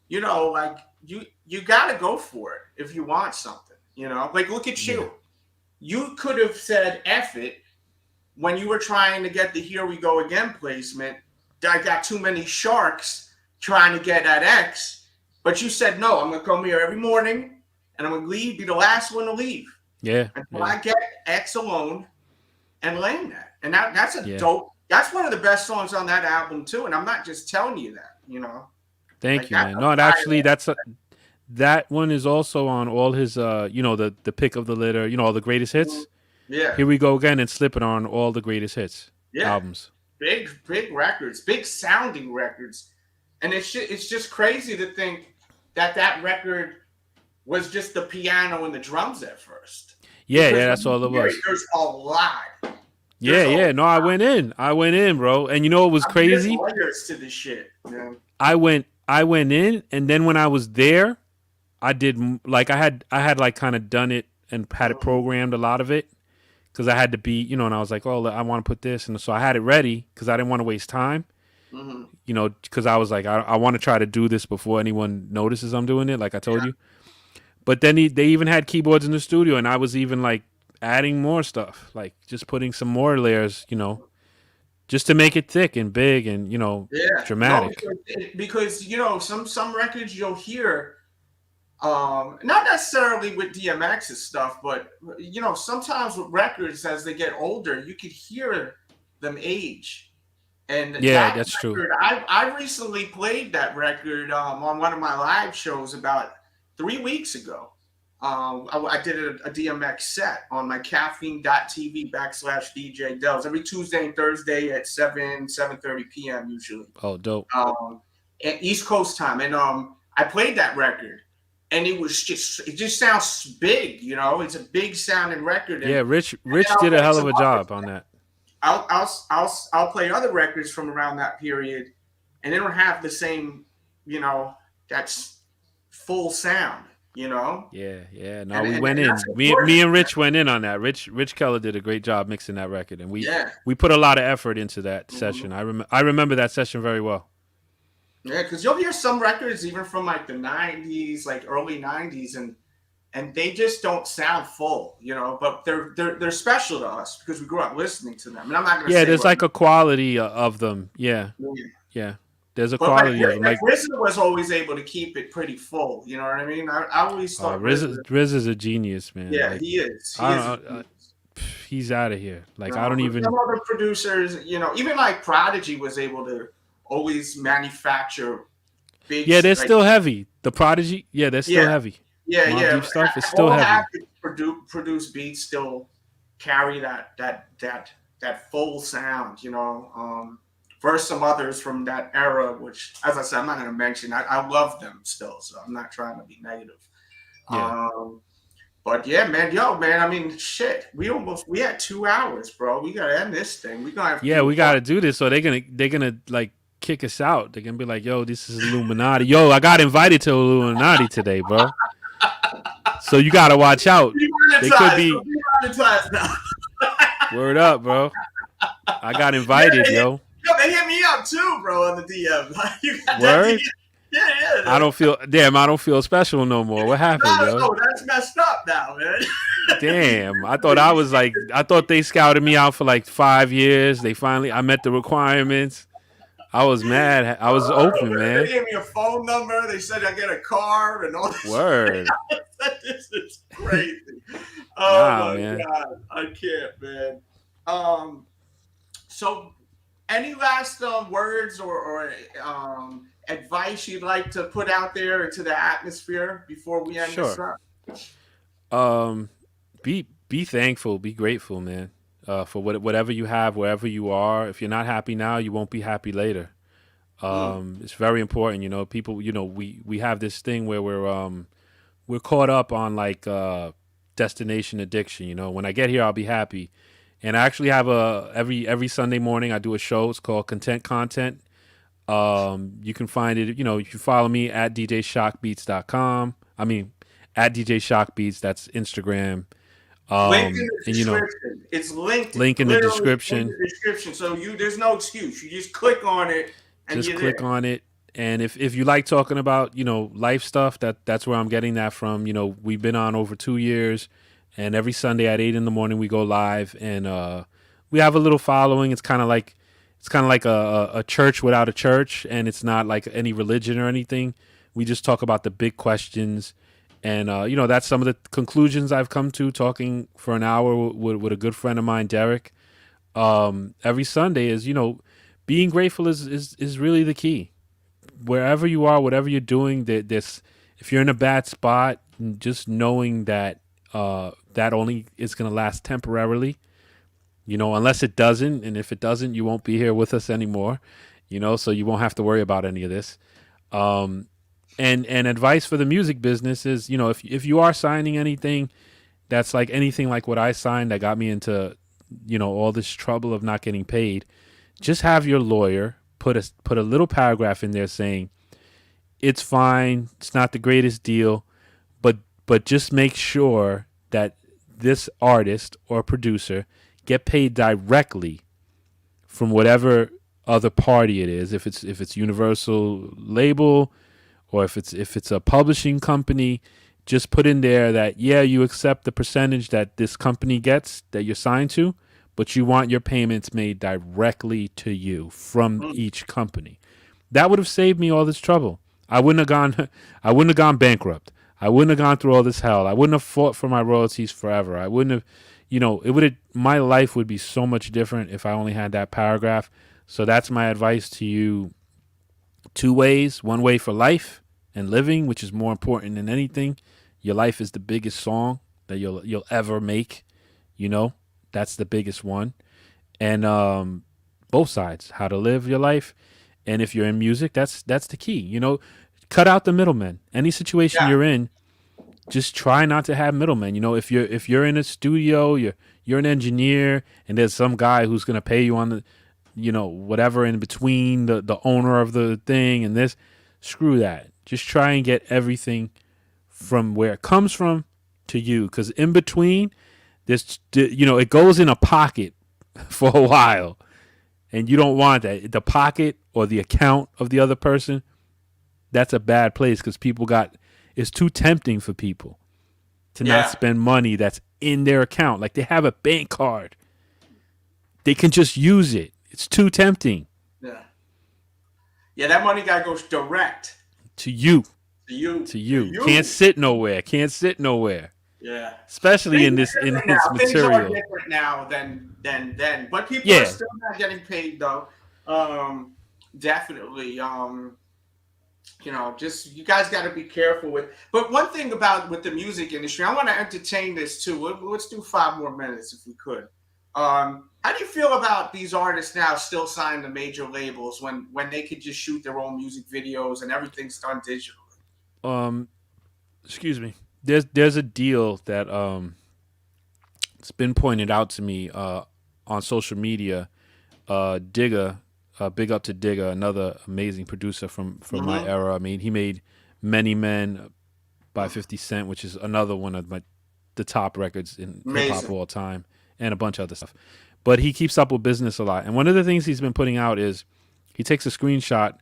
Speaker 2: you gotta go for it if you want something. Like, look at you. You could have said F it when you were trying to get the Here We Go Again placement. I got too many sharks trying to get that X. But you said, no, I'm going to come here every morning and I'm going to be the last one to leave.
Speaker 7: Yeah.
Speaker 2: Until I get X alone and laying that. And that's a dope. That's one of the best songs on that album, too. And I'm not just telling you that,
Speaker 7: Thank you, man. No, actually, that one is also on all his, the pick of the litter, all the greatest hits.
Speaker 2: Yeah.
Speaker 7: Here We Go Again and Slip It on all the greatest hits albums.
Speaker 2: Big records, big sounding records. And it's just crazy to think that record was just the piano and the drums at first.
Speaker 7: Yeah, that's all it was.
Speaker 2: There's a lot.
Speaker 7: No, I went in, bro. And it was crazy.
Speaker 2: There's to this shit, man.
Speaker 7: I went in, and then when I was there, I did I had like kind of done it and had it programmed, a lot of it, because I had to be, and I was like, oh, I want to put this, and so I had it ready because I didn't want to waste time, because I was like, I want to try to do this before anyone notices I'm doing it, like I told you. But then they even had keyboards in the studio, and I was even like adding more stuff, like just putting some more layers, just to make it thick and big and dramatic.
Speaker 2: No, because some records you'll hear. Not necessarily with DMX's stuff, but sometimes with records, as they get older, you could hear them age. And
Speaker 7: that's
Speaker 2: record,
Speaker 7: true.
Speaker 2: I recently played that record on one of my live shows about 3 weeks ago. I did a DMX set on my caffeine.tv/DJ Delz every Tuesday and Thursday at 7:30 p.m. usually.
Speaker 7: Oh, dope.
Speaker 2: At East Coast time, and I played that record. And it just sounds big, it's a big sounding record. And,
Speaker 7: Rich did a hell of a job on that.
Speaker 2: I'll play other records from around that period, and they don't have the same, that's full sound,
Speaker 7: Yeah. No, we went in. Me and Rich went in on that. Rich Keller did a great job mixing that record, and we put a lot of effort into that session. I remember that session very well.
Speaker 2: Yeah, because you'll hear some records even from like the 90s, like early 90s, and they just don't sound full, but they're special to us because we grew up listening to them. And I'm not going to say
Speaker 7: there's like a quality of them. Yeah. There's a quality of them. Like
Speaker 2: RZA was always able to keep it pretty full. You know what I mean? I always thought
Speaker 7: RZA's a genius, man.
Speaker 2: Yeah,
Speaker 7: like,
Speaker 2: he is.
Speaker 7: He's out of here. Like I don't even.
Speaker 2: Some other producers, even like Prodigy was able to always manufacture big.
Speaker 7: Yeah, they're still heavy. The Prodigy, they're still heavy.
Speaker 2: Yeah.
Speaker 7: Deep stuff is still heavy.
Speaker 2: Produce beats still carry that full sound, you know. Versus some others from that era, which, as I said, I'm not going to mention. I love them still, so I'm not trying to be negative.
Speaker 7: Yeah.
Speaker 2: But yeah, man, I mean, shit, we had 2 hours, bro. We gotta end this thing. We gotta
Speaker 7: do this. So they're gonna like kick us out. They're gonna be like, yo, this is Illuminati. Yo, I got invited to Illuminati today, bro. So you gotta watch out. They could be word up, bro. I got invited, yo.
Speaker 2: Yo, they hit me up too, bro, on the DM. You got
Speaker 7: word?
Speaker 2: Yeah.
Speaker 7: I don't feel special no more. What happened, yo?
Speaker 2: No, that's messed up now, man.
Speaker 7: Damn. I thought they scouted me out for like 5 years. I met the requirements. I was mad. I was open, man.
Speaker 2: They gave me a phone number. They said I get a car and all this.
Speaker 7: Word.
Speaker 2: This is crazy. Oh my God. I can't, man. So any last words or advice you'd like to put out there into the atmosphere before we end this up?
Speaker 7: Be thankful, be grateful, man. For whatever you have, wherever you are. If you're not happy now, you won't be happy later. It's very important, you know. People, you know, we have this thing where we're caught up on like destination addiction. You know, when I get here, I'll be happy. And I actually have every Sunday morning I do a show. It's called Content. You can find it, you know, you can follow me at DJShokBeats.com. I mean, at DJ Shok Beats. That's Instagram.
Speaker 2: Link in the description. It's linked.
Speaker 7: Link in the description.
Speaker 2: In the description. So there's no excuse. You just click on it. And
Speaker 7: just click on it. And if you like talking about, you know, life stuff, that's where I'm getting that from. You know, we've been on over 2 years. And every Sunday at 8 a.m, we go live, and we have a little following. It's kind of like a church without a church, and it's not like any religion or anything. We just talk about the big questions, and you know, that's some of the conclusions I've come to talking for an hour with a good friend of mine, Derek. Every Sunday is, you know, being grateful is really the key. Wherever you are, whatever you're doing, if you're in a bad spot, just knowing that. That only is going to last temporarily, you know, unless it doesn't. And if it doesn't, you won't be here with us anymore, you know, so you won't have to worry about any of this. And advice for the music business is, you know, if you are signing anything that's like anything like what I signed that got me into, you know, all this trouble of not getting paid, just have your lawyer put a little paragraph in there saying it's fine, it's not the greatest deal, but just make sure that this artist or producer get paid directly from whatever other party it is. If it's Universal label or if it's a publishing company, just put in there that, yeah, you accept the percentage that this company gets that you're signed to, but you want your payments made directly to you from each company. That would have saved me all this trouble. I wouldn't have gone bankrupt. I wouldn't have gone through all this hell. I wouldn't have fought for my royalties forever. I wouldn't have, you know, my life would be so much different if I only had that paragraph. So that's my advice to you. 2 ways. One way for life and living, which is more important than anything. Your life is the biggest song that you'll ever make. You know, that's the biggest one. And both sides, how to live your life. And if you're in music, that's the key. You know, cut out the middlemen. Any situation you're in, just try not to have middlemen. You know, if you're in a studio, you're an engineer, and there's some guy who's gonna pay you on the, you know, whatever in between the owner of the thing and this, screw that. Just try and get everything from where it comes from to you, because in between, this, you know, it goes in a pocket for a while, and you don't want that. The pocket or the account of the other person. That's a bad place because it's too tempting for people to not spend money that's in their account. Like they have a bank card. They can just use it. It's too tempting.
Speaker 2: Yeah. Yeah, that money guy goes direct.
Speaker 7: To you.
Speaker 2: To you.
Speaker 7: To you. Can't sit nowhere.
Speaker 2: Yeah.
Speaker 7: Especially in this material.
Speaker 2: Things are different now than then. But people are still not getting paid though. Definitely. You know, just you guys got to be careful with. But one thing about with the music industry, I want to entertain this too. Let's do 5 more minutes if we could. How do you feel about these artists now still signing to major labels when they could just shoot their own music videos and everything's done digitally?
Speaker 7: Excuse me. There's a deal that it's been pointed out to me on social media. Digga, big up to Digga, another amazing producer from my era. I mean, he made Many Men by 50 Cent, which is another one of the top records in hip hop of all time, and a bunch of other stuff. But he keeps up with business a lot. And one of the things he's been putting out is he takes a screenshot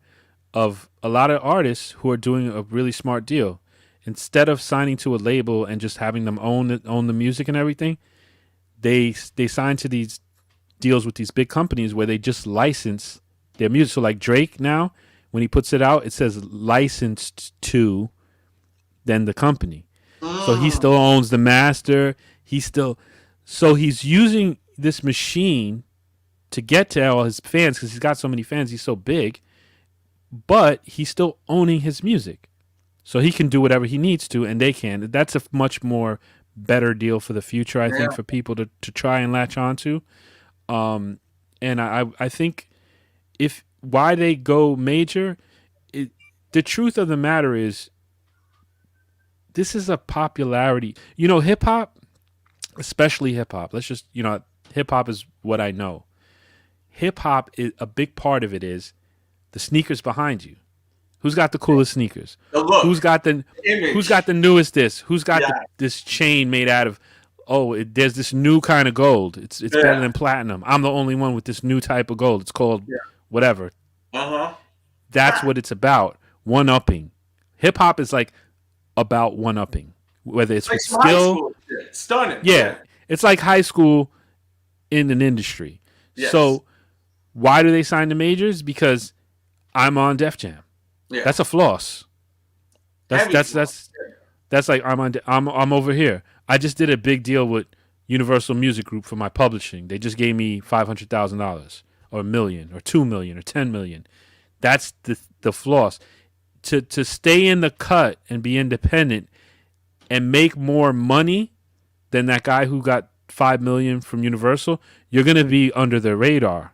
Speaker 7: of a lot of artists who are doing a really smart deal. Instead of signing to a label and just having them own the music and everything, they sign to these deals with these big companies where they just license their music. So like Drake now, when he puts it out, it says licensed to then the company. So he still owns the master. So he's using this machine to get to all his fans because he's got so many fans. He's so big, but he's still owning his music. So he can do whatever he needs to, and they can. That's a much more better deal for the future, I think, for people to try and latch onto. And I think why they go major, the truth of the matter is this is a popularity. You know, hip hop, especially hip hop. Let's just, hip hop is what I know. Hip hop is a big part of it is the sneakers behind you. Who's got the coolest sneakers?
Speaker 2: The look,
Speaker 7: who's got the
Speaker 2: image.
Speaker 7: Who's got the newest this? Who's got this chain made out of? There's this new kind of gold. It's better than platinum. I'm the only one with this new type of gold. It's called whatever. That's what it's about. One-upping. Hip hop is like about one-upping. Whether it's with skill,
Speaker 2: stunning.
Speaker 7: Yeah, it's like high school in an industry.
Speaker 2: Yes.
Speaker 7: So why do they sign to majors? Because I'm on Def Jam.
Speaker 2: Yeah.
Speaker 7: That's a floss. That's like I'm over here. I just did a big deal with Universal Music Group for my publishing. They just gave me $500,000 or $1 million or $2 million or $10 million. That's the floss. To stay in the cut and be independent and make more money than that guy who got $5 million from Universal, you're gonna be under the radar.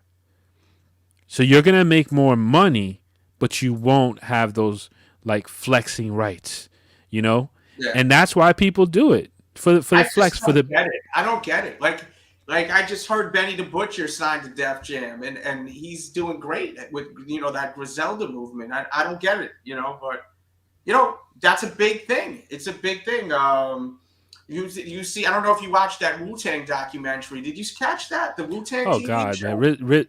Speaker 7: So you're gonna make more money, but you won't have those like flexing rights, Yeah. And that's why people do it for the flex.
Speaker 2: I don't get it. Like I just heard Benny the Butcher signed to Def Jam, and he's doing great with that Griselda movement. I don't get it, but that's a big thing. It's a big thing. You see, I don't know if you watched that Wu-Tang documentary. Did you catch that? The Wu-Tang TV
Speaker 7: God,
Speaker 2: show?
Speaker 7: man.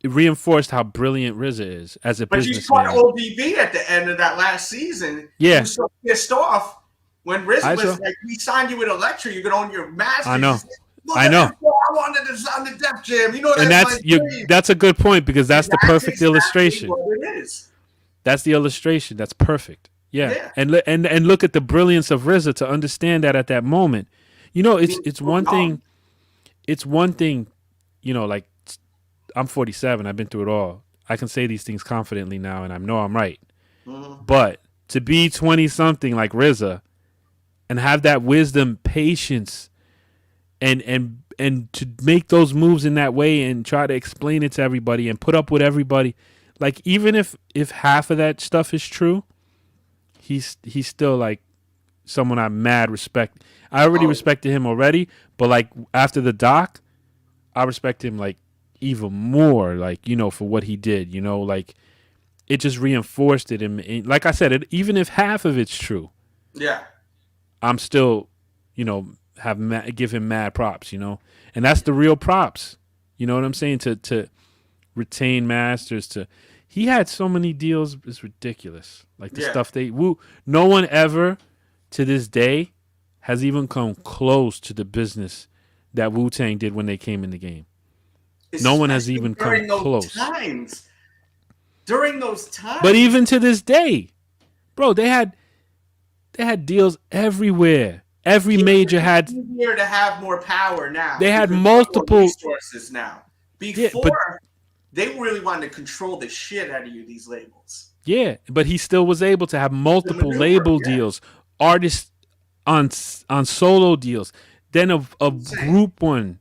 Speaker 7: It reinforced how brilliant RZA is as a businessman.
Speaker 2: But you caught ODB at the end of that last season.
Speaker 7: Yeah.
Speaker 2: He was so pissed off when RZA was like, we signed you with Elektra, you're going to own your master.
Speaker 7: I know.
Speaker 2: I wanted to sign the Def Jam.
Speaker 7: That's a good point because that's the perfect illustration.
Speaker 2: What it is.
Speaker 7: That's the illustration. That's perfect. Yeah. And look at the brilliance of RZA to understand that at that moment. It's one thing. It's one thing, like I'm 47. I've been through it all. I can say these things confidently now, and I know I'm right. Mm-hmm. But to be 20-something like RZA and have that wisdom, patience, and to make those moves in that way and try to explain it to everybody and put up with everybody, like even if half of that stuff is true, he's still like someone I mad respect. I already respected him already, but like after the doc, I respect him like even more, like, for what he did, like it just reinforced it. And like I said, even if half of it's true, I'm still, give him mad props, and that's the real props. You know what I'm saying? To retain masters, he had so many deals, it's ridiculous. Like the stuff no one ever to this day has even come close to the business that Wu-Tang did when they came in the game. No one has even come close.
Speaker 2: During those times.
Speaker 7: But even to this day, bro, they had deals everywhere. Every major had.
Speaker 2: It's easier to have more power now.
Speaker 7: They had multiple
Speaker 2: resources now. Before, they really wanted to control the shit out of you. These labels.
Speaker 7: Yeah, but he still was able to have multiple label deals, artists on solo deals, then a group one.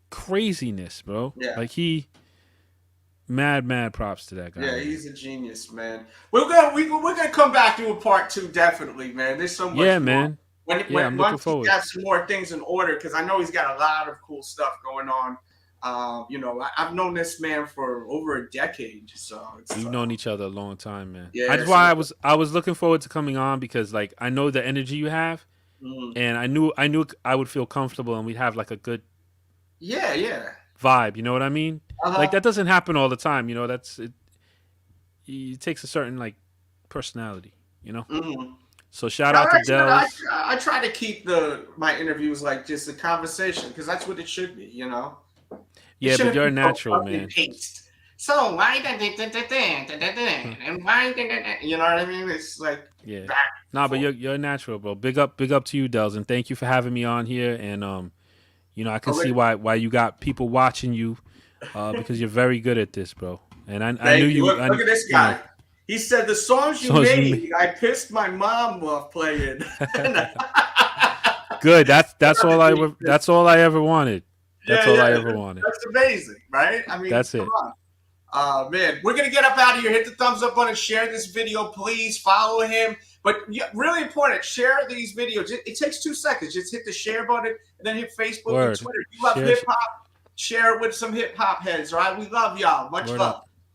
Speaker 7: Craziness, bro.
Speaker 2: Yeah.
Speaker 7: Like he mad props to that guy.
Speaker 2: Yeah, he's a genius, man. We're gonna come back to a part 2, definitely, man. There's so much more.
Speaker 7: Man.
Speaker 2: When once he got some more things in order, because I know he's got a lot of cool stuff going on. I've known this man for over a decade, so
Speaker 7: we've known each other a long time, man.
Speaker 2: Yeah,
Speaker 7: that's why I was looking forward to coming on, because like I know the energy you have, and I knew I would feel comfortable and we'd have like a good vibe. You know what I mean? Like that doesn't happen all the time. You know, that's it. It takes a certain like personality. You know. So shout out to Delz.
Speaker 2: I try to keep my interviews like just a conversation, because that's what it should be. You know.
Speaker 7: Yeah, but you're natural, man.
Speaker 2: So why and why you know what I mean? It's like
Speaker 7: but you're natural, bro. Big up to you, Delz, and thank you for having me on here. And I can see why you got people watching you, because you're very good at this, bro. And I knew you.
Speaker 2: Look at this guy. He said the songs you made, I pissed my mom off playing.
Speaker 7: Good. That's all I ever wanted. That's all I ever wanted.
Speaker 2: That's amazing, right? I mean,
Speaker 7: that's it.
Speaker 2: Man, we're gonna get up out of here. Hit the thumbs up button, share this video, please follow him. But really important, share these videos. It takes 2 seconds. Just hit the share button and then hit Facebook and Twitter. You love hip hop, share it with some hip hop heads, all right? We love y'all. Much love.